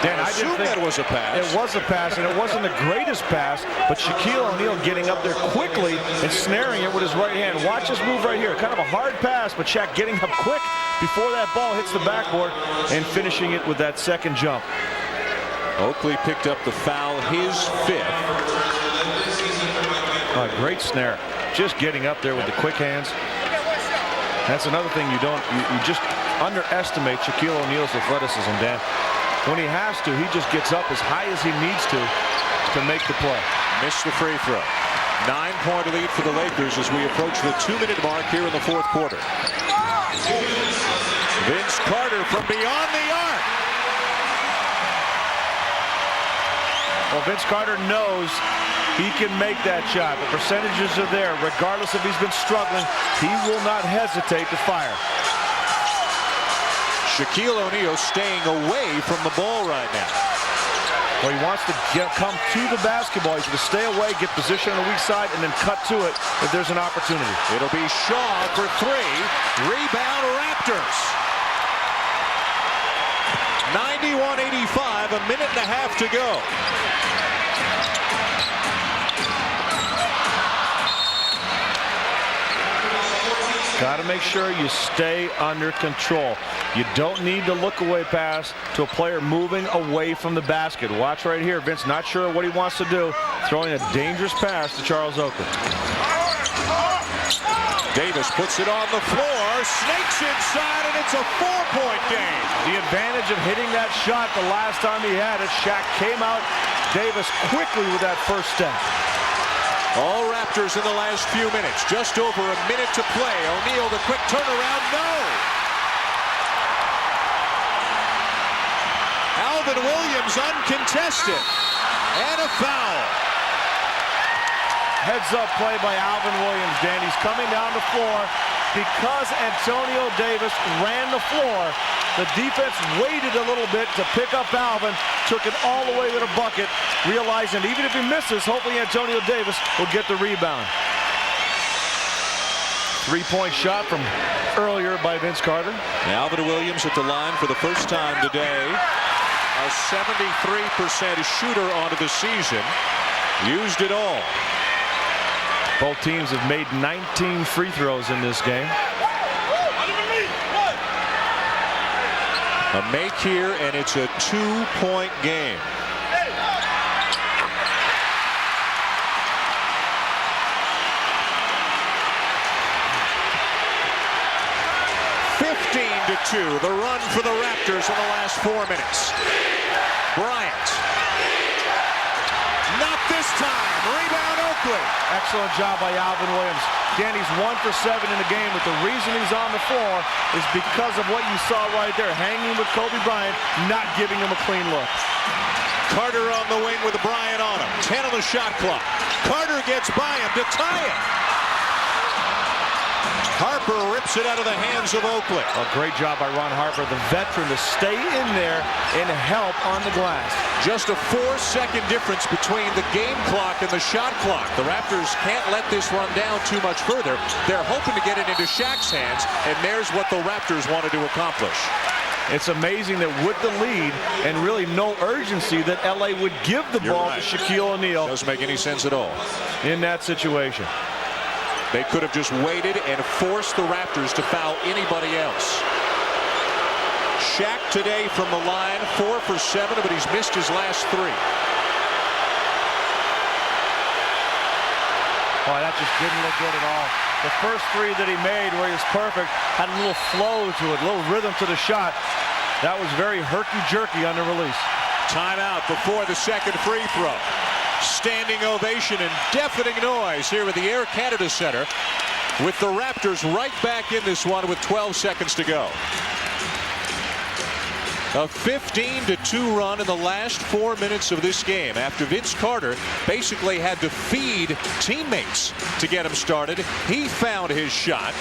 Dan, I didn't think that was a pass. It was a pass, and it wasn't the greatest pass, but Shaquille O'Neal getting up there quickly and snaring it with his right hand. Watch this move right here. Kind of a hard pass, but Shaq getting up quick before that ball hits the backboard and finishing it with that second jump. Oakley picked up the foul, his 5th. A great snare. Just getting up there with the quick hands. That's another thing you just underestimate Shaquille O'Neal's athleticism, Dan. When he has to, he just gets up as high as he needs to make the play. Missed the free throw. 9-point lead for the Lakers as we approach the 2-minute mark here in the 4th quarter. Vince Carter from beyond the arc. Well, Vince Carter knows he can make that shot. The percentages are there. Regardless if he's been struggling, he will not hesitate to fire. Shaquille O'Neal staying away from the ball right now. Well, he wants to come to the basketball. He's going to stay away, get position on the weak side, and then cut to it if there's an opportunity. It'll be Shaw for 3. Rebound Raptors. 91-85, a minute and a half to go. Got to make sure you stay under control. You don't need to look away pass to a player moving away from the basket. Watch right here. Vince not sure what he wants to do. Throwing a dangerous pass to Charles Oakley. Davis puts it on the floor, snakes inside, and it's a 4-point game. The advantage of hitting that shot the last time he had it. Shaq came out Davis quickly with that first step. All Raptors in the last few minutes. Just over a minute to play. O'Neal, the quick turnaround. No! Alvin Williams uncontested. And a foul. Heads up play by Alvin Williams, Dan. He's coming down the floor. because Antonio Davis ran the floor, the defense waited a little bit to pick up Alvin, took it all the way to the bucket, realizing even if he misses, hopefully Antonio Davis will get the rebound. Three-point shot from earlier by Vince Carter. Alvin Williams at the line for the first time today. A 73% shooter onto the season. Used it all. Both teams have made 19 free throws in this game. A make here, and it's a 2-point game. To 2, the run for the Raptors in the last 4 minutes. Bryant. Not this time. Rebound Oakley. Excellent job by Alvin Williams. Danny's 1 for 7 in the game, but the reason he's on the floor is because of what you saw right there, hanging with Kobe Bryant, not giving him a clean look. Carter on the wing with Bryant on him. 10 on the shot clock. Carter gets by him to tie it. Harper rips it out of the hands of Oakley. A great job by Ron Harper, the veteran, to stay in there and help on the glass. Just a 4-second difference between the game clock and the shot clock. The Raptors can't let this run down too much further. They're hoping to get it into Shaq's hands, and there's what the Raptors wanted to accomplish. It's amazing that with the lead and really no urgency that LA would give the ball to Shaquille O'Neal. Doesn't make any sense at all in that situation. They could have just waited and forced the Raptors to foul anybody else. Shaq today from the line, 4 for 7, but he's missed his last 3. Oh, that just didn't look good at all. The first 3 that he made where he was perfect had a little flow to it, a little rhythm to the shot. That was very herky-jerky on the release. Timeout before the second free throw. Standing ovation and deafening noise here at the Air Canada Center, with the Raptors right back in this one with 12 seconds to go. A 15-2 run in the last 4 minutes of this game after Vince Carter basically had to feed teammates to get him started. He found his shot.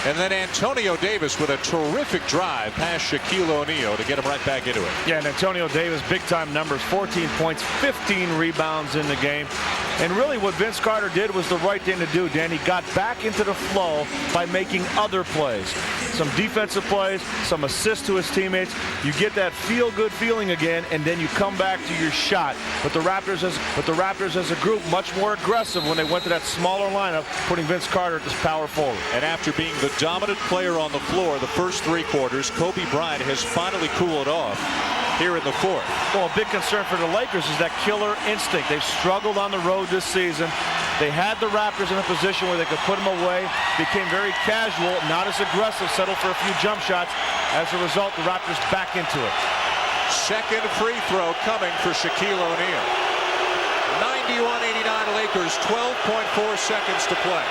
And then Antonio Davis with a terrific drive past Shaquille O'Neal to get him right back into it. Yeah, and Antonio Davis, big-time numbers, 14 points, 15 rebounds in the game. And really what Vince Carter did was the right thing to do, Dan. He got back into the flow by making other plays. Some defensive plays, some assists to his teammates. You get that feel-good feeling again, and then you come back to your shot. But the Raptors as a group, much more aggressive when they went to that smaller lineup, putting Vince Carter at this power forward. And after being the dominant player on the floor the first 3 quarters, Kobe Bryant has finally cooled off here in the fourth. Well, a big concern for the Lakers is that killer instinct. They've struggled on the road this season. They had the Raptors in a position where they could put them away, became very casual, not as aggressive, settled for a few jump shots. As a result, the Raptors back into it. Second free throw coming for Shaquille O'Neal. 91-89 Lakers, 12.4 seconds to play.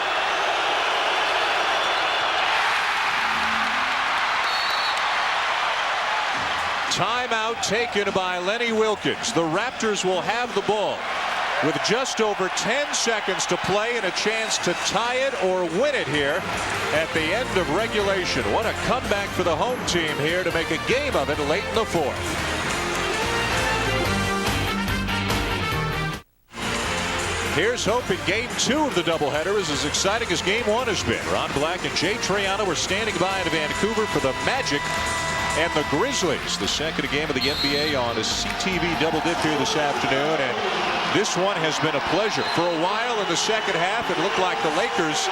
Timeout taken by Lenny Wilkins. The Raptors will have the ball with just over 10 seconds to play and a chance to tie it or win it here at the end of regulation. What a comeback for the home team here to make a game of it late in the fourth. Here's hope in Game 2 of the doubleheader is as exciting as Game 1 has been. Ron Black and Jay Triano are standing by in Vancouver for the Magic and the Grizzlies. The second game of the NBA on a CTV double dip here this afternoon, and this one has been a pleasure. For a while in the second half, it looked like the Lakers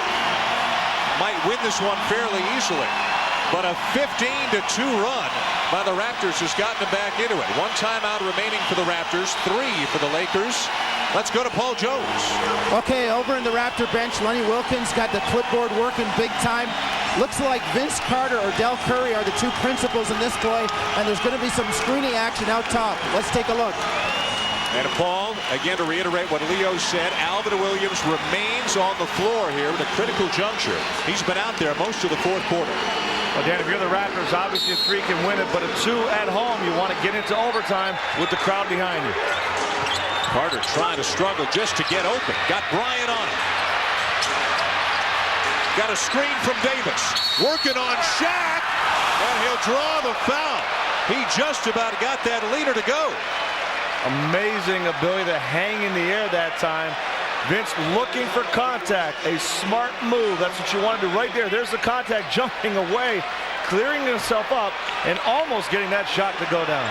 might win this one fairly easily, but a 15-2 run by the Raptors has gotten them back into it. 1 timeout remaining for the Raptors, 3 for the Lakers. Let's go to Paul Jones. Okay, over in the Raptor bench, Lenny Wilkins got the clipboard working big time. Looks like Vince Carter or Del Curry are the 2 principals in this play, and there's going to be some screening action out top. Let's take a look. And Paul, again to reiterate what Leo said, Alvin Williams remains on the floor here at a critical juncture. He's been out there most of the fourth quarter. Well, Dan, if you're the Raptors, obviously a 3 can win it, but a 2 at home, you want to get into overtime with the crowd behind you. Carter trying to struggle just to get open. Got Bryant on him. Got a screen from Davis. Working on Shaq. And he'll draw the foul. He just about got that leader to go. Amazing ability to hang in the air that time. Vince looking for contact. A smart move. That's what you want to do right there. There's the contact, jumping away, clearing himself up, and almost getting that shot to go down.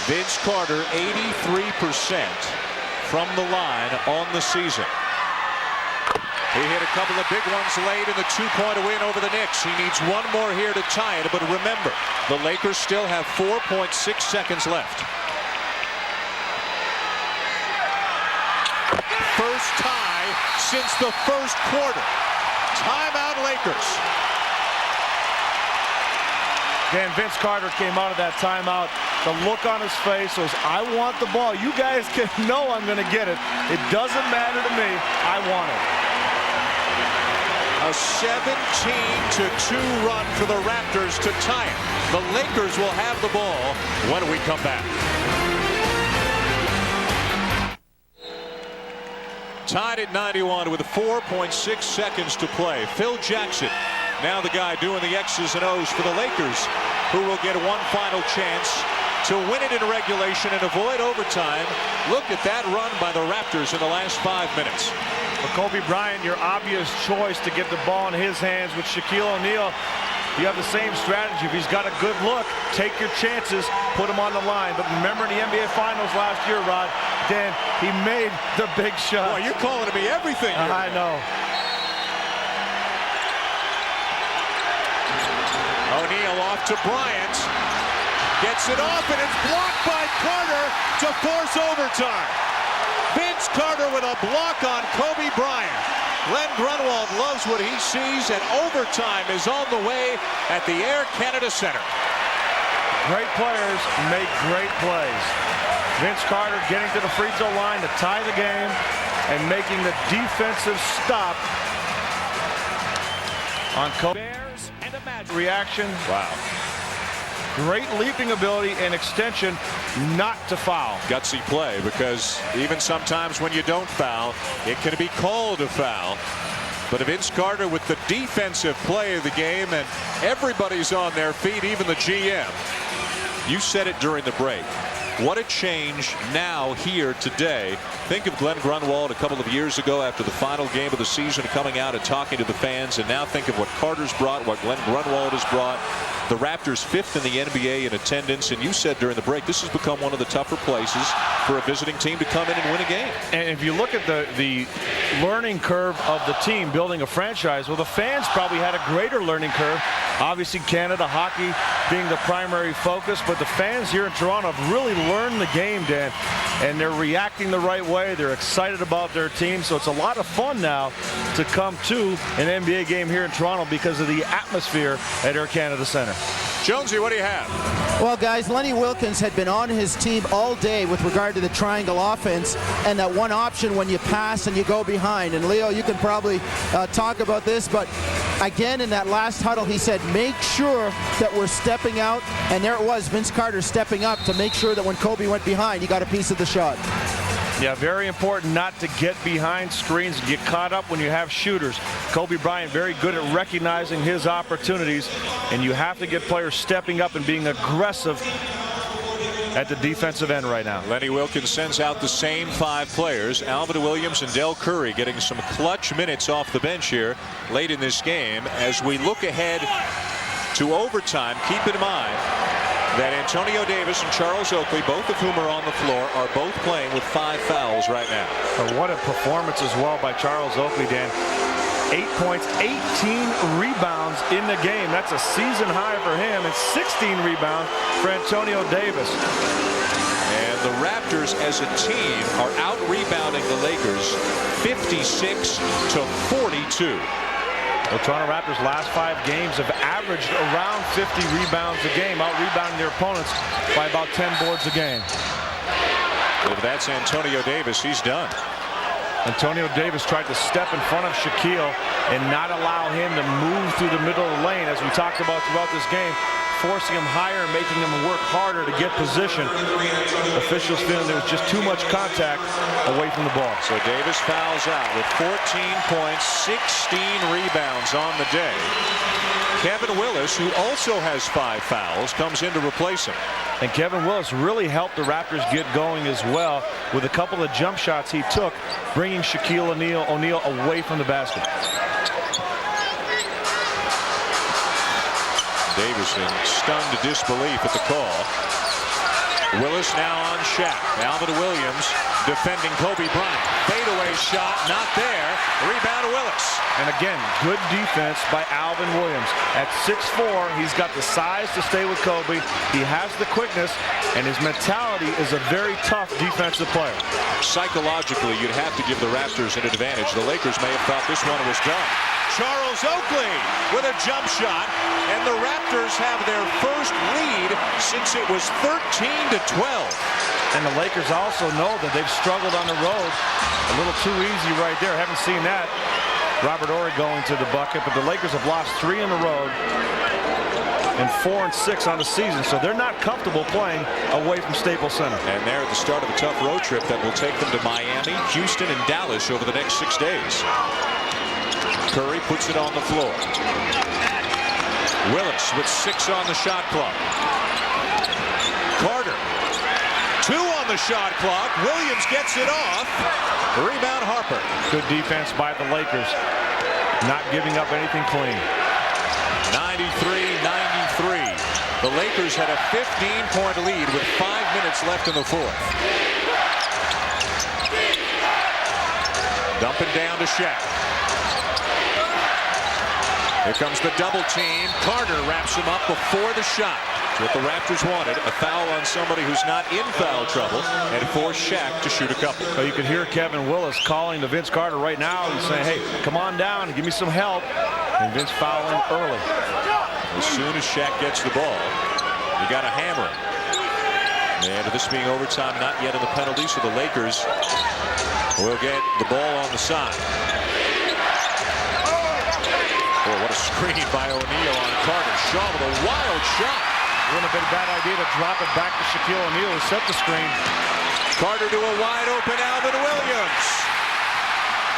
Vince Carter, 83% from the line on the season. He hit a couple of big ones late in the two-point win over the Knicks. He needs one more here to tie it. But remember, the Lakers still have 4.6 seconds left. First tie since the first quarter. Timeout, Lakers. Then Vince Carter came out of that timeout. The look on his face was, I want the ball. You guys can know I'm going to get it. It doesn't matter to me. I want it. A 17-2 run for the Raptors to tie it. The Lakers will have the ball when we come back. Tied at 91 with 4.6 seconds to play. Phil Jackson, now the guy doing the X's and O's for the Lakers, who will get one final chance to win it in regulation and avoid overtime. Look at that run by the Raptors in the last 5 minutes. For Kobe Bryant, your obvious choice to get the ball in his hands with Shaquille O'Neal. You have the same strategy. If he's got a good look, take your chances, put him on the line. But remember in the NBA Finals last year, Rod, Dan, he made the big shot. Boy, you're calling to me everything here. I know. O'Neal off to Bryant. Gets it off, and it's blocked by Carter to force overtime. Vince Carter with a block on Kobe Bryant. Glenn Grunwald loves what he sees, and overtime is on the way at the Air Canada Center. Great players make great plays. Vince Carter getting to the free throw line to tie the game and making the defensive stop on Kobe. Bears and a Magic reaction. Wow. Great leaping ability and extension not to foul. Gutsy play, because even sometimes when you don't foul, it can be called a foul. But Vince Carter with the defensive play of the game, and everybody's on their feet, even the GM. You said it during the break. What a change now here today. Think of Glenn Grunwald a couple of years ago after the final game of the season, coming out and talking to the fans, and now think of what Carter's brought, what Glenn Grunwald has brought. The Raptors 5th in the NBA in attendance, and you said during the break this has become one of the tougher places for a visiting team to come in and win a game. And if you look at the learning curve of the team building a franchise, well, the fans probably had a greater learning curve. Obviously, Canada hockey being the primary focus, but the fans here in Toronto have really learned the game, Dan, and they're reacting the right way. They're excited about their team, so it's a lot of fun now to come to an NBA game here in Toronto because of the atmosphere at Air Canada Center. Jonesy, what do you have? Well, guys, Lenny Wilkins had been on his team all day with regard to the triangle offense and that one option when you pass and you go behind. And Leo, you can probably talk about this, but again in that last huddle he said make sure that we're stepping out, and there it was, Vince Carter stepping up to make sure that when Kobe went behind he got a piece of the shot. Yeah, very important not to get behind screens and get caught up when you have shooters. Kobe Bryant very good at recognizing his opportunities, and you have to get players stepping up and being aggressive at the defensive end right now. Lenny Wilkins sends out the same 5 players. Alvin Williams and Del Curry getting some clutch minutes off the bench here late in this game. As we look ahead to overtime, keep in mind that Antonio Davis and Charles Oakley, both of whom are on the floor, are both playing with 5 fouls right now. What a performance as well by Charles Oakley, Dan. 8 points, 18 rebounds in the game. That's a season high for him, and 16 rebounds for Antonio Davis. And the Raptors as a team are out-rebounding the Lakers 56-42. The Toronto Raptors last 5 games have averaged around 50 rebounds a game, out-rebounding their opponents by about 10 boards a game. If that's Antonio Davis, he's done. Antonio Davis tried to step in front of Shaquille and not allow him to move through the middle of the lane, as we talked about throughout this game. forcing him higher and making him work harder to get position. Officials feeling there was just too much contact away from the ball. So Davis fouls out with 14 points, 16 rebounds on the day. Kevin Willis, who also has 5 fouls, comes in to replace him. And Kevin Willis really helped the Raptors get going as well with a couple of jump shots he took, bringing Shaquille O'Neal away from the basket. Davison stunned to disbelief at the call. Willis now on Shaq. Alvin Williams defending Kobe Bryant. Fadeaway shot, not there. Rebound to Willis. And again, good defense by Alvin Williams. At 6'4", he's got the size to stay with Kobe. He has the quickness, and his mentality is a very tough defensive player. Psychologically, you'd have to give the Raptors an advantage. The Lakers may have thought this one was done. Charles Oakley with a jump shot, and the Raptors have their first lead since it was 13-12. And the Lakers also know that they've struggled on the road. A little too easy right there. Haven't seen that. Robert Horry going to the bucket, but the Lakers have lost 3 on the road and 4 and 6 on the season, so they're not comfortable playing away from Staples Center. And they're at the start of a tough road trip that will take them to Miami, Houston, and Dallas over the next 6 days. Curry puts it on the floor. Willis with 6 on the shot clock. Carter, 2 on the shot clock. Williams gets it off. Rebound Harper. Good defense by the Lakers, not giving up anything clean. 93-93. The Lakers had a 15-point lead with 5 minutes left in the fourth. Dumping down to Shaq. Here comes the double team. Carter wraps him up before the shot. It's what the Raptors wanted, a foul on somebody who's not in foul trouble, and force Shaq to shoot a couple. So you can hear Kevin Willis calling to Vince Carter right now. He's saying, hey, come on down and give me some help. And Vince fouling early. As soon as Shaq gets the ball, you got to hammer him. And this being overtime, not yet in the penalty, so the Lakers will get the ball on the side. Oh, what a screen by O'Neal on Carter. Shaw with a wild shot. Wouldn't have been a bad idea to drop it back to Shaquille O'Neal who set the screen. Carter to a wide open Alvin Williams.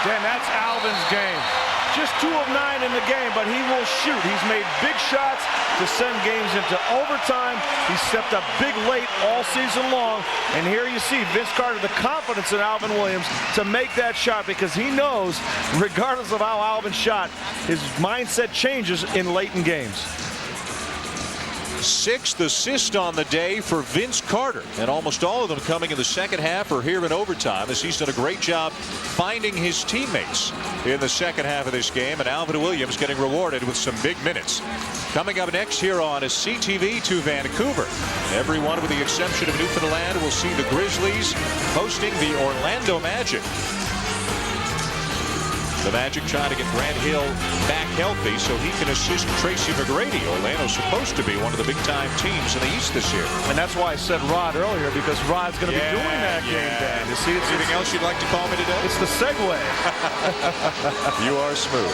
Dan, that's Alvin's game. Just 2 of 9 in the game, but he will shoot. He's made big shots to send games into overtime. He stepped up big late all season long. And here you see Vince Carter, the confidence in Alvin Williams to make that shot, because he knows, regardless of how Alvin shot, his mindset changes in late in games. 6th assist on the day for Vince Carter, and almost all of them coming in the second half or here in overtime, as he's done a great job finding his teammates in the second half of this game, and Alvin Williams getting rewarded with some big minutes. Coming up next here on a CTV to Vancouver, everyone with the exception of Newfoundland will see the Grizzlies hosting the Orlando Magic. The Magic trying to get Grant Hill back healthy so he can assist Tracy McGrady. Orlando's supposed to be one of the big-time teams in the East this year. And that's why I said Rod earlier, because Rod's going to be doing that game day. You see, anything else you'd like to call me today? It's the segue. You are smooth.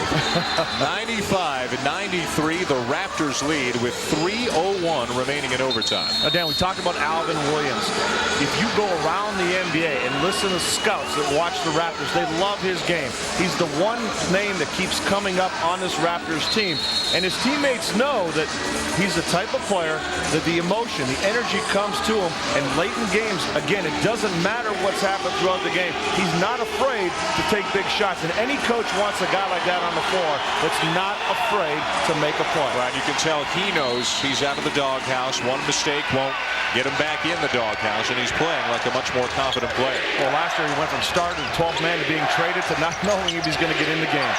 95-93, the Raptors lead with 3:01 remaining in overtime. Now, Dan, we talked about Alvin Williams. If you go around the NBA and listen to scouts that watch the Raptors, they love his game. He's the one name that keeps coming up on this Raptors team. And his teammates know that he's the type of player that the emotion, the energy comes to him. And late in games, again, it doesn't matter what's happened throughout the game. He's not afraid to take big shots. And any coach wants a guy like that on the floor that's not afraid to make a play. Right, you can tell he knows he's out of the doghouse. One mistake won't get him back in the doghouse, and he's playing like a much more confident player. Well, last year he went from starter to 12th man to being traded to not knowing if he's going to get in the game.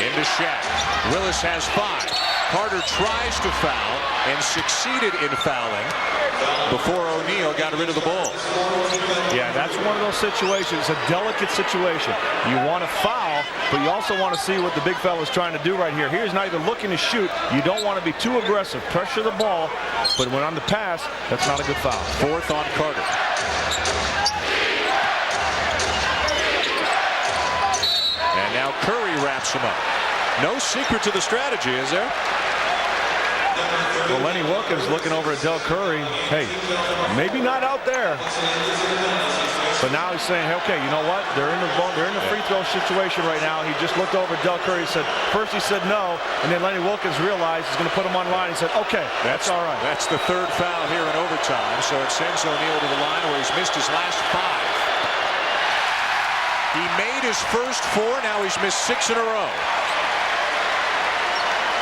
Into Shaq. Willis has 5. Carter tries to foul and succeeded in fouling before O'Neal got rid of the ball. Yeah, that's one of those situations. It's a delicate situation. You want to foul, but you also want to see what the big fella's trying to do right here. Here's neither looking to shoot. You don't want to be too aggressive. Pressure the ball, but when on the pass, that's not a good foul. 4th on Carter. And now Curry wraps him up. No secret to the strategy, is there? Well, Lenny Wilkens looking over at Del Curry. Hey, maybe not out there. But now he's saying, hey, okay, you know what? They're in the free throw situation right now. He just looked over at Del Curry and said, first he said no, and then Lenny Wilkens realized he's going to put him on line. He said, okay, that's all right. That's the third foul here in overtime, so it sends O'Neal to the line where he's missed his last 5. He made his first 4, now he's missed 6 in a row.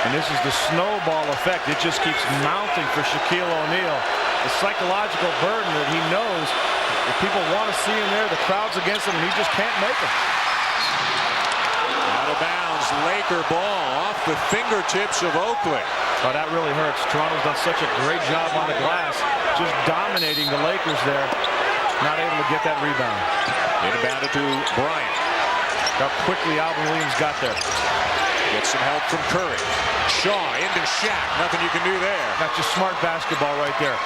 And this is the snowball effect. It just keeps mounting for Shaquille O'Neal. The psychological burden that he knows if people want to see him there, the crowd's against him, and he just can't make it. Out of bounds, Laker ball off the fingertips of Oakley. Oh, that really hurts. Toronto's done such a great job on the glass, just dominating the Lakers there. Not able to get that rebound. Inbounded to Bryant. How quickly Alvin Williams got there. Gets some help from Curry. Shaw into Shaq. Nothing you can do there. That's just smart basketball right there.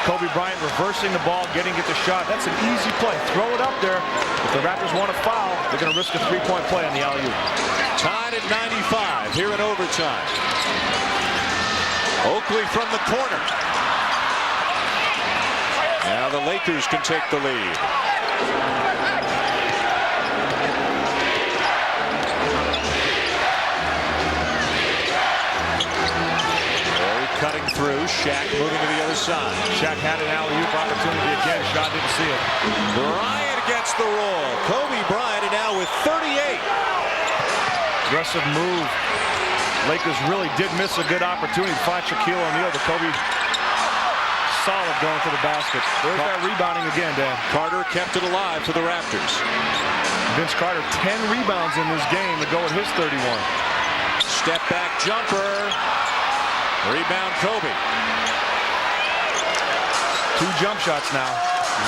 Kobe Bryant reversing the ball, getting it the shot. That's an easy play. Throw it up there. If the Raptors want to foul, they're going to risk a three-point play on the alley-oop. Tied at 95 here in overtime. Oakley from the corner. Now the Lakers can take the lead. Cutting through, Shaq moving to the other side. Shaq had an alley-oop opportunity again. Shaw didn't see it. Bryant gets the roll. Kobe Bryant now with 38. Aggressive move. Lakers really did miss a good opportunity to find Shaquille O'Neal. The Kobe solid going to the basket. There's that rebounding again, Dan. Carter kept it alive for the Raptors. Vince Carter, 10 rebounds in this game to go with his 31. Step back jumper. Rebound Kobe. 2 jump shots now.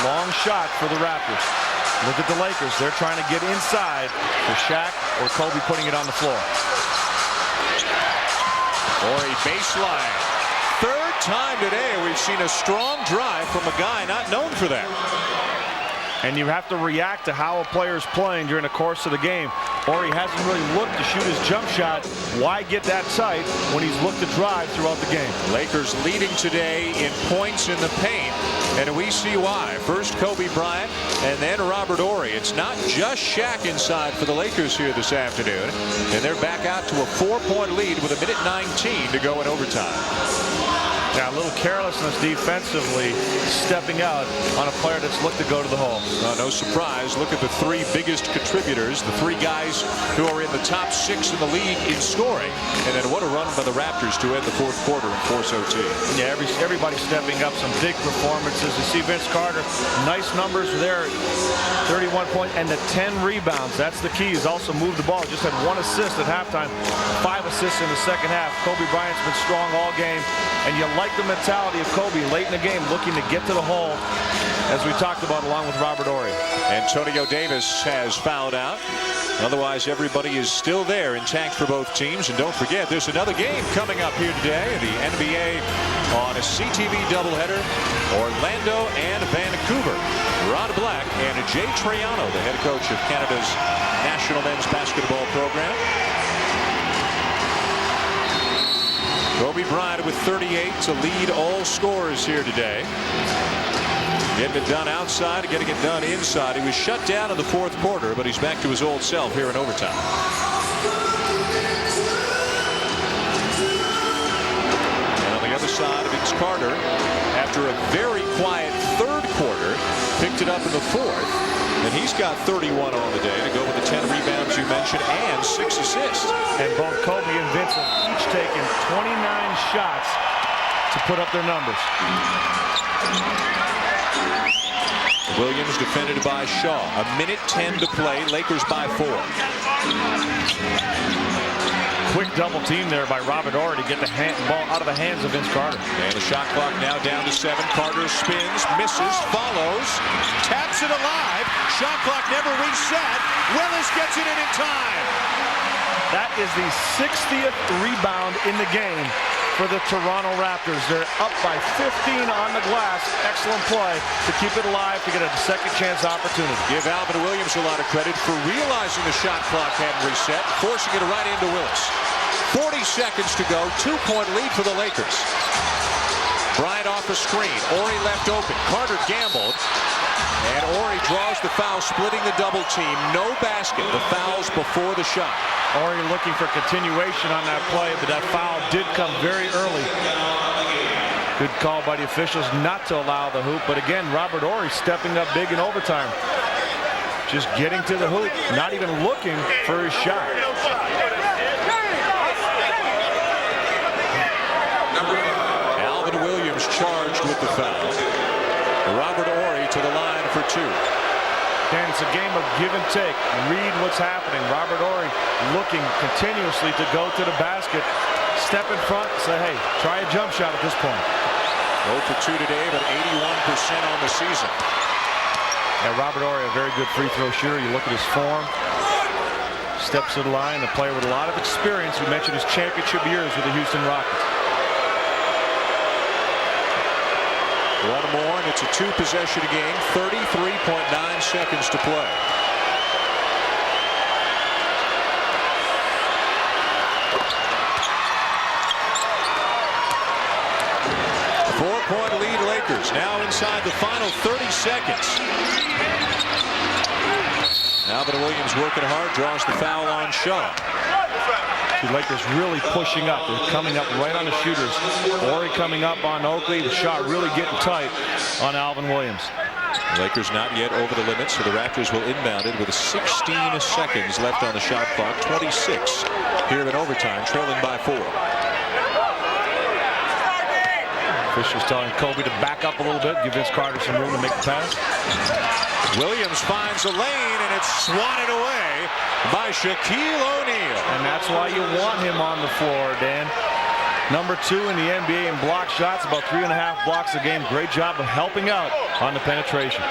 Long shot for the Raptors. Look at the Lakers. They're trying to get inside for Shaq or Kobe putting it on the floor. Horry baseline. Third time today we've seen a strong drive from a guy not known for that. And you have to react to how a player is playing during the course of the game. Or he hasn't really looked to shoot his jump shot. Why get that tight when he's looked to drive throughout the game? Lakers leading today in points in the paint, and we see why. First Kobe Bryant, and then Robert Horry. It's not just Shaq inside for the Lakers here this afternoon, and they're back out to a 4-point lead with 1:19 to go in overtime. Now, a little carelessness defensively, stepping out on a player that's looked to go to the hole. No surprise. Look at the 3 biggest contributors, the 3 guys who are in the top 6 in the league in scoring. And then what a run by the Raptors to end the 4th quarter and force OT. Yeah, everybody stepping up, some big performances. You see Vince Carter, nice numbers there, 31 points and the 10 rebounds. That's the key. He's also moved the ball. Just had 1 assist at halftime, 5 assists in the second half. Kobe Bryant's been strong all game, and you like the mentality of Kobe late in the game, looking to get to the hole, as we talked about, along with Robert Horry. Antonio Davis has fouled out. Otherwise, everybody is still there intact for both teams. And don't forget, there's another game coming up here today. The NBA on a CTV doubleheader. Orlando and Vancouver. Rod Black and Jay Triano, the head coach of Canada's national men's basketball program. Kobe Bryant with 38 to lead all scorers here today. Getting it done outside, getting it done inside. He was shut down in the 4th quarter, but he's back to his old self here in overtime. And on the other side, Vince Carter, after a very quiet 3rd quarter, picked it up in the 4th. And he's got 31 on the day to go with the 10 rebounds you mentioned and 6 assists. And both Kobe and Vince have each taken 29 shots to put up their numbers. Williams defended by Shaw. 1:10 to play. Lakers by 4. Quick double team there by Robert Horry to get the ball out of the hands of Vince Carter. And the shot clock now down to 7. Carter spins, misses, follows, taps it alive. Shot clock never reset. Willis gets it in time. That is the 60th rebound in the game for the Toronto Raptors. They're up by 15 on the glass. Excellent play to keep it alive to get a second chance opportunity. Give Alvin Williams a lot of credit for realizing the shot clock hadn't reset, forcing it right into Willis. 40 seconds to go. 2-point lead for the Lakers. Bryant off a screen. Horry left open. Carter gambled. And Horry draws the foul, splitting the double team. No basket. The foul's before the shot. Horry looking for continuation on that play, but that foul did come very early. Good call by the officials not to allow the hoop. But again, Robert Horry stepping up big in overtime. Just getting to the hoop, not even looking for his shot. Alvin Williams charged with the foul. Robert Horry to the line for 2. And it's a game of give and take. Read what's happening. Robert Horry looking continuously to go to the basket. Step in front, say, hey, try a jump shot at this point. 0 for 2 today, but 81% on the season. And Robert Horry, a very good free throw shooter. You look at his form. Steps to the line, a player with a lot of experience. We mentioned his championship years with the Houston Rockets. One more, and it's a 2-possession game. 33.9 seconds to play. Four-point lead Lakers. Now inside the final 30 seconds. Alvin Williams working hard, draws the foul on Shaw. The Lakers really pushing up. They're coming up right on the shooters. Horry coming up on Oakley. The shot really getting tight on Alvin Williams. The Lakers not yet over the limit, so the Raptors will inbound it with 16 seconds left on the shot clock. 26 here in overtime, trailing by 4. Officials telling Kobe to back up a little bit, give Vince Carter some room to make the pass. Williams finds a lane, and it's swatted away by Shaquille O'Neal. And that's why you want him on the floor, Dan. Number 2 in the NBA in block shots, about 3.5 blocks a game. Great job of helping out on the penetration.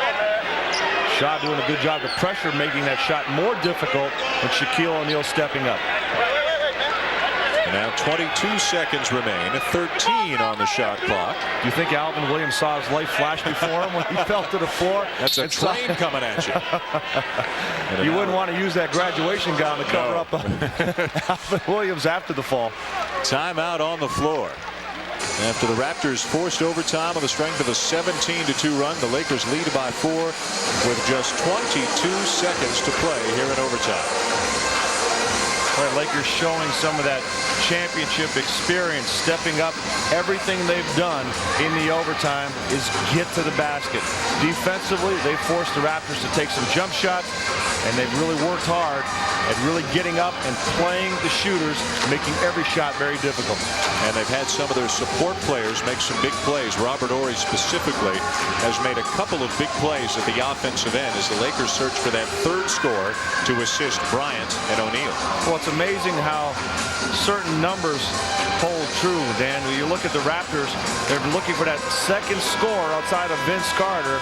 Shaw doing a good job of pressure, making that shot more difficult with Shaquille O'Neal stepping up. And now 22 seconds remain, 13 on the shot clock. Do you think Alvin Williams saw his life flash before him when he fell to the floor? That's a train coming at you. You wouldn't want to use that graduation gown to cover up Alvin Williams after the fall. Timeout on the floor. After the Raptors forced overtime on the strength of a 17-2 run, the Lakers lead by 4 with just 22 seconds to play here in overtime. The Lakers showing some of that championship experience, stepping up. Everything they've done in the overtime is get to the basket. Defensively, they forced the Raptors to take some jump shots, and they've really worked hard at really getting up and playing the shooters, making every shot very difficult. And they've had some of their support players make some big plays. Robert Horry specifically has made a couple of big plays at the offensive end as the Lakers search for that 3rd score to assist Bryant and O'Neal. Well, it's amazing how certain numbers hold true, Dan. When you look at the Raptors, they're looking for that 2nd score outside of Vince Carter.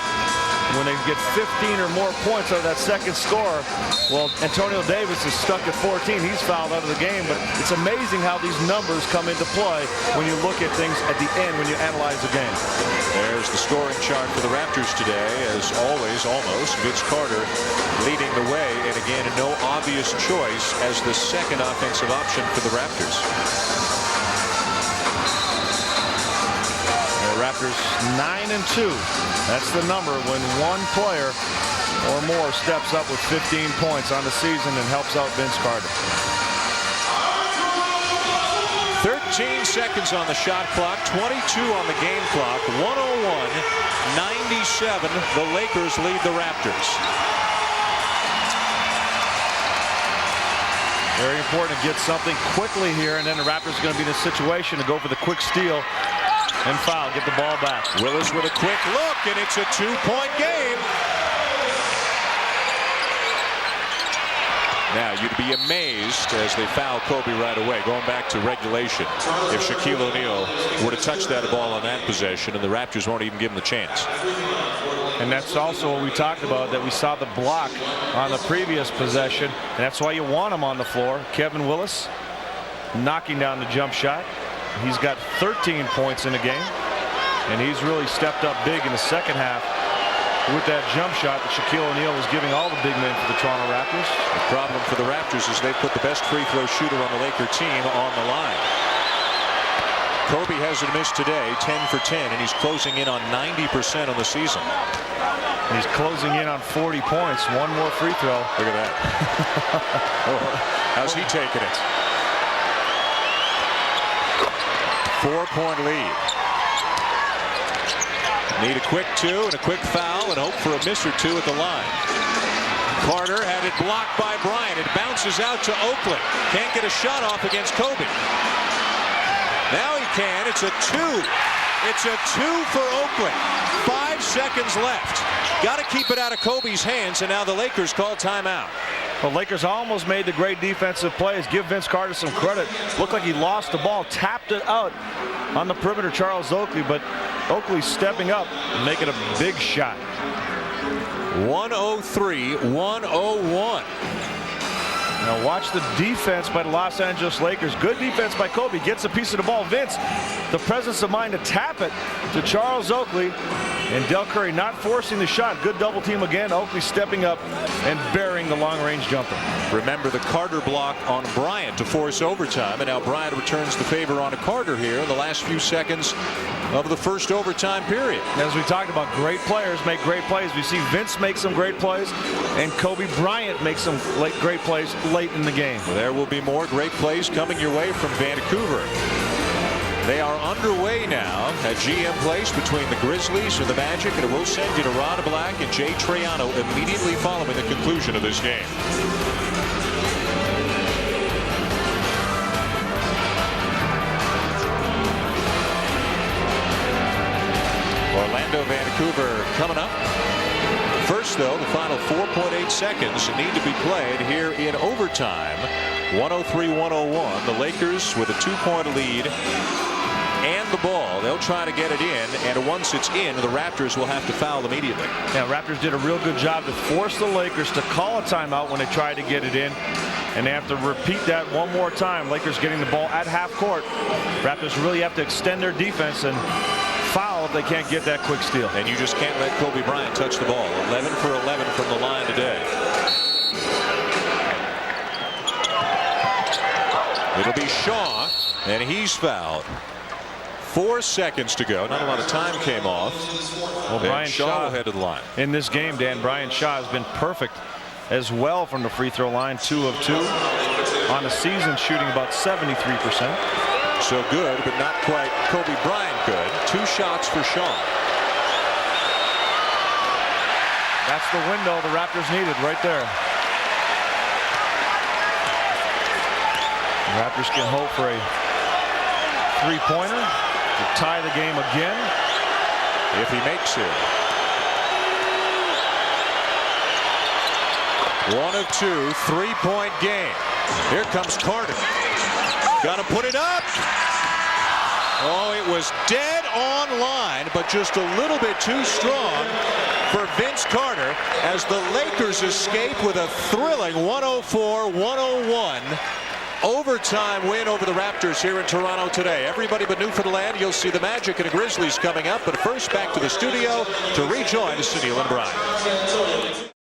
When they get 15 or more points out of that 2nd score, well, Antonio Davis is stuck at 14. He's fouled out of the game, but it's amazing how these numbers come into play when you look at things at the end when you analyze the game. There's the scoring chart for the Raptors today. As always, almost, Vince Carter leading the way, and again, no obvious choice as the 2nd offensive option for the Raptors. Raptors 9-2. That's the number when one player or more steps up with 15 points on the season and helps out Vince Carter. 13 seconds on the shot clock, 22 on the game clock, 101-97. The Lakers lead the Raptors. Very important to get something quickly here, and then the Raptors are going to be in a situation to go for the quick steal and foul, get the ball back. Willis with a quick look, and it's a 2-point game. Now, you'd be amazed as they foul Kobe right away, going back to regulation, if Shaquille O'Neal were to touch that ball on that possession, and the Raptors won't even give him the chance. And that's also what we talked about, that we saw the block on the previous possession, and that's why you want him on the floor. Kevin Willis knocking down the jump shot. He's got 13 points in the game, and he's really stepped up big in the second half with that jump shot that Shaquille O'Neal was giving all the big men for the Toronto Raptors. The problem for the Raptors is they put the best free throw shooter on the Laker team on the line. Kobe hasn't missed today, 10 for 10, and he's closing in on 90% on the season. He's closing in on 40 points. One more free throw. Look at that. Oh, how's he taking it? 4-point lead. Need a quick two and a quick foul and hope for a miss or two at the line. Carter had it blocked by Bryant. It bounces out to Oakland. Can't get a shot off against Kobe. Now he can. It's a two. It's a two for Oakland. 5 seconds left. Got to keep it out of Kobe's hands, and now the Lakers call timeout. The Lakers almost made the great defensive plays. Give Vince Carter some credit. Looked like he lost the ball, tapped it out on the perimeter, Charles Oakley, but Oakley stepping up and making a big shot. 103-101. Now watch the defense by the Los Angeles Lakers. Good defense by Kobe. Gets a piece of the ball. Vince, the presence of mind to tap it to Charles Oakley. And Del Curry not forcing the shot. Good double team again. Oakley stepping up and burying the long-range jumper. Remember the Carter block on Bryant to force overtime, and now Bryant returns the favor on Carter here in the last few seconds of the first overtime period. As we talked about, great players make great plays. We see Vince make some great plays, and Kobe Bryant make some great plays late in the game. Well, there will be more great plays coming your way from Vancouver. They are underway now at GM Place between the Grizzlies and the Magic, and it will send you to Ron Black and Jay Triano immediately following the conclusion of this game. Orlando, Vancouver coming up. First, though, the final 4.8 seconds need to be played here in overtime. 103-101. The Lakers with a 2-point lead and the ball. They'll try to get it in, and once it's in, the Raptors will have to foul immediately. Yeah, Raptors did a real good job to force the Lakers to call a timeout when they tried to get it in, and they have to repeat that one more time. Lakers getting the ball at half court. Raptors really have to extend their defense and foul if they can't get that quick steal. And you just can't let Kobe Bryant touch the ball. 11 for 11 from the line today. It'll be Shaw, and he's fouled. 4 seconds to go. Not a lot of time came off. Well, Brian Shaw will head to the line. In this game, Dan, Brian Shaw has been perfect as well from the free throw line. 2 of 2 on the season, shooting about 73%. So good, but not quite Kobe Bryant good. 2 shots for Shaw. That's the window the Raptors needed right there. The Raptors can hope for a 3-pointer to tie the game again. If he makes it. 1 of 2, 3-point game. Here comes Carter. Got to put it up. Oh, it was dead on line, but just a little bit too strong for Vince Carter as the Lakers escape with a thrilling 104-101 overtime win over the Raptors here in Toronto today. Everybody but Newfoundland. You'll see the Magic and the Grizzlies coming up, but first back to the studio to rejoin Sunil and Brian.